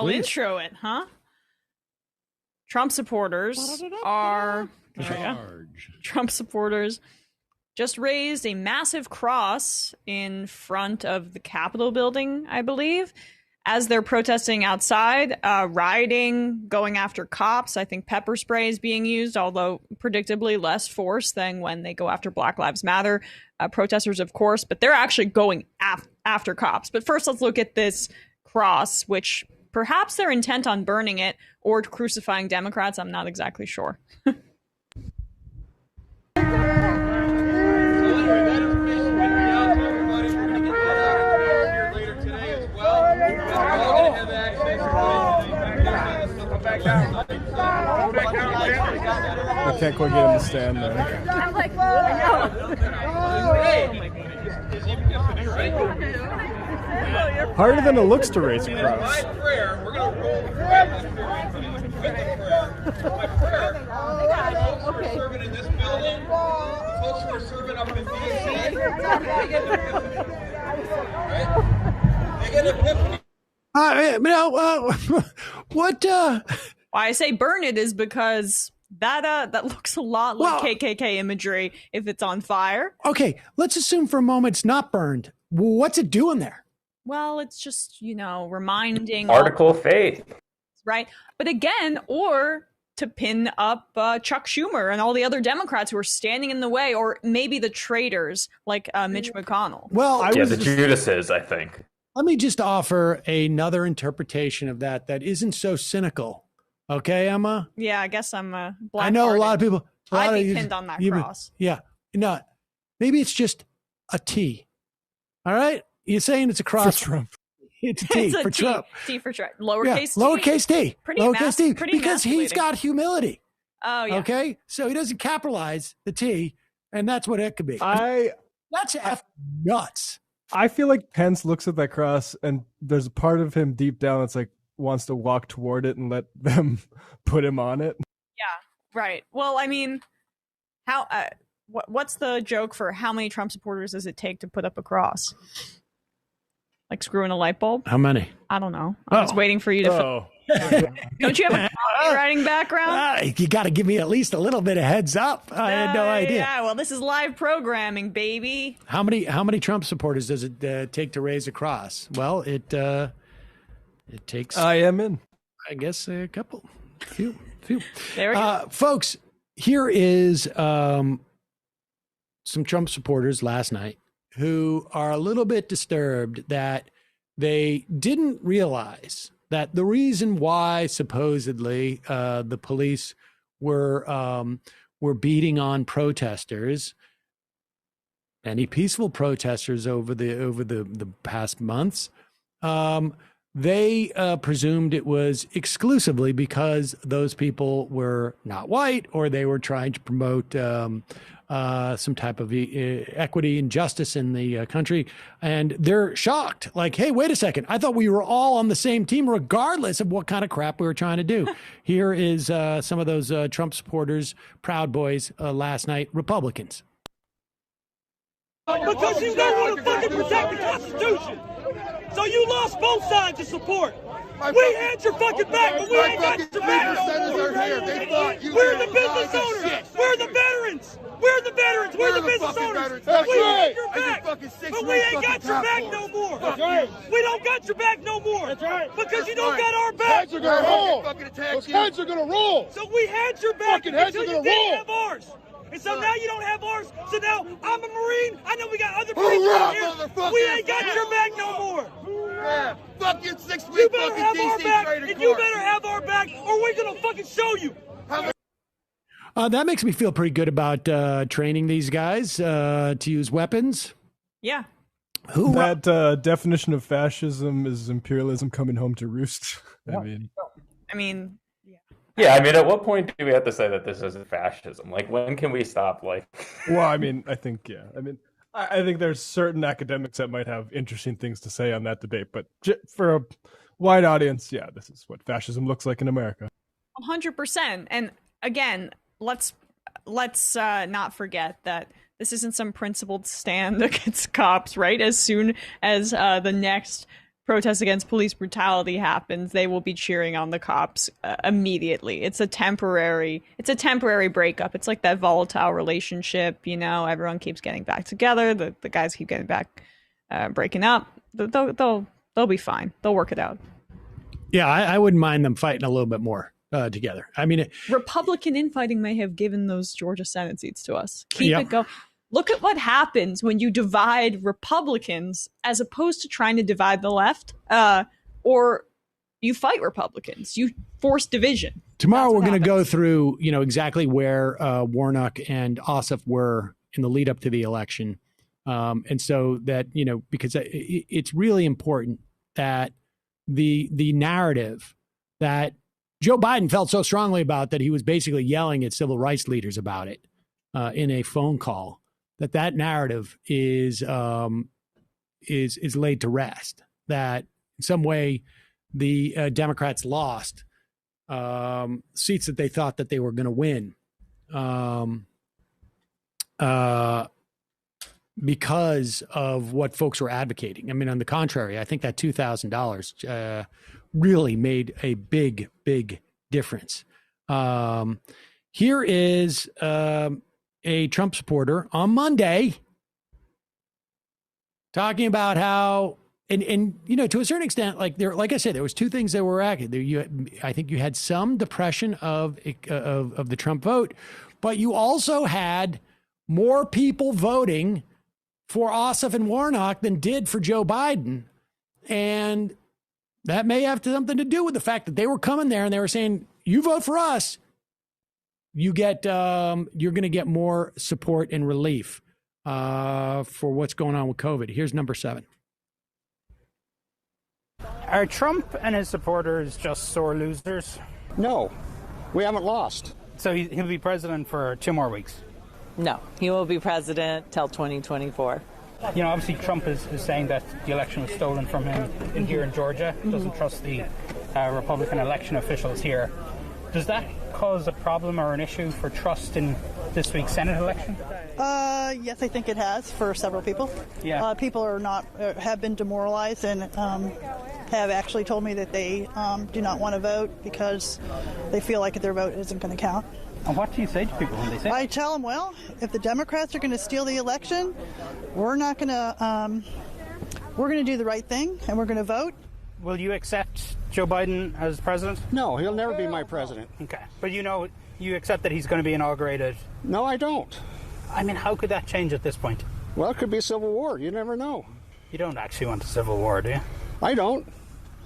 intro it, huh? Trump supporters are Trump supporters just raised a massive cross in front of the Capitol building, I believe, as they're protesting outside, rioting, going after cops. I think pepper spray is being used, although predictably less force than when they go after Black Lives Matter protesters, of course, but they're actually going after cops. But first, let's look at this cross, which perhaps they're intent on burning it or crucifying Democrats. I'm not exactly sure. I can't quite get him to stand there. I'm like, whoa. Harder than it looks to raise a cross. We're going to roll the flag with my prayer. Okay. Serving in this building, folks who are serving up in D.C. They get epiphany. What? Why I say burn it is because that looks a lot like KKK imagery if it's on fire. Okay, let's assume for a moment it's not burned. What's it doing there? Well, it's just, reminding Article of faith. Right. But again, or to pin up Chuck Schumer and all the other Democrats who are standing in the way, or maybe the traitors like Mitch McConnell. Well, the Judases, I think. Let me just offer another interpretation of that isn't so cynical. Okay, Emma? Yeah, I guess I'm black. I know a lot of people. I'd be pinned on that cross. Yeah. No, maybe it's just a T. All right? You're saying it's a cross. For Trump. It's a T for Trump. T for Trump. Lowercase T. Lowercase T. Pretty lowercase T. pretty Because he's got humility. Oh, yeah. Okay? So he doesn't capitalize the T, and that's what it could be. That's nuts. I feel like Pence looks at that cross, and there's a part of him deep down that's like wants to walk toward it and let them put him on it. Yeah, right. Well, I mean, how? What's the joke for how many Trump supporters does it take to put up a cross? Like screwing a light bulb? How many? I don't know. I was waiting for you to. Don't you have a copywriting background? You got to give me at least a little bit of heads up. I had no idea. Yeah, well, this is live programming, baby. How many Trump supporters does it take to raise a cross? Well, it takes. I am in. I guess a couple, few. There we go. Folks, here is some Trump supporters last night who are a little bit disturbed that they didn't realize that the reason why supposedly the police were beating on protesters, any peaceful protesters over the past months, they presumed it was exclusively because those people were not white, or they were trying to promote some type of equity and justice in the country. And they're shocked. Like, hey, wait a second. I thought we were all on the same team, regardless of what kind of crap we were trying to do. Here is some of those Trump supporters, Proud Boys, last night, Republicans. Because you don't want to fucking protect the Constitution. So you lost both sides of support. We had your fucking back, but we ain't got your back no more. We're the business owners. We're the veterans. We're the veterans. We're the business owners. We had your back, but we ain't got your back no more. We don't got your back no more. Because you don't got our back. Heads are gonna roll. Those heads are gonna roll. So we had your back Heads until are you gonna didn't roll. have ours. And so now you don't have ours. So now I'm a Marine. I know we got other Hoorah, Marines out here. motherfucker. We ain't got your back no more. Yeah. Fuck you, 6 week You better fucking have our DC back, trader and you court. better have our back, or we're gonna fucking show you. That makes me feel pretty good about training these guys to use weapons. Yeah. That definition of fascism is imperialism coming home to roost. I mean, yeah. I mean, at what point do we have to say that this isn't fascism? Like, when can we stop? Like, well, I mean, I think I think there's certain academics that might have interesting things to say on that debate, but for a wide audience, yeah, this is what fascism looks like in America. 100%. And again, let's not forget that this isn't some principled stand against cops, right? As soon as the next protest against police brutality happens, they will be cheering on the cops immediately. It's a temporary breakup. It's like that volatile relationship, everyone keeps getting back together. The guys keep getting back, breaking up. They'll be fine. They'll work it out. Yeah, I wouldn't mind them fighting a little bit more together. I mean, Republican infighting may have given those Georgia Senate seats to us. Keep it going. Look at what happens when you divide Republicans as opposed to trying to divide the left, or you fight Republicans. You force division. Tomorrow we're going to go through, exactly where Warnock and Ossoff were in the lead up to the election. And so that, because it's really important that the narrative that Joe Biden felt so strongly about, that he was basically yelling at civil rights leaders about it in a phone call, that narrative is laid to rest. That in some way the Democrats lost seats that they thought that they were going to win because of what folks were advocating. I mean, on the contrary, I think that $2,000 really made a big, big difference. Here is a Trump supporter on Monday talking about how and you know, to a certain extent, like I said, there was two things that were active. I think you had some depression of the Trump vote, but you also had more people voting for Ossoff and Warnock than did for Joe Biden, and that may have something to do with the fact that they were coming there and they were saying, "You vote for us, you're going to get more support and relief for what's going on with COVID." Here's number 7. Are Trump and his supporters just sore losers? No, we haven't lost. So he'll be president for 2 more weeks? No, he will be president till 2024. You know, obviously Trump is saying that the election was stolen from him here in Georgia. Doesn't trust the Republican election officials here. Does that cause a problem or an issue for trust in this week's Senate election? Yes, I think it has for several people. Yeah. People are not have been demoralized and have actually told me that they do not want to vote because they feel like their vote isn't going to count. And what do you say to people when they say? I tell them, well, if the Democrats are going to steal the election, we're not going to. We're going to do the right thing and we're going to vote. Will you accept Joe Biden as president? No, he'll never be my president. Okay, but you accept that he's going to be inaugurated? No, I don't. I mean, how could that change at this point? Well, it could be a civil war. You never know. You don't actually want a civil war, do you? I don't.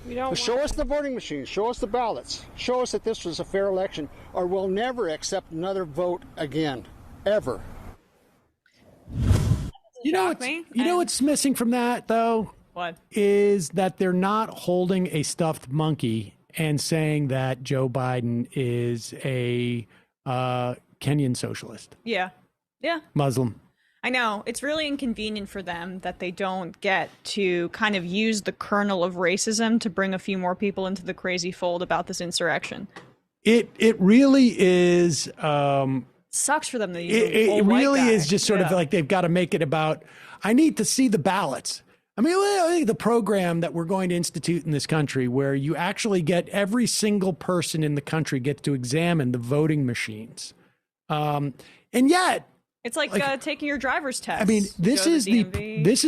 We don't show us the voting machines. Show us the ballots. Show us that this was a fair election, or we'll never accept another vote again, ever. You know what's missing from that, though? What? Is that they're not holding a stuffed monkey and saying that Joe Biden is a Kenyan socialist. Yeah. Yeah. Muslim. I know. It's really inconvenient for them that they don't get to kind of use the kernel of racism to bring a few more people into the crazy fold about this insurrection. It really is. Sucks for them to use it really is just sort of like they've got to make it about, I need to see the ballots. I mean, I think the program that we're going to institute in this country where you actually get every single person in the country gets to examine the voting machines. And yet, it's like taking your driver's test. I mean, this is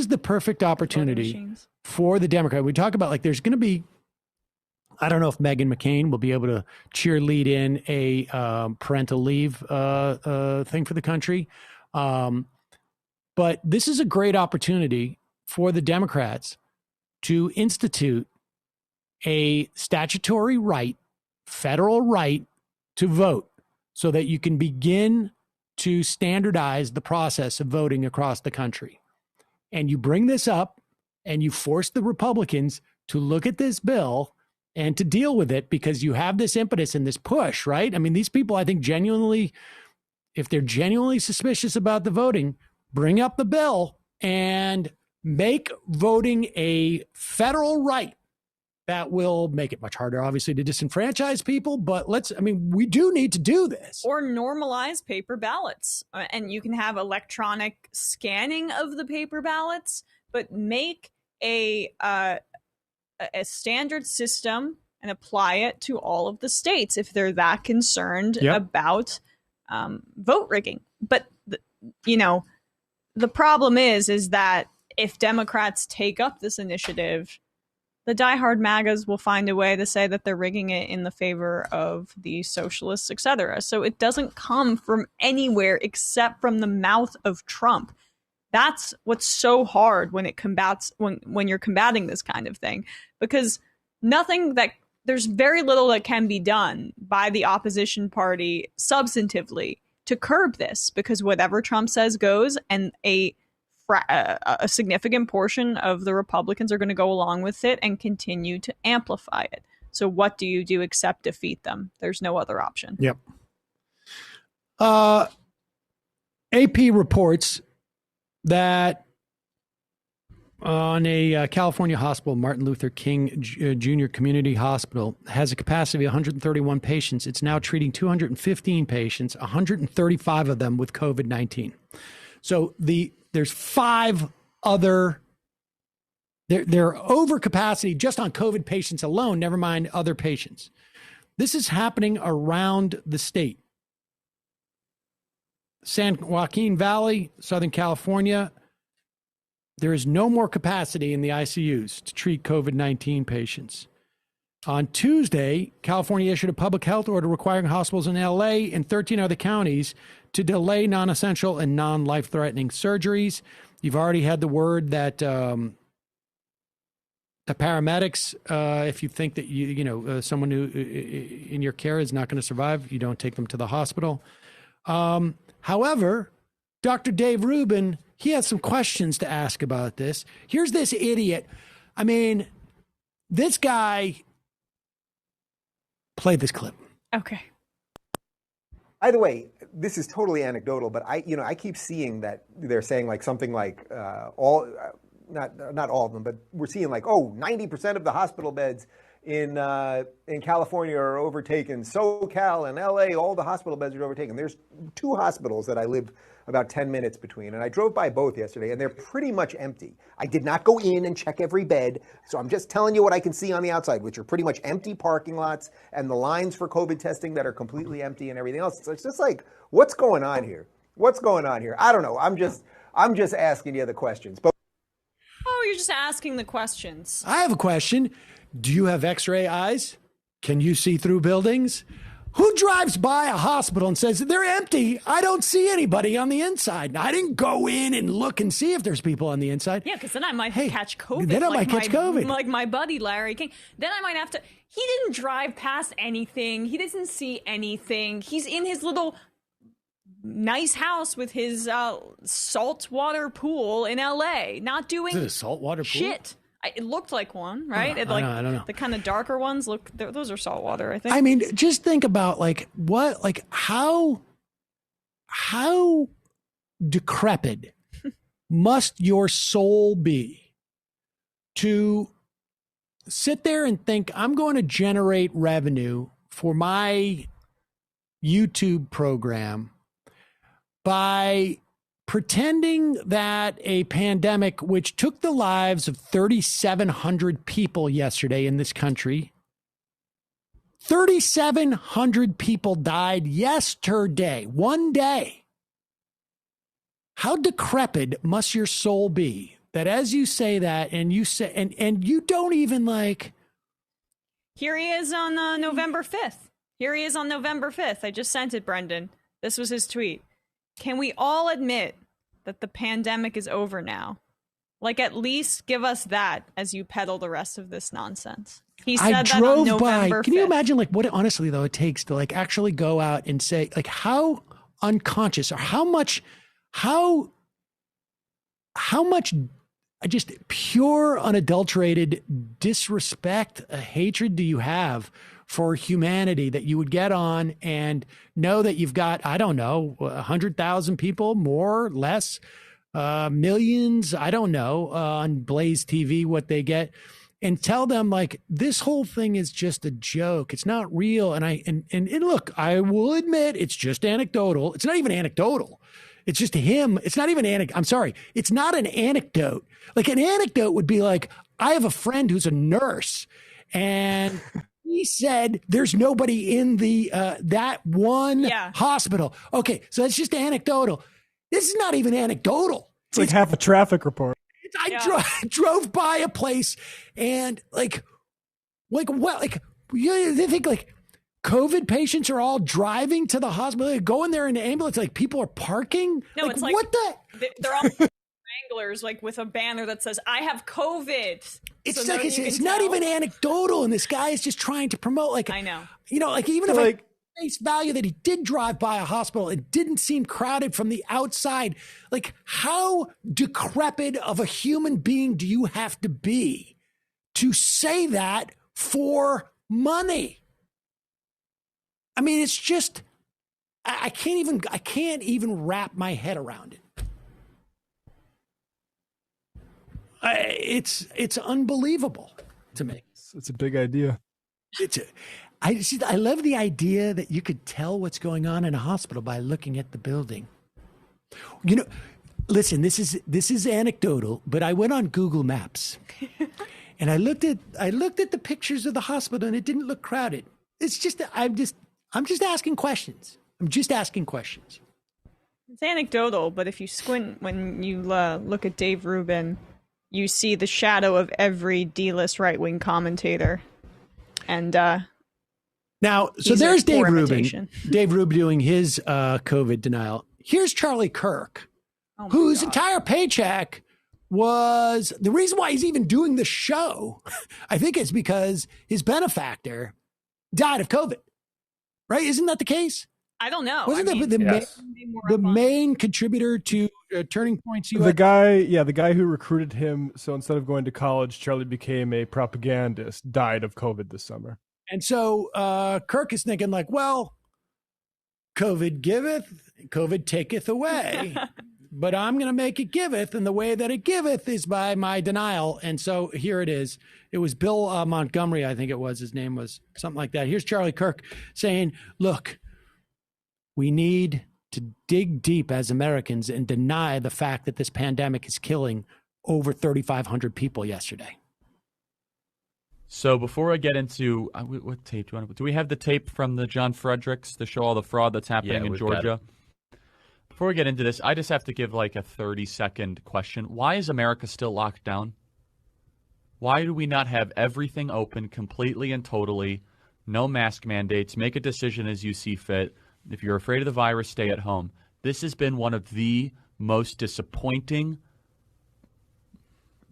the perfect opportunity for the Democrat. We talk about there's going to be, I don't know if Meghan McCain will be able to cheerlead in a parental leave thing for the country. But this is a great opportunity for the Democrats to institute a statutory right, federal right to vote so that you can begin to standardize the process of voting across the country. And you bring this up and you force the Republicans to look at this bill and to deal with it because you have this impetus and this push, right? I mean, these people, I think genuinely, if they're genuinely suspicious about the voting, bring up the bill and make voting a federal right. That will make it much harder, obviously, to disenfranchise people. But we do need to do this. Or normalize paper ballots. And you can have electronic scanning of the paper ballots, but make a standard system and apply it to all of the states if they're that concerned about vote rigging. But, the problem is that if Democrats take up this initiative, the diehard MAGAs will find a way to say that they're rigging it in the favor of the socialists, etc. So it doesn't come from anywhere except from the mouth of Trump. That's what's so hard when when you're combating this kind of thing, because there's very little that can be done by the opposition party substantively to curb this, because whatever Trump says goes, and a significant portion of the Republicans are going to go along with it and continue to amplify it. So what do you do except defeat them? There's no other option. Yep. AP reports that on a California hospital, Martin Luther King Jr. Community Hospital has a capacity of 131 patients. It's now treating 215 patients, 135 of them with COVID-19. So there's 5 other, they're over capacity just on COVID patients alone, never mind other patients. This is happening around the state. San Joaquin Valley, Southern California, There is no more capacity in the ICUs to treat COVID-19 patients. On Tuesday, California issued a public health order requiring hospitals in LA and 13 other counties to delay non-essential and non-life-threatening surgeries. You've already had the word that the paramedics, if you think that someone who in your care is not going to survive, you don't take them to the hospital. However, Dr. Dave Rubin, he has some questions to ask about this. Here's this idiot. I mean, this guy. Play this clip. Okay. By the way, this is totally anecdotal, but I keep seeing that they're saying like something like not all of them, but we're seeing like 90% of the hospital beds in California are overtaken. SoCal and LA, all the hospital beds are overtaken. There's 2 hospitals that I live about 10 minutes between, and I drove by both yesterday, and they're pretty much empty. I did not go in and check every bed, so I'm just telling you what I can see on the outside, which are pretty much empty parking lots and the lines for COVID testing that are completely empty and everything else. So it's just like, what's going on here? What's going on here? I don't know. I'm just asking you the questions. But you're just asking the questions. I have a question. Do you have X-ray eyes? Can you see through buildings? Who drives by a hospital and says, they're empty, I don't see anybody on the inside? I didn't go in and look and see if there's people on the inside. Yeah, because then I might catch COVID. Then I might catch COVID. Like my buddy Larry King. Then I might have to... He didn't drive past anything. He doesn't see anything. He's in his little nice house with his saltwater pool in L.A. Not doing... Is it a saltwater pool? Shit. It looked like one, right? I don't know. The kind of darker ones those are saltwater, I think. I mean, just think about how decrepit must your soul be to sit there and think, I'm going to generate revenue for my YouTube program by pretending that a pandemic, which took the lives of 3,700 people yesterday in this country, 3,700 people died yesterday, one day. How decrepit must your soul be that as you say that and you say, and you don't even like. Here he is on November 5th. Here he is on November 5th. I just sent it, Brendan. This was his tweet. Can we all admit that the pandemic is over now? Like, at least give us that as you peddle the rest of this nonsense. He said I that drove on November by. Can you imagine, what honestly, though, it takes to, actually go out and say, how unconscious or how much just pure, unadulterated disrespect, hatred do you have for humanity that you would get on and know that you've got, I don't know, 100,000 people, more, less, millions, I don't know, on Blaze TV, what they get, and tell them this whole thing is just a joke. It's not real. And look, I will admit it's just anecdotal. It's not even anecdotal. It's just him. It's not even I'm sorry. It's not an anecdote. An anecdote would be I have a friend who's a nurse and he said there's nobody in the that one hospital. Okay, so it's just anecdotal. This is not even anecdotal. It's like half a traffic report. I drove by a place and you think COVID patients are all driving to the hospital, they go in there in the ambulance, people are parking. No, it's what the? They're all wranglers with a banner that says "I have COVID." It's not even anecdotal, and this guy is just trying to promote. I know. Even if I face value that he did drive by a hospital, it didn't seem crowded from the outside. How decrepit of a human being do you have to be to say that for money? I mean, it's just, I can't even wrap my head around it. It's unbelievable to me. It's a big idea. I love the idea that you could tell what's going on in a hospital by looking at the building. Listen, this is anecdotal, but I went on Google Maps and I looked at the pictures of the hospital and it didn't look crowded. It's just, I'm just asking questions. It's anecdotal, but if you squint when you look at Dave Rubin you see the shadow of every D-list right-wing commentator. And now, so there's Dave Rubin. Dave Rubin doing his COVID denial. Here's Charlie Kirk, whose entire paycheck was the reason why he's even doing the show. I think it's because his benefactor died of COVID, right? Isn't that the case? I don't know. Wasn't that the main contributor to Turning Point's US? The guy who recruited him, so instead of going to college, Charlie became a propagandist, died of COVID this summer. And so Kirk is thinking like, well, COVID giveth, COVID taketh away. But I'm going to make it giveth, and the way that it giveth is by my denial. And so here it is. It was Bill Montgomery, I think it was. His name was something like that. Here's Charlie Kirk saying, look, we need to dig deep as Americans and deny the fact that this pandemic is killing over 3,500 people yesterday. So before I get into what tape do you want to? Do we have the tape from the John Fredericks to show all the fraud that's happening in Georgia? Before we get into this, I just have to give like a 30-second question. Why is America still locked down? Why do we not have everything open completely and totally? No mask mandates. Make a decision as you see fit. If you're afraid of the virus, stay at home. This has been one of the most disappointing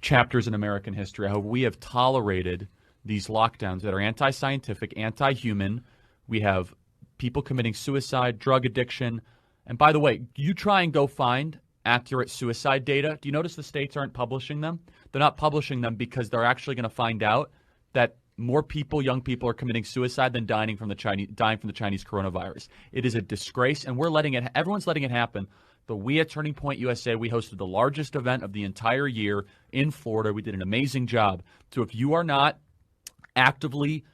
chapters in American history. How we have tolerated these lockdowns that are anti-scientific, anti-human. We have people committing suicide, drug addiction. And by the way, you try and go find accurate suicide data. Do you notice the states aren't publishing them? They're not publishing them because they're actually going to find out that more people, young people, are committing suicide than dying from the Chinese coronavirus. It is a disgrace, and everyone's letting it happen. But we at Turning Point USA, we hosted the largest event of the entire year in Florida. We did an amazing job. So if you are not actively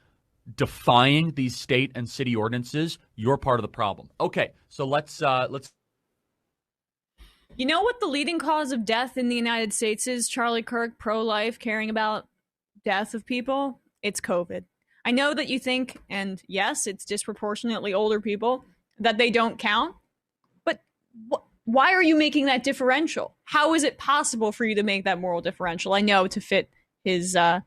defying these state and city ordinances, you're part of the problem. Okay, so let's. You know what the leading cause of death in the United States is, Charlie Kirk, pro-life, caring about death of people? It's COVID. I know that you think, and yes, it's disproportionately older people, that they don't count. But why are you making that differential? How is it possible for you to make that moral differential? I know, to fit his own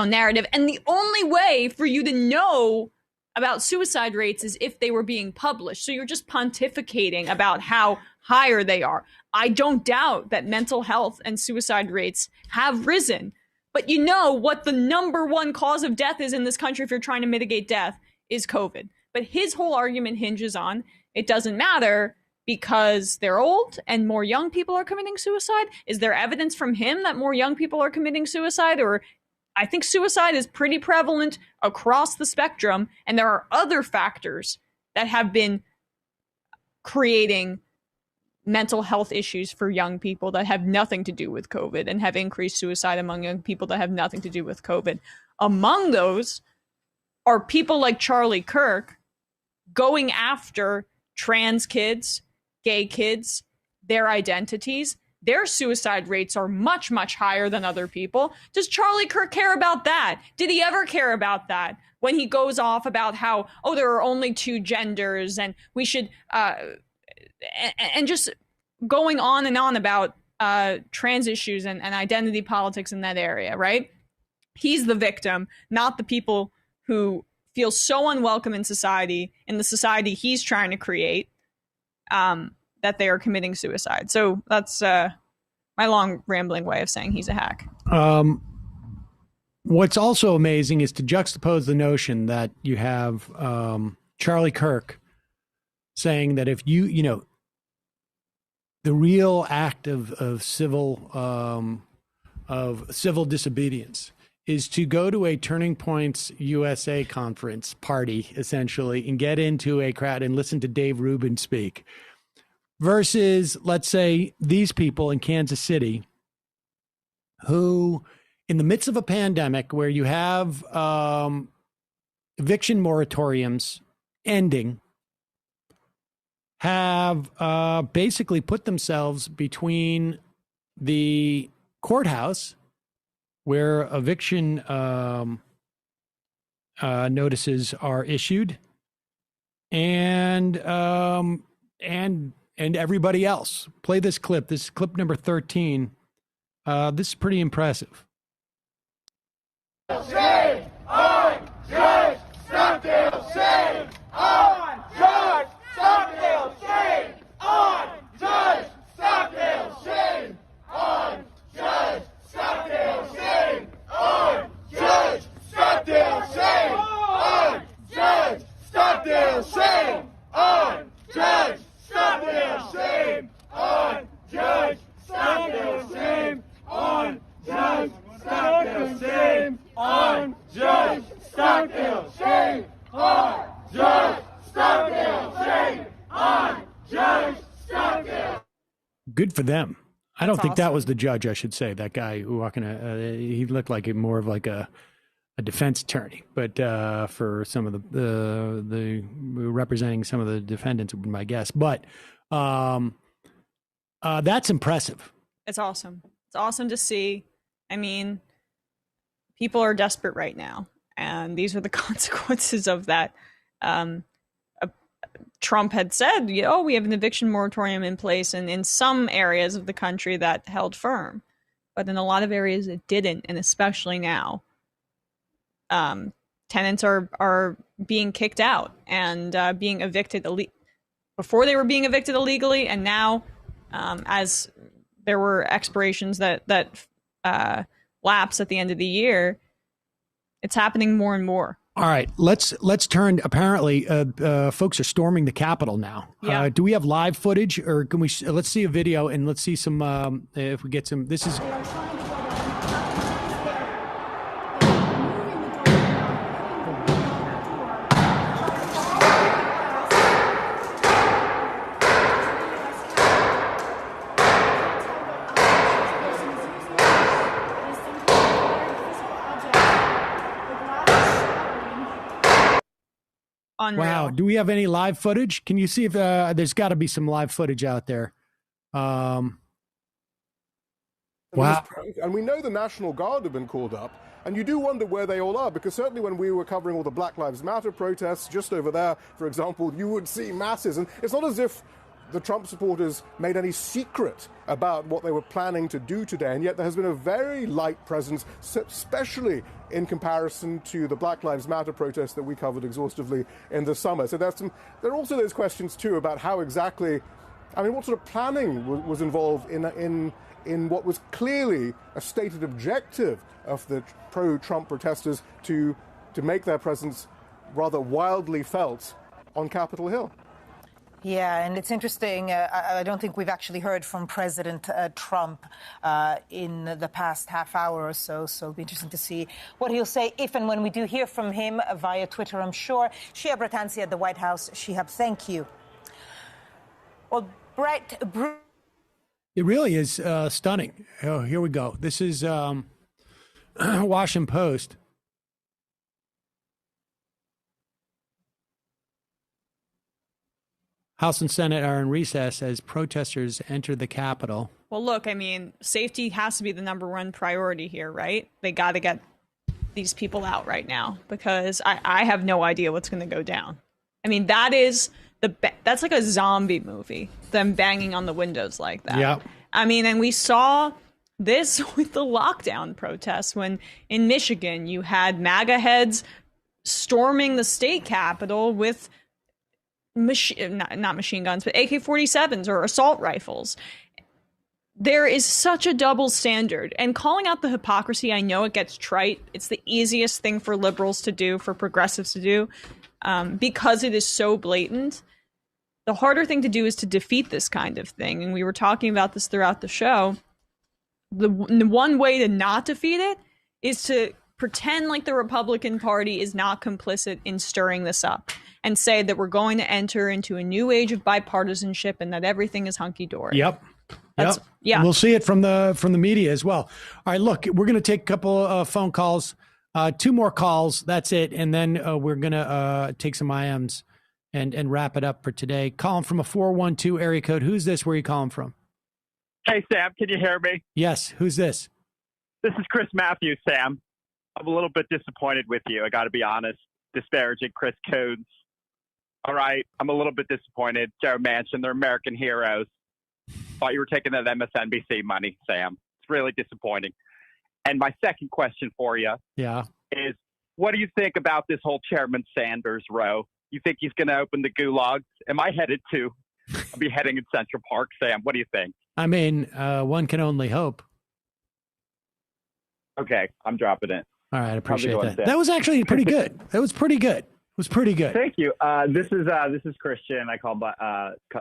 narrative. And the only way for you to know about suicide rates is if they were being published. So you're just pontificating about how higher they are. I don't doubt that mental health and suicide rates have risen. But you know what the number one cause of death is in this country if you're trying to mitigate death is COVID. But his whole argument hinges on it doesn't matter because they're old and more young people are committing suicide. Is there evidence from him that more young people are committing suicide? Or I think suicide is pretty prevalent across the spectrum, and there are other factors that have been creating mental health issues for young people that have nothing to do with COVID and have increased suicide among young people that have nothing to do with COVID. Among those are people like Charlie Kirk going after trans kids, gay kids, their identities. Their suicide rates are much, much higher than other people. Does Charlie Kirk care about that? Did he ever care about that? When he goes off about how, there are only two genders and we should, and just going on and on about trans issues and identity politics in that area, right? He's the victim, not the people who feel so unwelcome in society, in the society he's trying to create, that they are committing suicide. So that's my long rambling way of saying he's a hack. What's also amazing is to juxtapose the notion that you have Charlie Kirk saying that if the real act of civil disobedience is to go to a Turning Points USA conference party, essentially, and get into a crowd and listen to Dave Rubin speak, versus, let's say, these people in Kansas City who, in the midst of a pandemic where you have eviction moratoriums ending, have basically put themselves between the courthouse where eviction notices are issued and everybody else. Play this clip. This is clip number 13 This is pretty impressive. Shame on Judge Stockdale! Shame on Judge Stockdale! Shame on Judge Stockdale! Shame on Judge Stockdale! Shame on Judge Stockdale! Shame on Judge Stockdale! Shame on Judge Stockdale! Shame on Judge Stockdale! Shame on Judge Stockdale! Shame on Judge Stockdale! Shame on Judge Stockdale! Shame on Judge Stockdale! Good for them. I don't That's think that awesome. was the judge. I should say that guy who walking. He looked like more of like a defense attorney, but for some of the representing some of the defendants would be my guess. But that's impressive. It's awesome. It's awesome to see. I mean, people are desperate right now, and these are the consequences of that. Trump had said, we have an eviction moratorium in place, and in some areas of the country that held firm, but in a lot of areas it didn't, and especially now, tenants are being kicked out and being evicted before they were being evicted illegally, and now as there were expirations that lapse at the end of the year, it's happening more and more. All right, let's turn. Apparently, folks are storming the Capitol now. Yeah. Do we have live footage, or can we? Let's see a video and let's see some. If we get some, this is. Unreal. Wow. Do we have any live footage? Can you see if there's got to be some live footage out there? Wow. And we know the National Guard have been called up, and you do wonder where they all are, because certainly when we were covering all the Black Lives Matter protests, just over there, for example, you would see masses. And it's not as if the Trump supporters made any secret about what they were planning to do today, and yet there has been a very light presence, especially in comparison to the Black Lives Matter protests that we covered exhaustively in the summer. So there are also those questions, too, about how exactly, what sort of planning was involved in what was clearly a stated objective of the pro-Trump protesters to make their presence rather wildly felt on Capitol Hill. Yeah, and it's interesting. I don't think we've actually heard from President Trump in the past half hour or so. So it'll be interesting to see what he'll say if and when we do hear from him via Twitter, I'm sure. Shihab Ratansi at the White House. Shihab, thank you. Well, Brett... It really is stunning. Oh, here we go. This is Washington Post. House and Senate are in recess as protesters enter the Capitol. Well, look, safety has to be the number one priority here, right? They got to get these people out right now, because I have no idea what's going to go down. That is that's like a zombie movie, them banging on the windows like that. Yeah. And we saw this with the lockdown protests when in Michigan you had MAGA heads storming the state capitol with not machine guns, but AK-47s or assault rifles. There is such a double standard, and calling out the hypocrisy, I know it gets trite. It's the easiest thing for liberals to do, for progressives to do, because it is so blatant. The harder thing to do is to defeat this kind of thing, and we were talking about this throughout the show. The one way to not defeat it is to pretend like the Republican Party is not complicit in stirring this up, and say that we're going to enter into a new age of bipartisanship and that everything is hunky-dory. Yep. Yeah. We'll see it from the media as well. All right, look, we're going to take a couple of phone calls, 2 more calls. That's it. And then we're going to take some IMs and wrap it up for today. Calling from a 412 area code. Who's this? Where are you calling from? Hey, Sam, can you hear me? Yes. Who's this? This is Chris Matthews, Sam. I'm a little bit disappointed with you. I got to be honest. Disparaging Chris Coons. All right. I'm a little bit disappointed. Joe Manchin, they're American heroes. Thought you were taking that MSNBC money, Sam. It's really disappointing. And my second question for you is, what do you think about this whole Chairman Sanders row? You think he's going to open the gulags? Am I headed to? I'll be heading in Central Park, Sam. What do you think? I mean, one can only hope. Okay, I'm dropping it. All right, I appreciate going, that. Sam? That was actually pretty good. That was pretty good. It was pretty good. Thank you. This is Christian. I called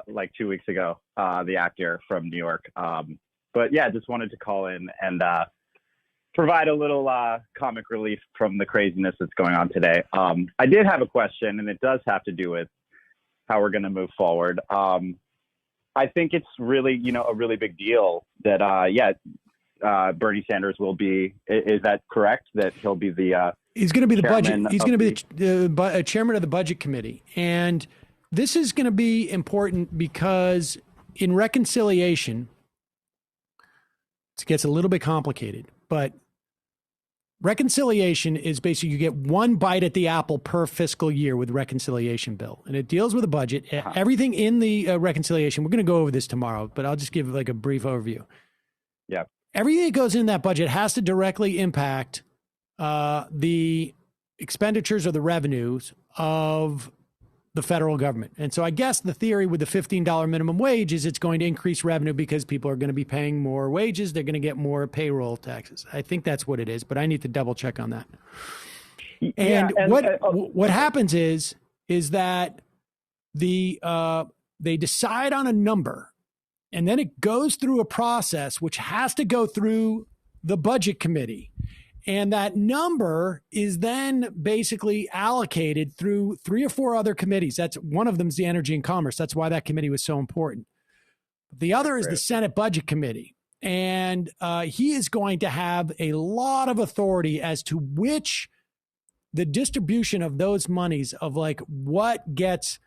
like 2 weeks ago, the actor from New York. But yeah, just wanted to call in and provide a little comic relief from the craziness that's going on today. I did have a question, and it does have to do with how we're going to move forward. I think it's really, a really big deal that, Bernie Sanders will be. Is that correct? That he'll be the he's going to be the budget. He's going to be the chairman of the budget committee, and this is going to be important because in reconciliation, it gets a little bit complicated, but reconciliation is basically you get one bite at the apple per fiscal year with reconciliation bill, and it deals with a budget. Everything in the reconciliation, we're going to go over this tomorrow, but I'll just give like a brief overview. Yeah. Everything that goes in that budget has to directly impact the expenditures or the revenues of the federal government. And so I guess the theory with the $15 minimum wage is it's going to increase revenue because people are going to be paying more wages. They're going to get more payroll taxes. I think that's what it is, but I need to double check on that. And what happens is that they decide on a number, and then it goes through a process which has to go through the budget committee. And that number is then basically allocated through 3 or 4 other committees. That's one of them is the Energy and Commerce. That's why that committee was so important. The other is the Senate Budget Committee. And he is going to have a lot of authority as to which the distribution of those monies of like what gets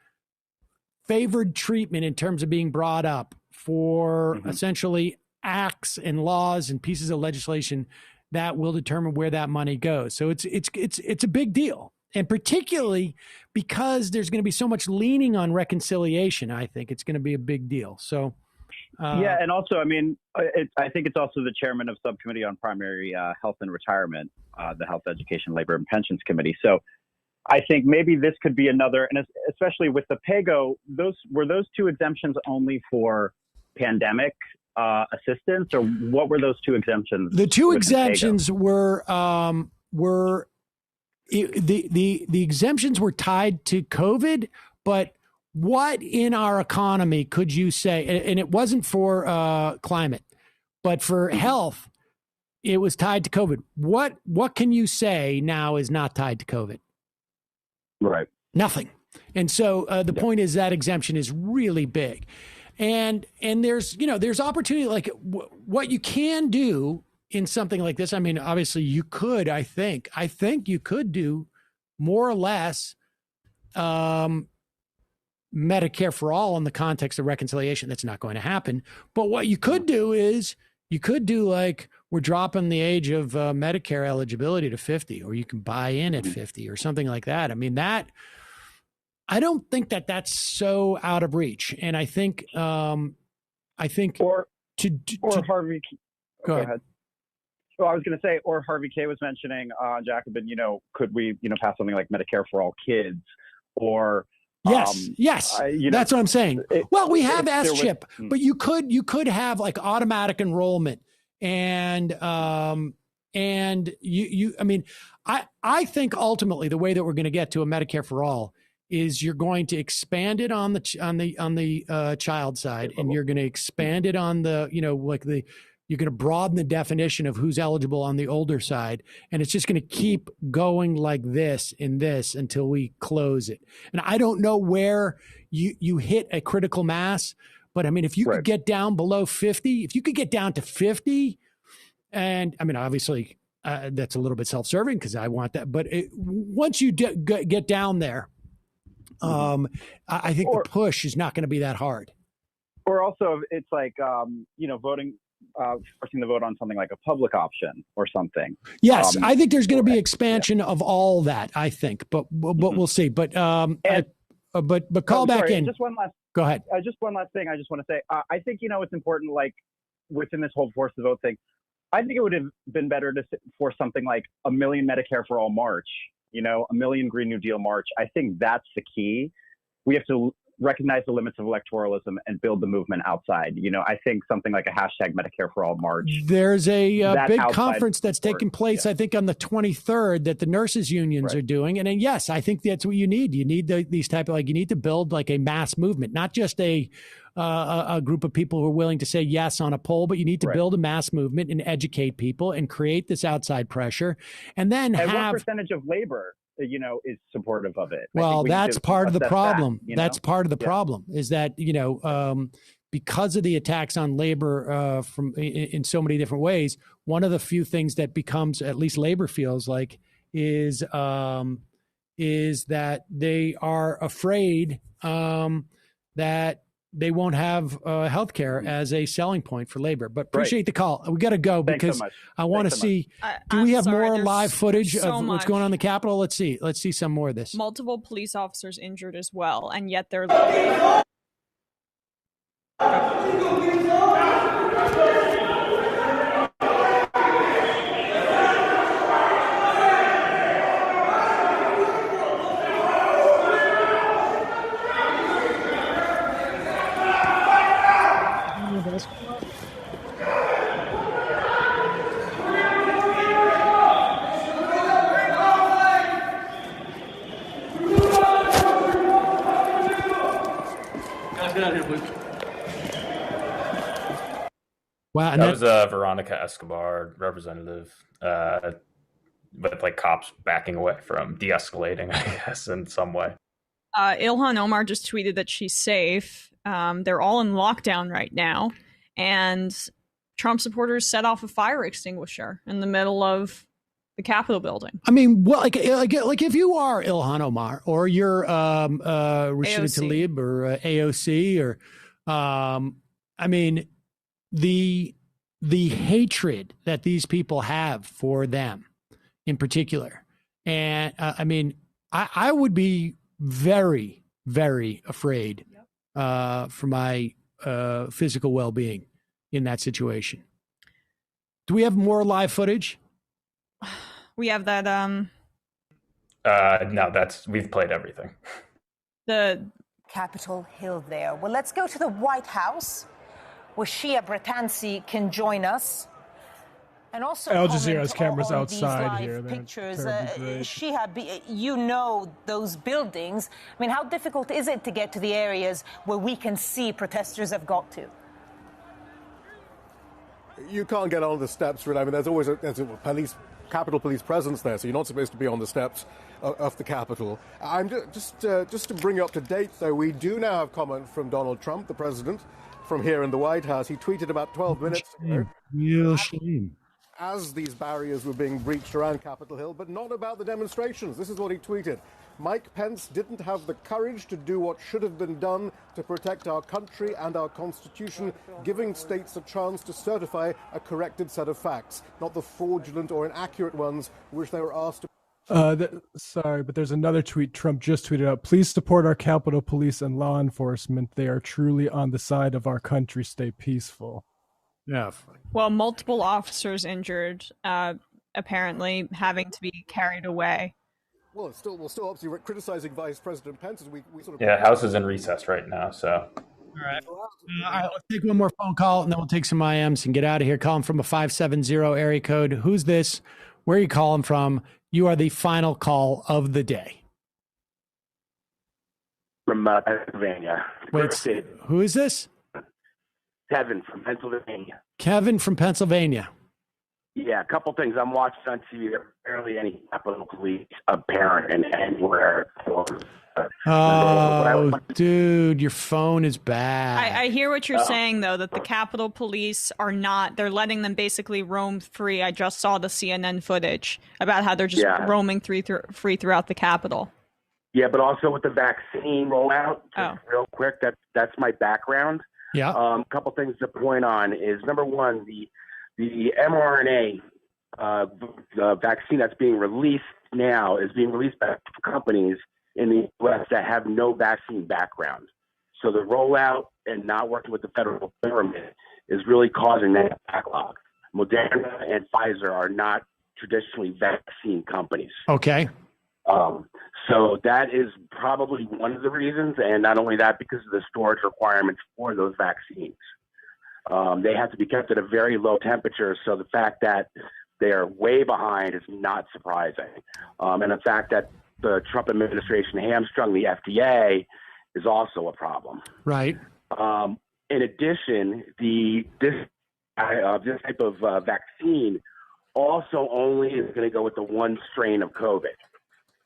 favored treatment in terms of being brought up for essentially acts and laws and pieces of legislation that will determine where that money goes. So it's a big deal. And particularly because there's going to be so much leaning on reconciliation, I think it's going to be a big deal. So, and also, I mean, I think it's also the chairman of Subcommittee on Primary Health and Retirement, the Health, Education, Labor, and Pensions Committee. So I think maybe this could be another, and especially with the PAYGO, those 2 exemptions only for pandemic assistance, or what were those 2 exemptions? The 2 exemptions were the exemptions were tied to COVID, but what in our economy could you say, and it wasn't for climate, but for health, it was tied to COVID. What can you say now is not tied to COVID? Right. Nothing. And so the point is that exemption is really big. And there's opportunity, like what you can do in something like this. I mean, obviously you could, I think you could do more or less Medicare for all in the context of reconciliation. That's not going to happen. But what you could do is you could do like we're dropping the age of Medicare eligibility to 50, or you can buy in at 50 or something like that. I mean, I don't think that that's so out of reach. And I think Harvey. Go ahead. Well, I was going to say, or Harvey K was mentioning, Jacobin, could we, pass something like Medicare for all kids, or yes, that's what I'm saying. Well, we have S-chip, but you could have like automatic enrollment, and I mean, I think ultimately the way that we're going to get to a Medicare for all is you're going to expand it on the child side, and you're going to expand it on the, you're going to broaden the definition of who's eligible on the older side. And it's just going to keep going like this and this until we close it. And I don't know where you hit a critical mass, but I mean, if you could get down below 50, if you could get down to 50, and I mean, obviously that's a little bit self-serving because I want that. But once you get down there, I think the push is not going to be that hard. Or also, it's like, voting, forcing the vote on something like a public option or something. Yes, I think there's going to be expansion of all that, I think, but we'll see. But call back in. Just one last. Go ahead. Just one last thing I just want to say. I think, it's important, like within this whole force the vote thing, I think it would have been better for something like a million Medicare for All march, a million Green New Deal march. I think that's the key. We have to recognize the limits of electoralism and build the movement outside. I think something like a hashtag Medicare for All march. There's a big conference that's taking place, I think, on the 23rd that the nurses unions are doing. And then, yes, I think that's what you need. You need these type of you need to build like a mass movement, not just a group of people who are willing to say yes on a poll, but you need to build a mass movement and educate people and create this outside pressure. And then what percentage of labor, is supportive of it? Well, that's part of the problem. That's part of the problem is that, because of the attacks on labor in so many different ways, one of the few things that becomes, at least labor feels like, is that they are afraid that they won't have health care as a selling point for labor. But appreciate the call. We got to go because I want to see, do we have more live footage of what's going on in the Capitol? Let's see some more of this. Multiple police officers injured as well, and yet they're... Wow, that was Veronica Escobar, representative, with like cops backing away from de-escalating, I guess, in some way. Ilhan Omar just tweeted that she's safe. They're all in lockdown right now, and Trump supporters set off a fire extinguisher in the middle of the Capitol building. I mean, well, like if you are Ilhan Omar or you're Rashida Tlaib or AOC or, I mean, the hatred that these people have for them in particular. And I mean, I would be very, very afraid for my physical well-being in that situation. Do we have more live footage? We have that. No, we've played everything. The Capitol Hill there. Well, let's go to the White House, where Shia Bratansi can join us. And also, Al Jazeera's cameras on outside these here. live pictures. Shia, you know those buildings. I mean, how difficult is it to get to the areas where we can see protesters have got to? You can't get on the steps, really. I mean, there's always a Capitol Police presence there, so you're not supposed to be on the steps of the Capitol. I'm just to bring you up to date, though, we do now have comment from Donald Trump, the president, from here in the White House. He tweeted about 12 minutes ago. Real shame. As these barriers were being breached around Capitol Hill, but not about the demonstrations. This is what he tweeted. Mike Pence didn't have the courage to do what should have been done to protect our country and our Constitution, giving states a chance to certify a corrected set of facts, not the fraudulent or inaccurate ones which they were asked to... Sorry, but there's another tweet Trump just tweeted out. Please support our Capitol Police and law enforcement. They are truly on the side of our country. Stay peaceful. Yeah. Well, multiple officers injured, apparently having to be carried away. Well, we're still obviously criticizing Vice President Pence as we sort of... Yeah, House is in recess right now, so... All right, let's take one more phone call, and then we'll take some IMs and get out of here. Calling from a 570 area code. Who's this? Where are you calling from? You are the final call of the day. From Pennsylvania. Wait, who is this? Kevin from Pennsylvania. Kevin from Pennsylvania. Yeah, a couple things. I'm watching on TV. There are barely any Capitol Police apparent and anywhere. Oh, dude, your phone is bad. I hear what you're saying, though, that the Capitol Police are not, they're letting them basically roam free. I just saw the CNN footage about how they're just roaming free throughout the Capitol. Yeah, but also with the vaccine rollout, just real quick, that's my background. Yeah. A couple things to point on is, number one, the mRNA vaccine that's being released now is being released by companies in the U.S. that have no vaccine background. So the rollout and not working with the federal government is really causing that backlog. Moderna and Pfizer are not traditionally vaccine companies. Okay. So that is probably one of the reasons, and not only that, because of the storage requirements for those vaccines. They have to be kept at a very low temperature, so the fact that they're way behind is not surprising. And the fact that the Trump administration hamstrung the FDA is also a problem. Right. In addition, this type of vaccine also only is going to go with the one strain of COVID.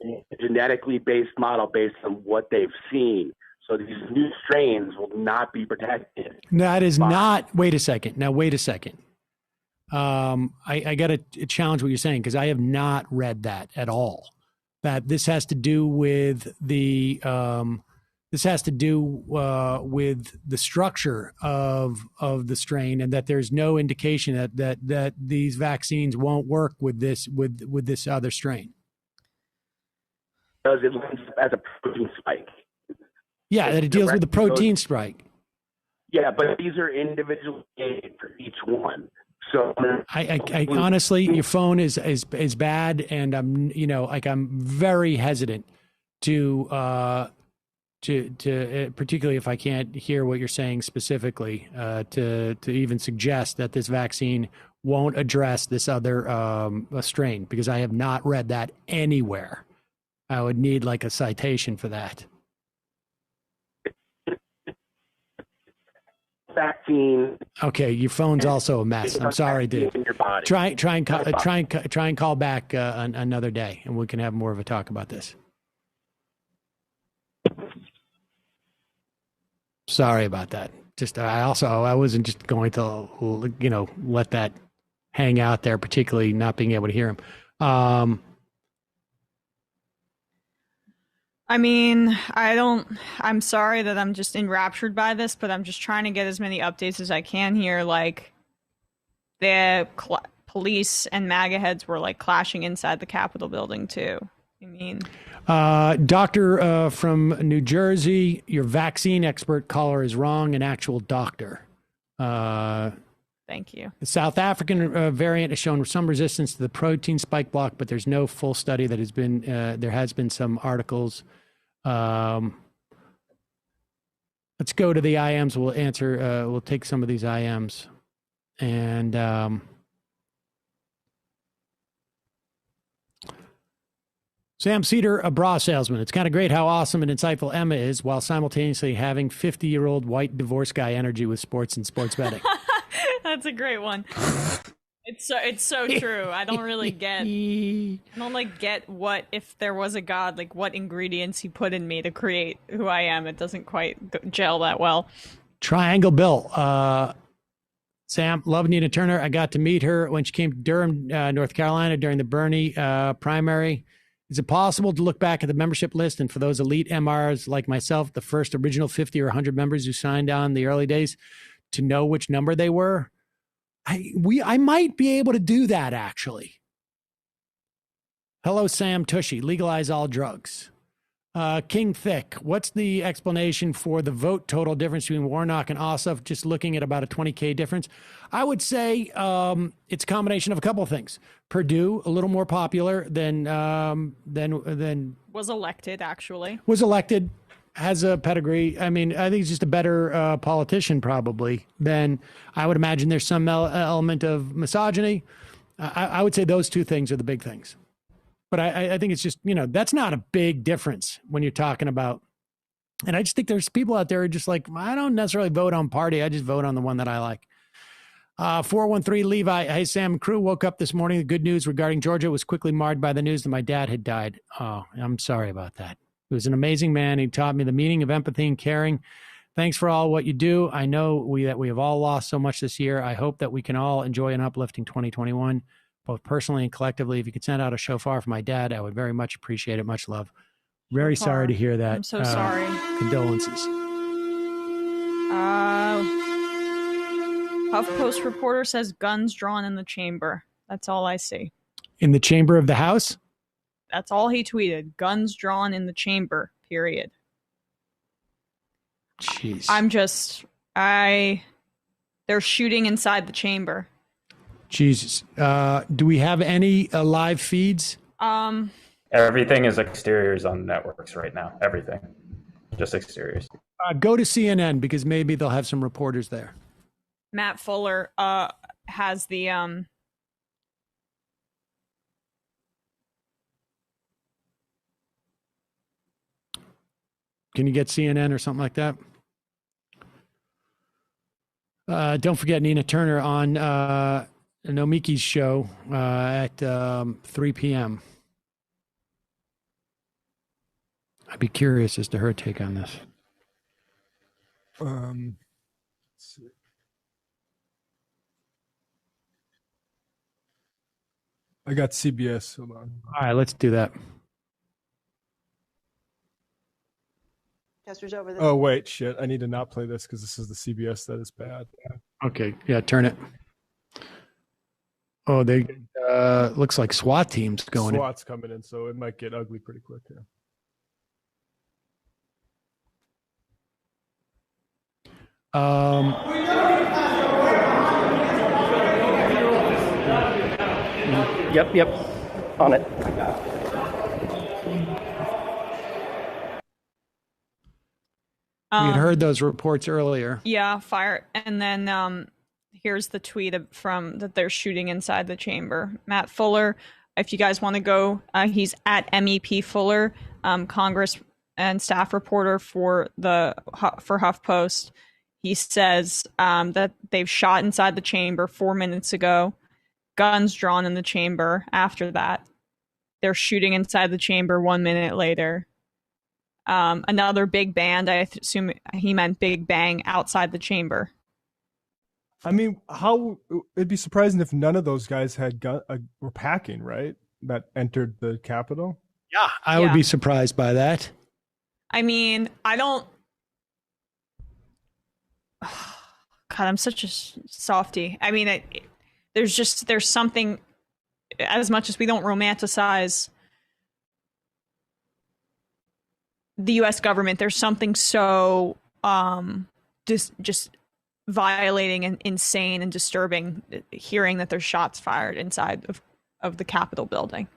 A genetically based model based on what they've seen. So these new strains will not be protected. That is not. Wait a second. Now, wait a second. I got to challenge what you're saying because I have not read that at all. That this has to do with the with the structure of the strain, and that there's no indication that these vaccines won't work with this other strain. Does it as a protein spike? Yeah, that it deals with the protein spike. Yeah, but these are individually made for each one. So I honestly, your phone is bad, and I'm very hesitant to particularly if I can't hear what you're saying specifically, to even suggest that this vaccine won't address this other strain, because I have not read that anywhere. I would need like a citation for that. Vaccine. Okay, your phone's also a mess. I'm sorry, dude. Try and call back another day, and we can have more of a talk about this. Sorry about that. I wasn't just going to let that hang out there, particularly not being able to hear him. I mean, I'm sorry that I'm just enraptured by this, but I'm just trying to get as many updates as I can here. Like, the police and MAGA heads were like clashing inside the Capitol building too. I mean, doctor from New Jersey, your vaccine expert caller is wrong. An actual doctor. Thank you. The South African variant has shown some resistance to the protein spike block, but there's no full study that has been. There has been some articles. Let's go to the IMs. We'll answer. We'll take some of these IMs, and Sam Seder, a bra salesman. It's kind of great how awesome and insightful Emma is, while simultaneously having 50-year-old white divorce guy energy with sports and sports betting. That's a great one. It's so true. I don't really get what, if there was a God, like what ingredients he put in me to create who I am. It doesn't quite gel that well. Triangle Bill. Sam, love Nina Turner. I got to meet her when she came to Durham, North Carolina during the Bernie primary. Is it possible to look back at the membership list and for those elite MRs like myself, the first original 50 or 100 members who signed on in the early days, to know which number they were? I might be able to do that, actually. Hello, Sam Tushy. Legalize all drugs. King Thick. What's the explanation for the vote total difference between Warnock and Ossoff? Just looking at about a 20K difference. I would say it's a combination of a couple of things. Purdue, a little more popular than was elected, actually. Was elected. Has a pedigree. I mean, I think he's just a better politician, probably, than I would imagine. There's some element of misogyny. I would say those two things are the big things. But I think it's just, that's not a big difference when you're talking about. And I just think there's people out there who are just like, I don't necessarily vote on party. I just vote on the one that I like. 413 Levi. Hey, Sam, crew woke up this morning. The good news regarding Georgia was quickly marred by the news that my dad had died. Oh, I'm sorry about that. He was an amazing man. He taught me the meaning of empathy and caring. Thanks for all what you do. I know that we have all lost so much this year. I hope that we can all enjoy an uplifting 2021, both personally and collectively. If you could send out a shofar for my dad, I would very much appreciate it. Much love. Very sorry to hear that. I'm so sorry. Condolences. HuffPost reporter says guns drawn in the chamber. That's all I see. In the chamber of the House? That's all he tweeted. Guns drawn in the chamber, period. Jeez. They're shooting inside the chamber. Jesus. Do we have any live feeds? Everything is exteriors on networks right now. Everything. Just exteriors. Go to CNN because maybe they'll have some reporters there. Matt Fuller has the Can you get CNN or something like that? Don't forget Nina Turner on Nomiki's show at 3 p.m. I'd be curious as to her take on this. Let's see. I got CBS. Hold on. All right, let's do that. Chester's over there. Oh, wait, shit. I need to not play this because this is the CBS that is bad. Okay, yeah, turn it. Oh, they looks like SWAT teams going SWAT's coming in, so it might get ugly pretty quick here. Yep. On it. We had heard those reports earlier. Yeah, fire. And then here's the tweet from that they're shooting inside the chamber. Matt Fuller, if you guys want to go, he's at MEP Fuller, Congress and staff reporter for HuffPost. He says that they've shot inside the chamber 4 minutes ago, guns drawn in the chamber after that. They're shooting inside the chamber 1 minute later. Another big band, I assume he meant Big Bang, outside the chamber. I mean, it'd be surprising if none of those guys had were packing, right? That entered the Capitol. Yeah, I would be surprised by that. I mean, I don't. God, I'm such a softie. I mean, there's something. As much as we don't romanticize the U.S. government, there's something so just violating and insane and disturbing hearing that there's shots fired inside of the Capitol building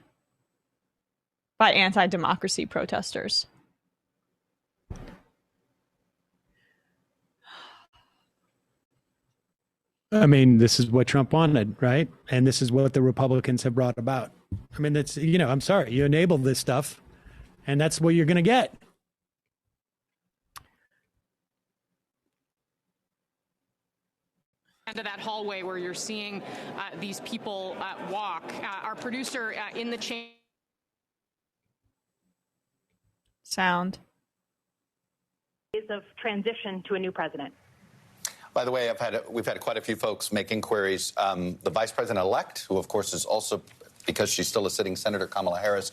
by anti-democracy protesters. I mean, this is what Trump wanted, right? And this is what the Republicans have brought about. I mean, that's, I'm sorry, you enable this stuff, and that's what you're going to get. Into that hallway where you're seeing these people walk. Our producer in the chamber. Sound. Of transition to a new president. By the way, we've had quite a few folks make inquiries. The vice president-elect, who of course is also, because she's still a sitting senator, Kamala Harris,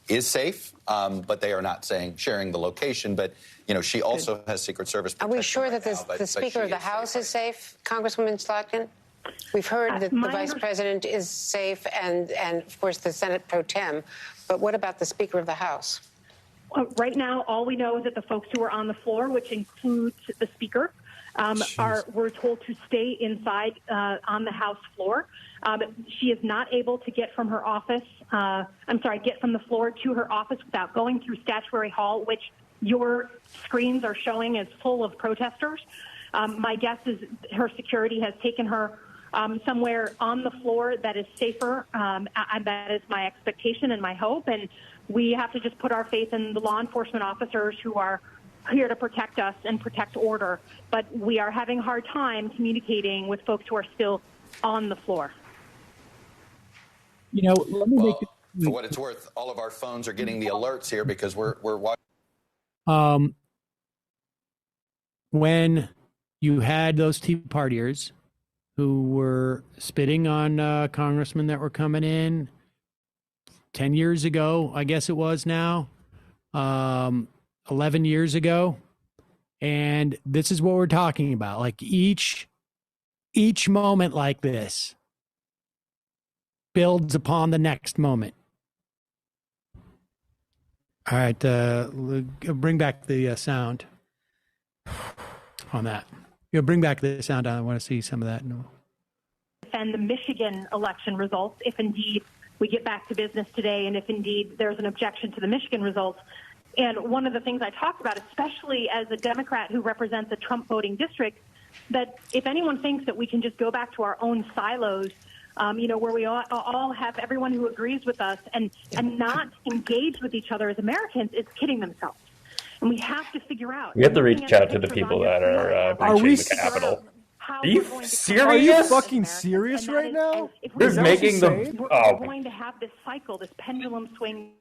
is safe, but they are not sharing the location. But she also has Secret Service protection. Are we sure that the Speaker of the House is safe, Congresswoman Slotkin? We've heard that the Vice President is safe, and of course the Senate pro tem. But what about the Speaker of the House? Right now, all we know is that the folks who are on the floor, which includes the Speaker, we're told to stay inside on the House floor. She is not able to get from her office, get from the floor to her office without going through Statuary Hall, which your screens are showing is full of protesters. My guess is her security has taken her somewhere on the floor that is safer. That is my expectation and my hope. And we have to just put our faith in the law enforcement officers who are here to protect us and protect order. But we are having a hard time communicating with folks who are still on the floor. Let me make it. For what it's worth, all of our phones are getting the alerts here because we're watching. When you had those Tea Partiers who were spitting on congressmen that were coming in 10 years ago, I guess it was now, 11 years ago. And this is what we're talking about. Like each moment like this builds upon the next moment. All right, bring back the sound on that. Bring back the sound. I want to see some of that. No. defend the Michigan election results if indeed we get back to business today and if indeed there's an objection to the Michigan results. And one of the things I talked about, especially as a Democrat who represents a Trump voting district, that if anyone thinks that we can just go back to our own silos, where we all have everyone who agrees with us and not engage with each other as Americans, it's kidding themselves. And we have to figure out. We have to reach out to the people that are breaching the Capitol. Are you serious? Are you fucking serious right now? Who's making them? We're going to have this cycle, this pendulum swing.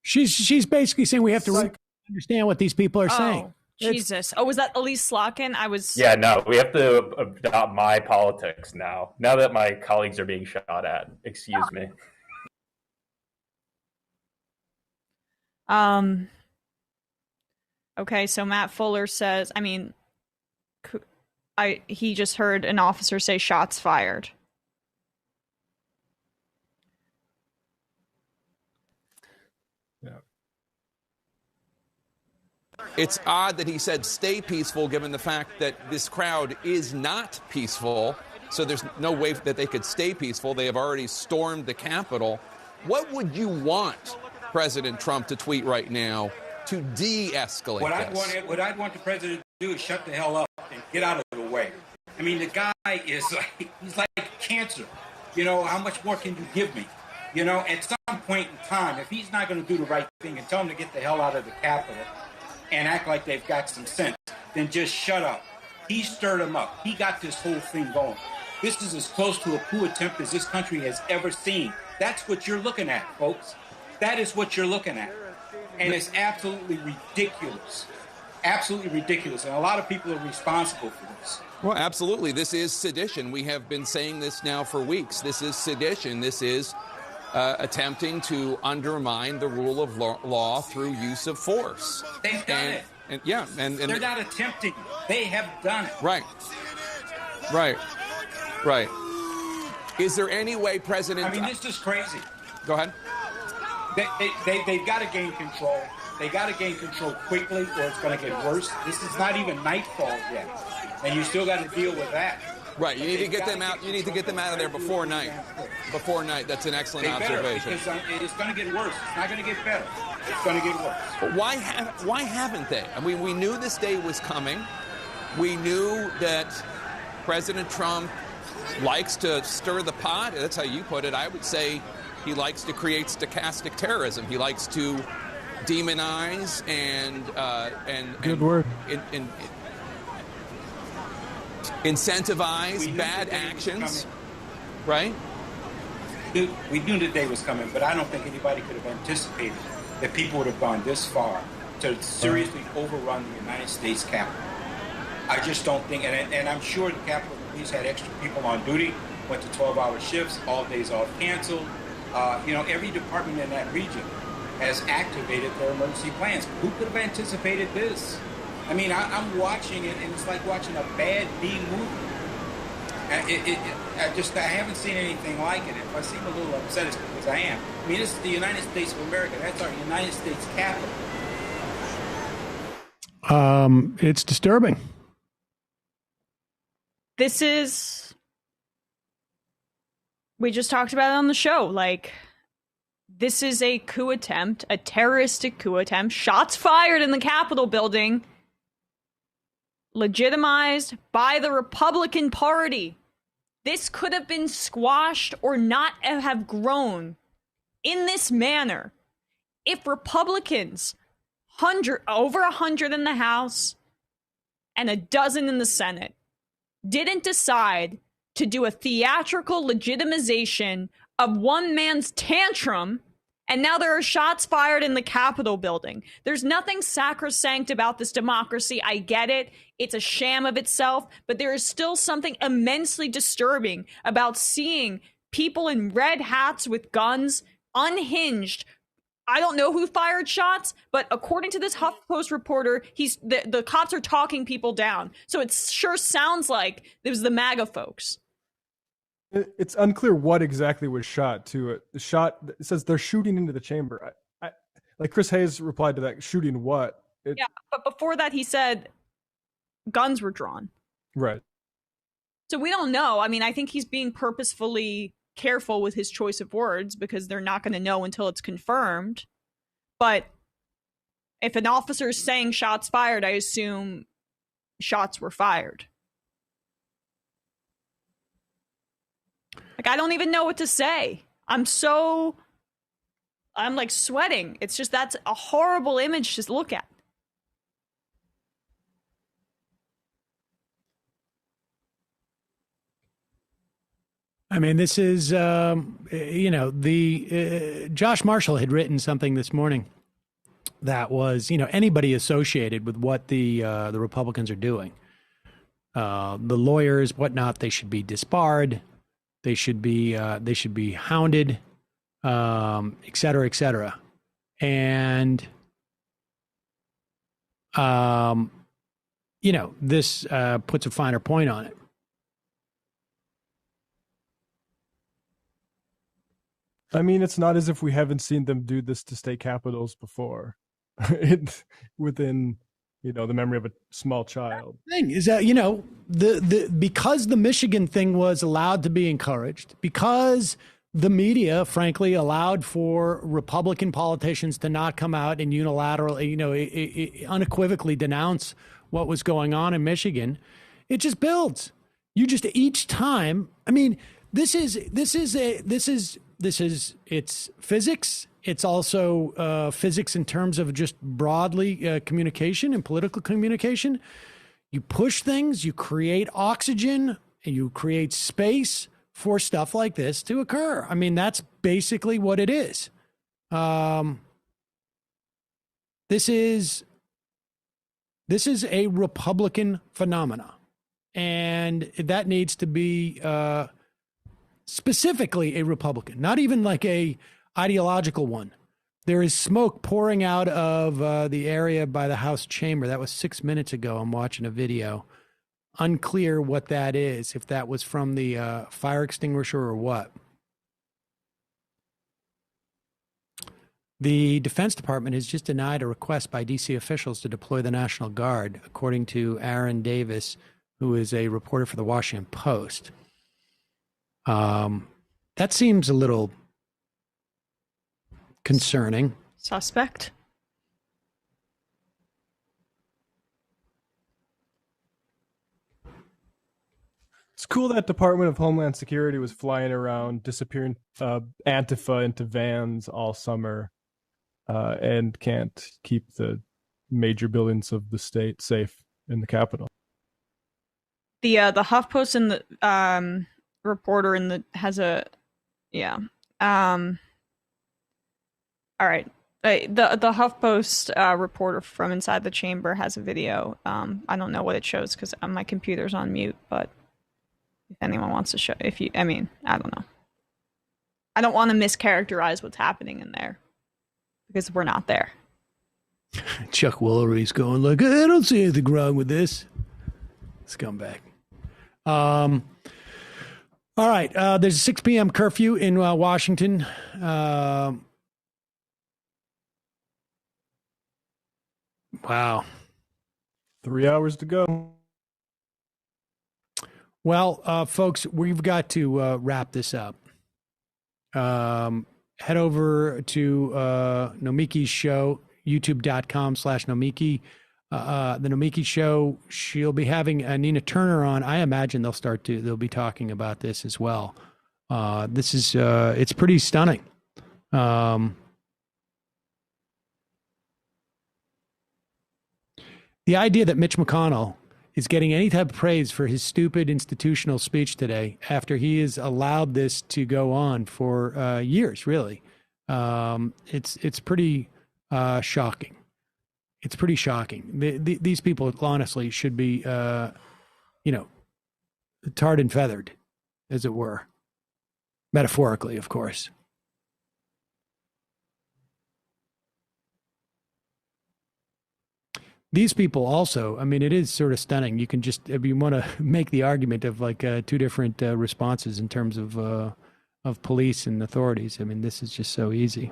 She's basically saying we have to understand what these people are saying. Jesus. Was that Elise Slotkin? Yeah, no, we have to adopt my politics now. Now that my colleagues are being shot at. Excuse me. Okay, so Matt Fuller says, he just heard an officer say shots fired. It's odd that he said stay peaceful, given the fact that this crowd is not peaceful. So there's no way that they could stay peaceful. They have already stormed the Capitol. What would you want President Trump to tweet right now to de-escalate this? What I'd want the president to do is shut the hell up and get out of the way. I mean, the guy is he's like cancer. How much more can you give me? At some point in time, if he's not going to do the right thing and tell him to get the hell out of the Capitol and act like they've got some sense, then just shut up. He stirred them up. He got this whole thing going. This is as close to a coup attempt as this country has ever seen. That's what you're looking at, folks. That is what you're looking at. And it's absolutely ridiculous. Absolutely ridiculous. And a lot of people are responsible for this. Well, absolutely. This is sedition. We have been saying this now for weeks. This is sedition. This is attempting to undermine the rule of law through use of force. They've done it. And they're not attempting. They have done it. Right. Is there any way President... this is crazy. Go ahead. They've got to gain control. They got to gain control quickly or it's going to get worse. This is not even nightfall yet. And you still got to deal with that. Right, you need to get them out. You need to get them out of there before night. Before night, that's an excellent observation. Because it's going to get worse. It's not going to get better. It's going to get worse. But why haven't they? I mean, we knew this day was coming. We knew that President Trump likes to stir the pot. That's how you put it. I would say he likes to create stochastic terrorism. He likes to demonize and good word. Incentivize bad actions, right? We knew the day was coming, but I don't think anybody could have anticipated that people would have gone this far to seriously overrun the United States Capitol. I just don't think, and I'm sure the Capitol Police had extra people on duty, went to 12-hour shifts, all days off canceled. Every department in that region has activated their emergency plans. Who could have anticipated this? I mean, I'm watching it, and it's like watching a bad B movie. I haven't seen anything like it. If I seem a little upset, it's because I am. I mean, this is the United States of America. That's our United States capital. It's disturbing. We just talked about it on the show. This is a coup attempt, a terroristic coup attempt. Shots fired in the Capitol building. Legitimized by the Republican Party. This could have been squashed or not have grown in this manner if Republicans, over 100 in the House and a dozen in the Senate, didn't decide to do a theatrical legitimization of one man's tantrum. And now there are shots fired in the Capitol building. There's nothing sacrosanct about this democracy. I get it. It's a sham of itself. But there is still something immensely disturbing about seeing people in red hats with guns, unhinged. I don't know who fired shots, but according to this HuffPost reporter, the cops are talking people down. So it sure sounds like it was the MAGA folks. It's unclear what exactly was shot to it. The shot, it says they're shooting into the chamber. I like Chris Hayes replied to that, shooting what? Yeah, but before that he said guns were drawn. Right. So we don't know. I mean, I think he's being purposefully careful with his choice of words because they're not going to know until it's confirmed. But if an officer is saying shots fired, I assume shots were fired. Like, I don't even know what to say. I'm like sweating. It's just, that's a horrible image to look at. I mean, this is, Josh Marshall had written something this morning that was, anybody associated with what the Republicans are doing, the lawyers, whatnot, they should be disbarred, they should be hounded, et cetera, et cetera. And, this puts a finer point on it. I mean, it's not as if we haven't seen them do this to state capitals before, within, the memory of a small child. Thing is that, because the Michigan thing was allowed to be encouraged, because the media, frankly, allowed for Republican politicians to not come out and unilaterally, unequivocally denounce what was going on in Michigan, it just builds. You just each time. I mean, it's physics. It's also physics in terms of just broadly communication and political communication. You push things, you create oxygen, and you create space for stuff like this to occur. I mean, that's basically what it is. This is a Republican phenomena, and that needs to be specifically a Republican, not even like a ideological one. There is smoke pouring out of the area by the House chamber. That was 6 minutes ago. I'm watching a video. Unclear what that is, if that was from the fire extinguisher or what. The Defense Department has just denied a request by D.C. officials to deploy the National Guard, according to Aaron Davis, who is a reporter for the Washington Post. That seems a little concerning. Suspect. It's cool that Department of Homeland Security was flying around, disappearing Antifa into vans all summer, and can't keep the major buildings of the state safe in the Capitol. The HuffPost and the reporter has a all right. The HuffPost reporter from inside the chamber has a video. I don't know what it shows because my computer's on mute, but if anyone wants to show, I don't know. I don't want to mischaracterize what's happening in there because we're not there. Chuck Woolery's going like, I don't see anything wrong with this. Scumbag. All right. There's a 6 p.m. curfew in Washington. Wow. 3 hours to go. Well, folks, we've got to wrap this up. Head over to Nomiki's show, youtube.com/Nomiki. The Nomiki show, she'll be having Nina Turner on. I imagine they'll be talking about this as well. This is, it's pretty stunning. The idea that Mitch McConnell is getting any type of praise for his stupid institutional speech today after he has allowed this to go on for years, really. It's pretty shocking. It's pretty shocking. These people, honestly, should be, tarred and feathered, as it were. Metaphorically, of course. These people also, it is sort of stunning. You can just, if you want to make the argument of like two different responses in terms of police and authorities. This is just so easy.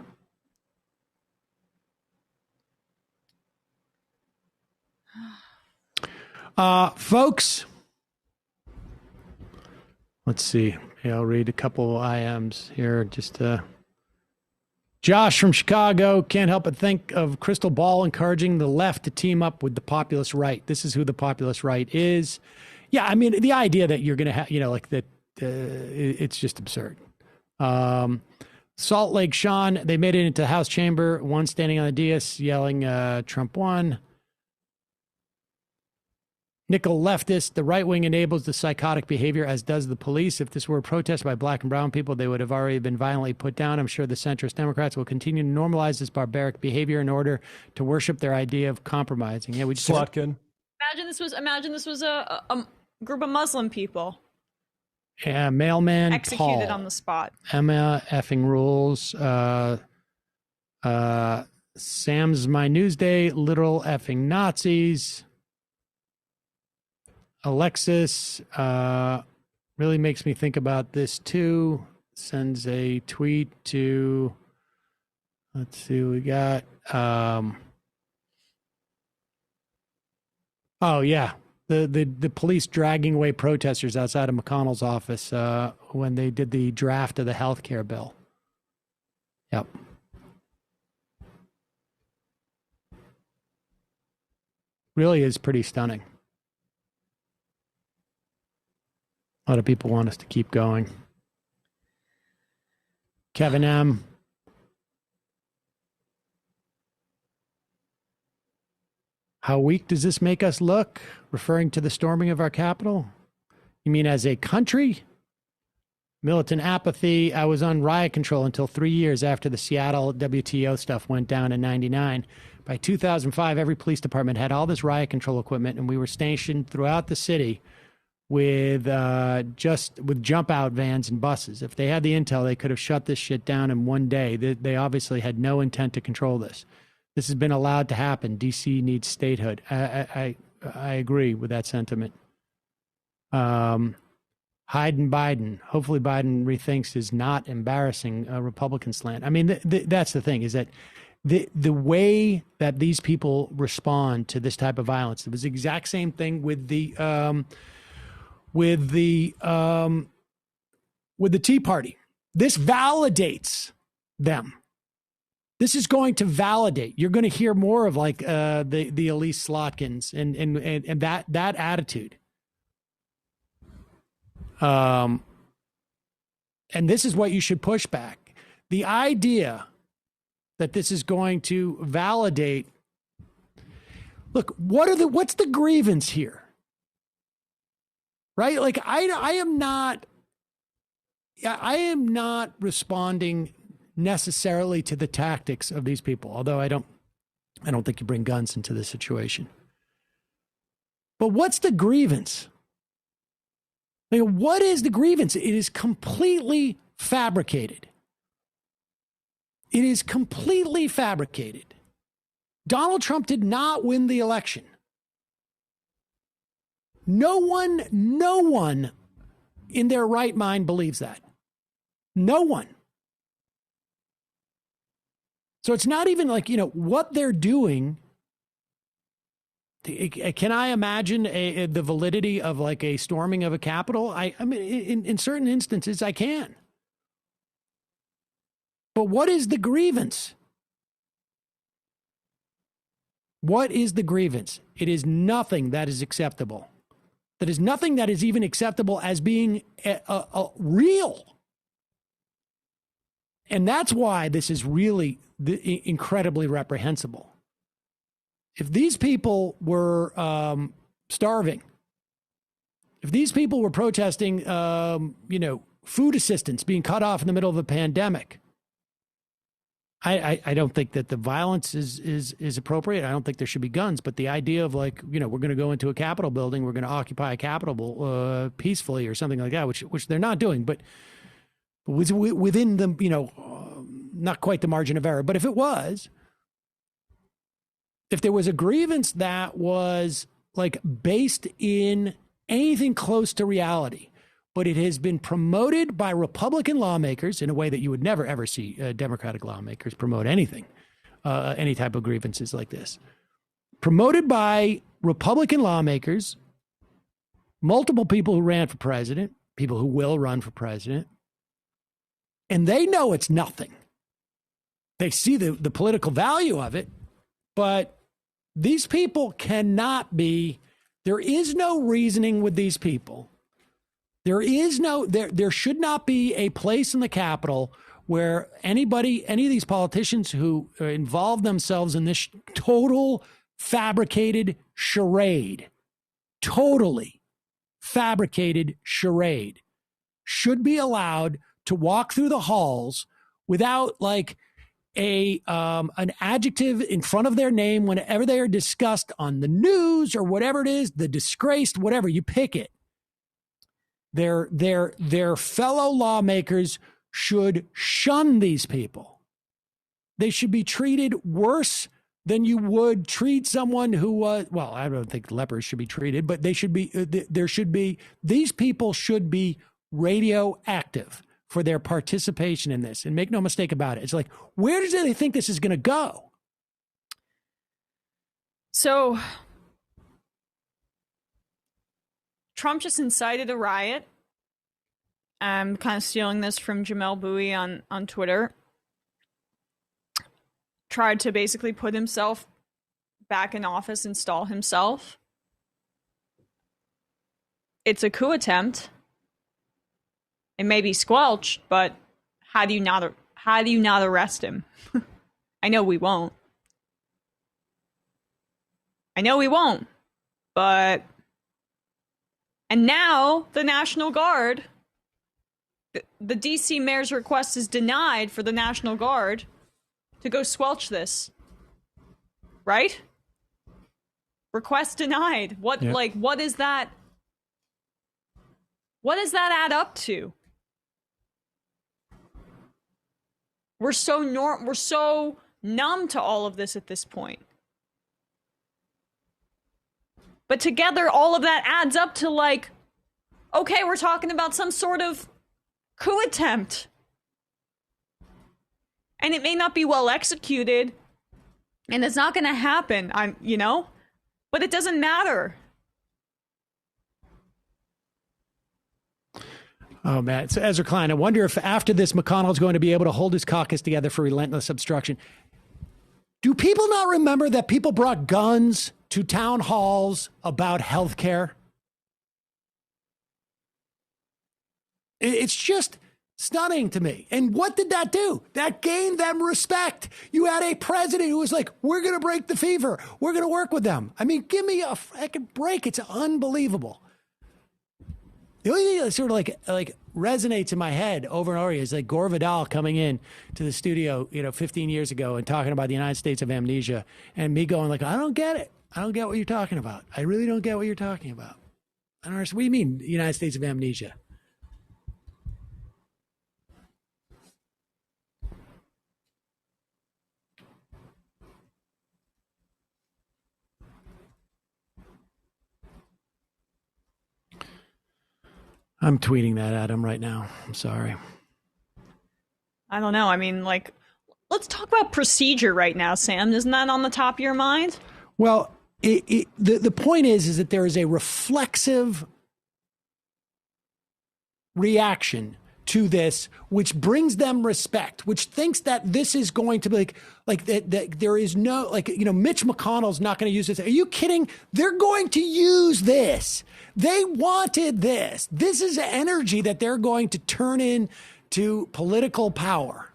Folks, Let's see. Yeah, I'll read a couple IMs here. Just Josh from Chicago, can't help but think of Crystal Ball encouraging the left to team up with the populist right. This is who the populist right is. Yeah, I mean, the idea that you're going to have, like that, it's just absurd. Salt Lake Sean, they made it into the House chamber, one standing on the dais yelling, Trump won. Nickel Leftist, the right wing enables the psychotic behavior, as does the police. If this were a protest by black and brown people, they would have already been violently put down. I'm sure the centrist Democrats will continue to normalize this barbaric behavior in order to worship their idea of compromising. Yeah, we just Slotkin. Imagine this was a group of Muslim people. Yeah, mailman executed Paul. on the spot. Emma effing rules. Sam's My Newsday, literal effing Nazis. Alexis really makes me think about this too. Sends a tweet to, let's see what we got. Oh yeah, the police dragging away protesters outside of McConnell's office when they did the draft of the health care bill. Yep. Really is pretty stunning. A lot of people want us to keep going. Kevin M. How weak does this make us look? Referring to the storming of our Capitol? You mean as a country? Militant apathy. I was on riot control until 3 years after the Seattle WTO stuff went down in 99. By 2005, every police department had all this riot control equipment, and we were stationed throughout the city with jump out vans and buses. If they had the intel, they could have shut this shit down in one day. They obviously had no intent to control this. This has been allowed to happen. DC needs statehood. I agree with that sentiment. Hyde and Biden. Hopefully Biden rethinks his not embarrassing Republican slant. I mean, that's the thing, is that the way that these people respond to this type of violence, it was the exact same thing with the Tea Party. This validates them. This is going to validate. You're going to hear more of like the Elise Slotkins and that attitude. And this is what you should push back. The idea that this is going to validate. Look, what's the grievance here? Right? Like I am not responding necessarily to the tactics of these people, although I don't think you bring guns into this situation. But what's the grievance? Like, what is the grievance? It is completely fabricated. It is completely fabricated. Donald Trump did not win the election. No one in their right mind believes that. No one. So it's not even like, what they're doing. Can I imagine the validity of like a storming of a Capitol? I mean, in certain instances, I can. But what is the grievance? What is the grievance? It is nothing that is acceptable. That is nothing that is even acceptable as being real. And that's why this is really incredibly reprehensible. If these people were starving, if these people were protesting, food assistance being cut off in the middle of a pandemic, I don't think that the violence is appropriate. I don't think there should be guns. But the idea of like, we're going to go into a Capitol building, we're going to occupy a Capitol peacefully or something like that, which they're not doing, but within the, not quite the margin of error. But if there was a grievance that was like based in anything close to reality, but it has been promoted by Republican lawmakers in a way that you would never, ever see Democratic lawmakers promote anything, any type of grievances like this. Promoted by Republican lawmakers, multiple people who ran for president, people who will run for president, and they know it's nothing. They see the political value of it, but these people cannot be, there is no reasoning with these people. There should not be a place in the Capitol where any of these politicians who involve themselves in this total fabricated charade, totally fabricated charade, should be allowed to walk through the halls without like an adjective in front of their name whenever they are discussed on the news or whatever it is, the disgraced, whatever, you pick it. Their fellow lawmakers should shun these people. They should be treated worse than you would treat someone who was, well, I don't think lepers should be treated, but these people should be radioactive for their participation in this. And make no mistake about it. It's like, where do they think this is going to go? So Trump just incited a riot. I'm kind of stealing this from Jamel Bowie on Twitter. Tried to basically put himself back in office, install himself. It's a coup attempt. It may be squelched, but how do you not arrest him? I know we won't. But and now the National Guard, the DC mayor's request is denied for the National Guard to go squelch this. Right? Request denied. What is that? What does that add up to? We're so numb to all of this at this point. But together, all of that adds up to like, okay, we're talking about some sort of coup attempt. And it may not be well executed, and it's not going to happen, but it doesn't matter. Oh, man. So Ezra Klein, I wonder if after this, McConnell's going to be able to hold his caucus together for relentless obstruction. Do people not remember that people brought guns to town halls about health care? It's just stunning to me. And what did that do? That gained them respect. You had a president who was like, we're going to break the fever. We're going to work with them. I mean, give me a freaking break. It's unbelievable. The only thing that sort of like resonates in my head over and over is like Gore Vidal coming in to the studio, 15 years ago and talking about the United States of amnesia, and me going like, I don't get it. I don't get what you're talking about. I really don't get what you're talking about. I don't understand. What do you mean, the United States of amnesia? I'm tweeting that at him right now. I'm sorry. I don't know. I mean, like, let's talk about procedure right now, Sam. Isn't that on the top of your mind? Well, the point is that there is a reflexive reaction to this, which brings them respect, which thinks that this is going to be like that there is no, Mitch McConnell's not going to use this. Are you kidding? They're going to use this. They wanted this. This is energy that they're going to turn into political power.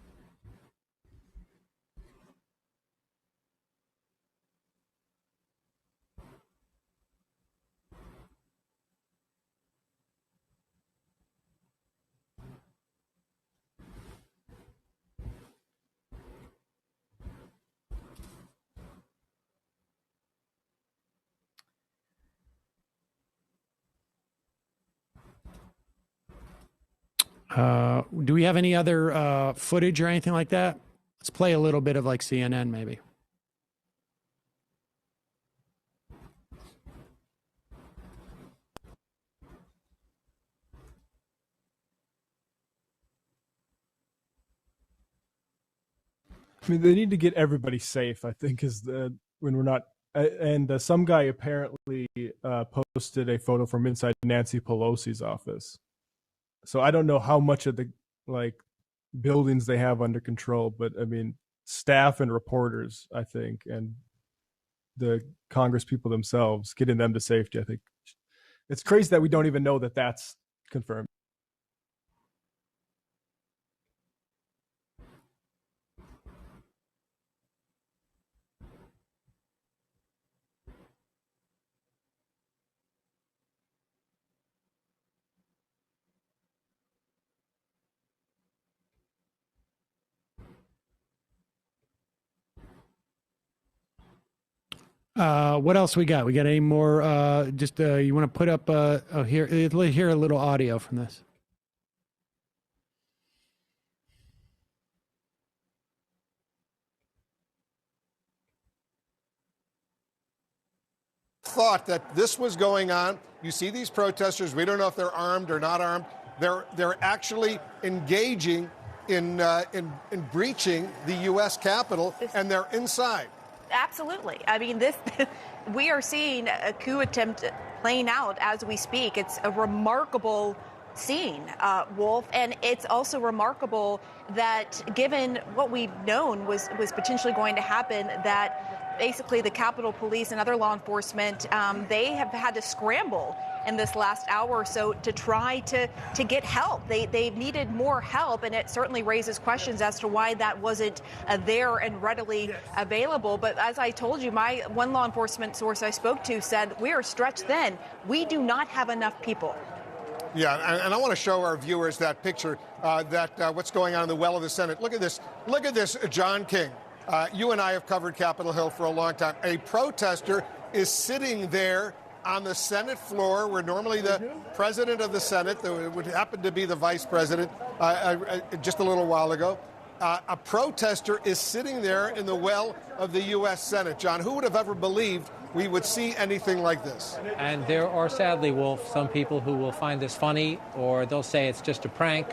Do we have any other footage or anything like that? Let's play a little bit of like CNN maybe. I mean, they need to get everybody safe, I think, when we're not. And some guy apparently posted a photo from inside Nancy Pelosi's office. So I don't know how much of the buildings they have under control, but I mean, staff and reporters, I think, and the Congress people themselves, getting them to safety. I think it's crazy that we don't even know that that's confirmed. What else we got? We got any more? You want to put up hear a little audio from this? Thought that this was going on. You see these protesters. We don't know if they're armed or not armed. They're actually engaging in breaching the U.S. Capitol, and they're inside. Absolutely. I mean, we are seeing a coup attempt playing out as we speak. It's a remarkable scene, Wolf, and it's also remarkable that given what we've known was potentially going to happen, that basically the Capitol Police and other law enforcement, they have had to scramble in this last hour or so to try to get help. They've needed more help, and it certainly raises questions as to why that wasn't there and readily available. But as I told you, my one law enforcement source I spoke to said, we are stretched thin. We do not have enough people. Yeah, and I want to show our viewers that picture, what's going on in the well of the Senate. Look at this. Look at this, John King. You and I have covered Capitol Hill for a long time. A protester is sitting there on the Senate floor, where normally the president of the Senate, it would happen to be the vice president just a little while ago, a protester is sitting there in the well of the U.S. Senate. John, who would have ever believed we would see anything like this? And there are, sadly, Wolf, some people who will find this funny, or they'll say it's just a prank,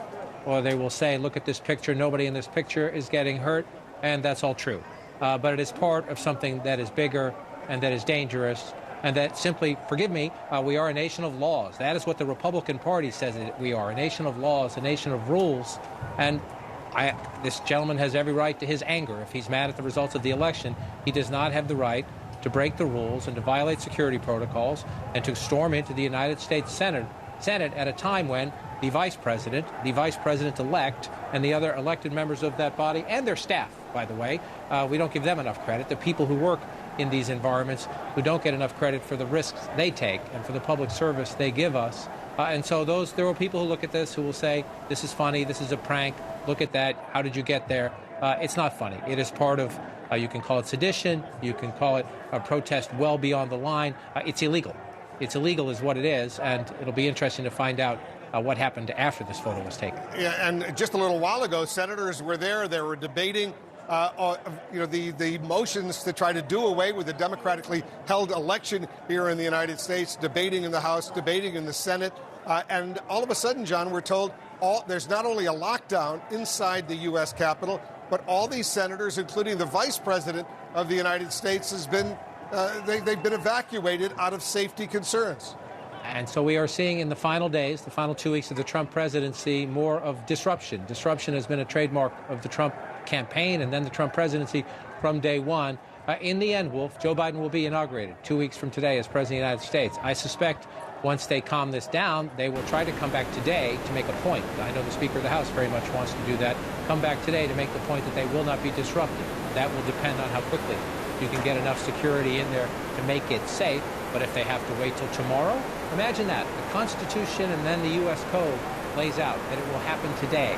or they will say, look at this picture, nobody in this picture is getting hurt, and that's all true. But it is part of something that is bigger and that is dangerous, and that simply, forgive me, we are a nation of laws. That is what the Republican Party says that we are, a nation of laws, a nation of rules. And this gentleman has every right to his anger. If he's mad at the results of the election, he does not have the right to break the rules and to violate security protocols and to storm into the United States Senate at a time when the vice president-elect, and the other elected members of that body, and their staff, by the way, we don't give them enough credit. The people who work in these environments who don't get enough credit for the risks they take and for the public service they give us. And so there are people who look at this who will say, this is funny, this is a prank, look at that, how did you get there? It's not funny. It is part of, you can call it sedition, you can call it a protest well beyond the line. It's illegal. It's illegal is what it is, and it'll be interesting to find out what happened after this photo was taken. Yeah, and just a little while ago, senators were there. They were debating the motions to try to do away with the democratically held election here in the United States, debating in the House, debating in the Senate. And all of a sudden, John, we're told there's not only a lockdown inside the U.S. Capitol, but all these senators, including the vice president of the United States, they've been evacuated out of safety concerns. And so we are seeing in the final days, the final 2 weeks of the Trump presidency, more of disruption. Disruption has been a trademark of the Trump campaign and then the Trump presidency from day one. In the end, Wolf, Joe Biden will be inaugurated 2 weeks from today as president of the United States. I suspect once they calm this down, they will try to come back today to make a point. I know the Speaker of the House very much wants to do that. Come back today to make the point that they will not be disrupted. That will depend on how quickly you can get enough security in there to make it safe. But if they have to wait till tomorrow, imagine that. The Constitution and then the U.S. Code lays out that it will happen today.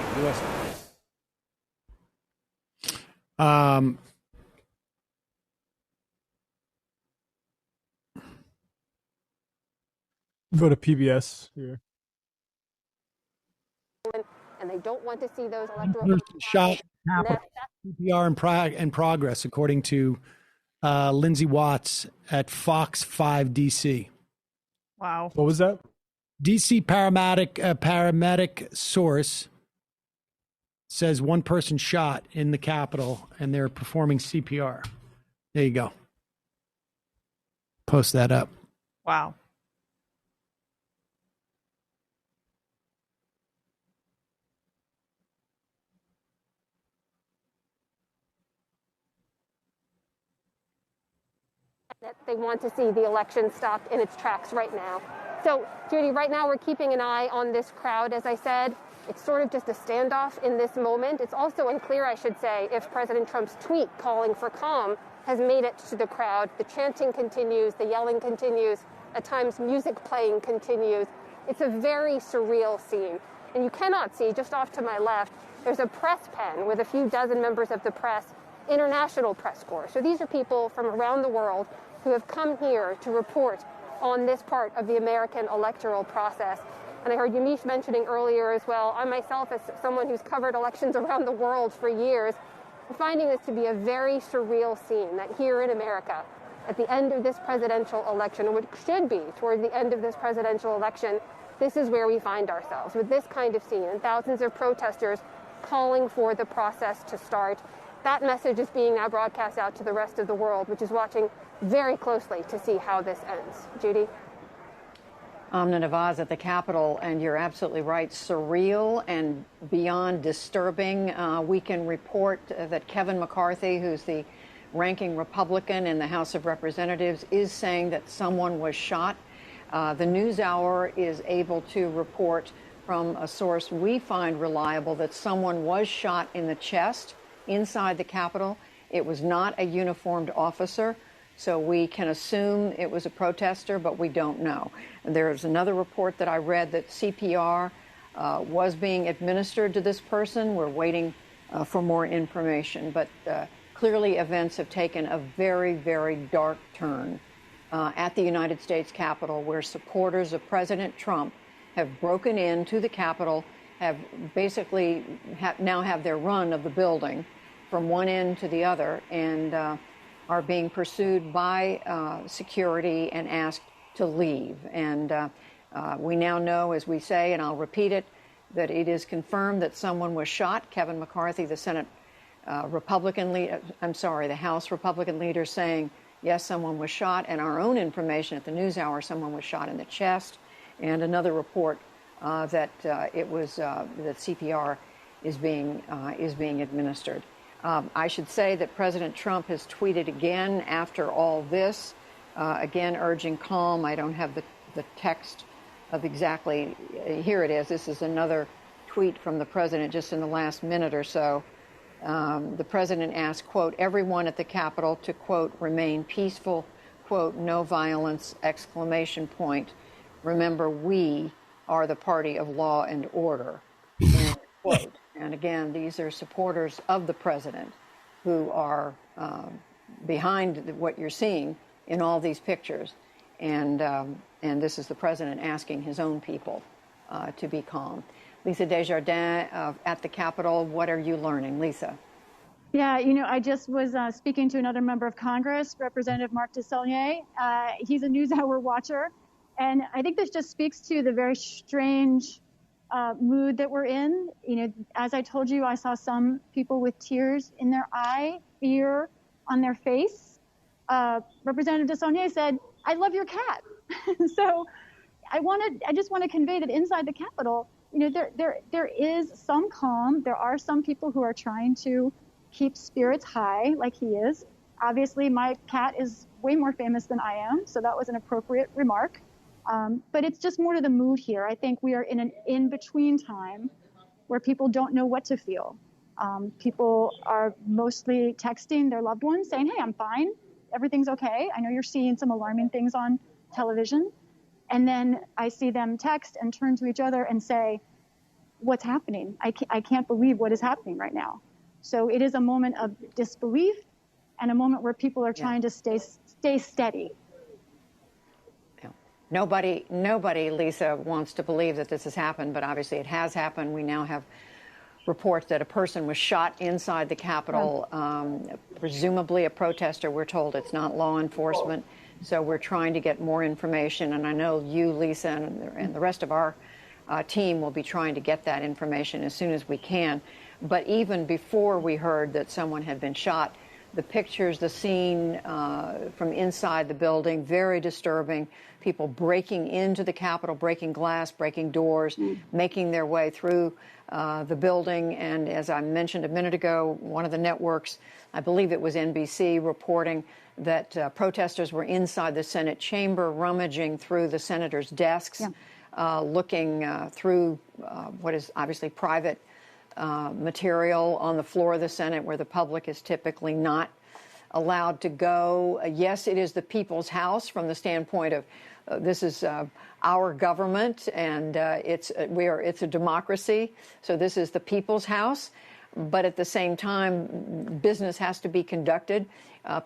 Go to PBS here. And they don't want to see those electoral shot CPR in progress, according to Lindsay Watts at Fox 5 DC. Wow. What was that? DC paramedic source says one person shot in the Capitol and they're performing CPR. There you go. Post that up. Wow. that they want to see the election stopped in its tracks right now. So, Judy, right now we're keeping an eye on this crowd. As I said, it's sort of just a standoff in this moment. It's also unclear, I should say, if President Trump's tweet calling for calm has made it to the crowd. The chanting continues, the yelling continues, at times music playing continues. It's a very surreal scene. And you cannot see, just off to my left, there's a press pen with a few dozen members of the press, international press corps. So these are people from around the world who have come here to report on this part of the American electoral process. And I heard Yamiche mentioning earlier as well, I myself, as someone who's covered elections around the world for years, I'm finding this to be a very surreal scene, that here in America, at the end of this presidential election, or what should be toward the end of this presidential election, this is where we find ourselves, with this kind of scene, and thousands of protesters calling for the process to start. That message is being now broadcast out to the rest of the world, which is watching very closely to see how this ends. Judy? Amna Nawaz at the Capitol, and you're absolutely right, surreal and beyond disturbing. We can report that Kevin McCarthy, who's the ranking Republican in the House of Representatives, is saying that someone was shot. The NewsHour is able to report from a source we find reliable that someone was shot in the chest inside the Capitol. It was not a uniformed officer, so we can assume it was a protester, but we don't know. And there's another report that I read that CPR was being administered to this person. We're waiting for more information, but clearly events have taken a very, very dark turn at the United States Capitol, where supporters of President Trump have broken into the Capitol, have basically now have their run of the building from one end to the other, and are being pursued by security and asked to leave. And we now know, as we say, and I'll repeat it, that it is confirmed that someone was shot. Kevin McCarthy, the Senate Republican leader, the House Republican leader, saying, yes, someone was shot. And our own information at the NewsHour, someone was shot in the chest. And another report that it was that CPR is being administered. I should say that President Trump has tweeted again after all this, again urging calm. I don't have the text of exactly, here it is. This is another tweet from the president just in the last minute or so. The president asked, quote, everyone at the Capitol to, quote, remain peaceful, quote, no violence, exclamation point. Remember, we are the party of law and order, end quote. And again, these are supporters of the president who are behind what you're seeing in all these pictures. And this is the president asking his own people to be calm. Lisa Desjardins at the Capitol, what are you learning? Lisa. Yeah, I just was speaking to another member of Congress, Representative Marc Desaulniers. He's a NewsHour watcher. And I think this just speaks to the very strange mood that we're in. As I told you, I saw some people with tears in their eye, fear on their face. Representative Desaulniers said, I love your cat. So I just want to convey that inside the Capitol, there is some calm. There are some people who are trying to keep spirits high, like he is. Obviously, my cat is way more famous than I am, so that was an appropriate remark. But it's just more to the mood here. I think we are in an in-between time where people don't know what to feel. People are mostly texting their loved ones saying, hey, I'm fine. Everything's okay. I know you're seeing some alarming things on television. And then I see them text and turn to each other and say, what's happening? I can't believe what is happening right now. So it is a moment of disbelief and a moment where people are trying to stay steady. Nobody, Lisa, wants to believe that this has happened, but obviously it has happened. We now have reports that a person was shot inside the Capitol, presumably a protester. We're told it's not law enforcement, so we're trying to get more information. And I know you, Lisa, and the rest of our team will be trying to get that information as soon as we can. But even before we heard that someone had been shot, the pictures, the scene from inside the building, very disturbing. People breaking into the Capitol, breaking glass, breaking doors, making their way through the building. And as I mentioned a minute ago, one of the networks, I believe it was NBC, reporting that protesters were inside the Senate chamber, rummaging through the senators' desks, looking through what is obviously private material on the floor of the Senate, where the public is typically not allowed to go. Yes, it is the people's house from the standpoint of this is our government, and it's a democracy. So this is the people's house. But at the same time, business has to be conducted.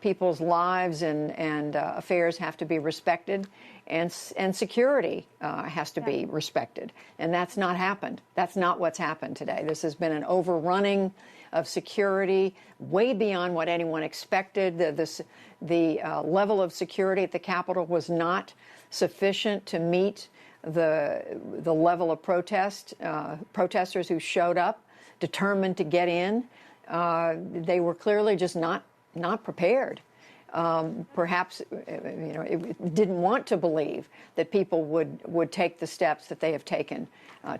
People's lives and affairs have to be respected, and security has to be respected. And that's not happened. That's not what's happened today. This has been an overrunning of security way beyond what anyone expected. The level of security at the Capitol was not sufficient to meet the level of protesters who showed up, determined to get in. They were clearly just not prepared. Perhaps, it didn't want to believe that people would take the steps that they have taken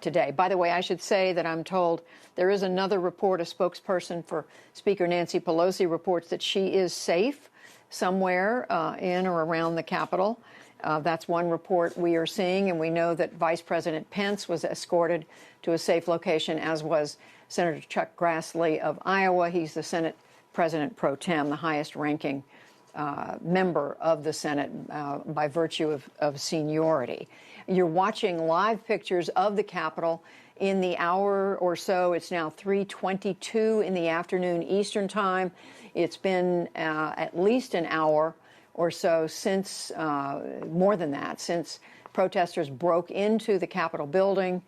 today. By the way, I should say that I'm told there is another report. A spokesperson for Speaker Nancy Pelosi reports that she is safe somewhere in or around the Capitol. That's one report we are seeing, and we know that Vice President Pence was escorted to a safe location, as was Senator Chuck Grassley of Iowa. He's the Senate President pro tem, the highest-ranking member of the Senate by virtue of seniority. You're watching live pictures of the Capitol in the hour or so. It's now 3:22 in the afternoon Eastern Time. It's been at least an hour or so since, more than that, since protesters broke into the Capitol building,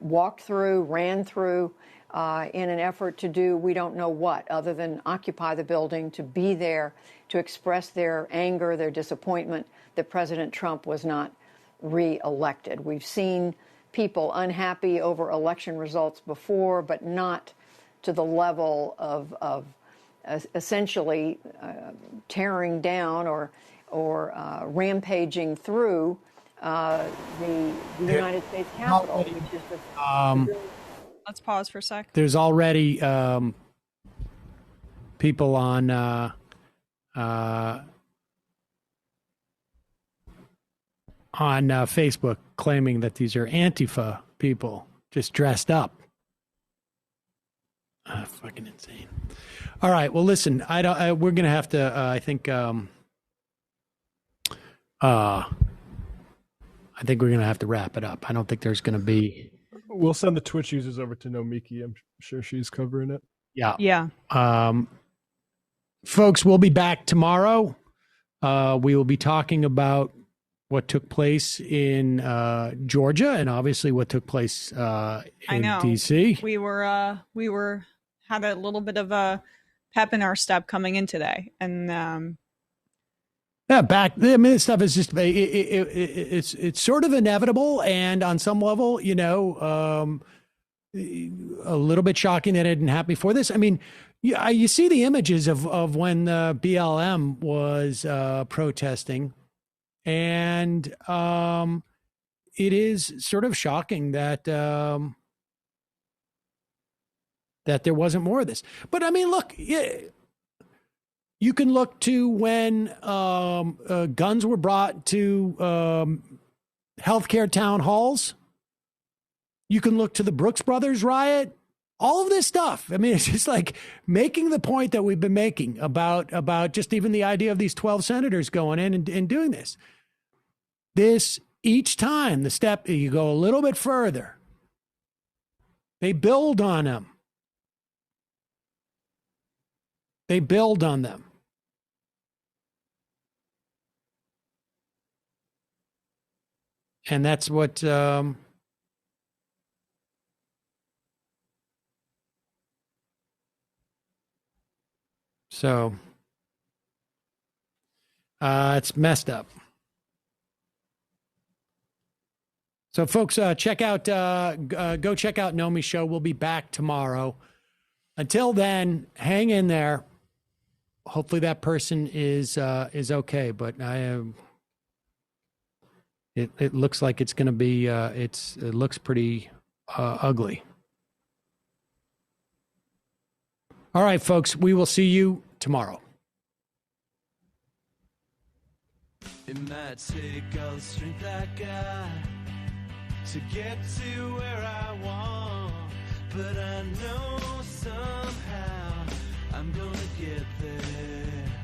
walked through, ran through, in an effort to do we don't know what other than occupy the building, to be there, to express their anger, their disappointment that President Trump was not re-elected. We've seen people unhappy over election results before, but not to the level of essentially tearing down or rampaging through the United States Capitol, which is the Let's pause for a sec. There's already people on Facebook claiming that these are Antifa people just dressed up. Fucking insane. All right. Well, listen, we're going to have to, I think we're going to have to wrap it up. I don't think there's going to be. We'll send the Twitch users over to Nomiki. I'm sure she's covering it. Yeah. Yeah. Folks, we'll be back tomorrow. We will be talking about what took place in Georgia and obviously what took place in D.C. We had a little bit of a pep in our step coming in today, and this stuff is just it's sort of inevitable, and on some level, a little bit shocking that it didn't happen before this. I mean, you see the images of when the BLM was protesting, and it is sort of shocking that that there wasn't more of this. But I mean, look, you can look to when guns were brought to healthcare town halls. You can look to the Brooks Brothers riot. All of this stuff. I mean, it's just like making the point that we've been making about just even the idea of these 12 senators going in and doing this. This, each time the step, you go a little bit further. They build on them. They build on them. And that's what so it's messed up. So folks, check out go check out Nomi's show. We'll be back tomorrow. Until then, hang in there. hopefully that person is okay. But it looks like it's going to be. It looks pretty ugly. All right, folks. We will see you tomorrow. It might take all the strength I got to get to where I want, but I know somehow I'm gonna get there.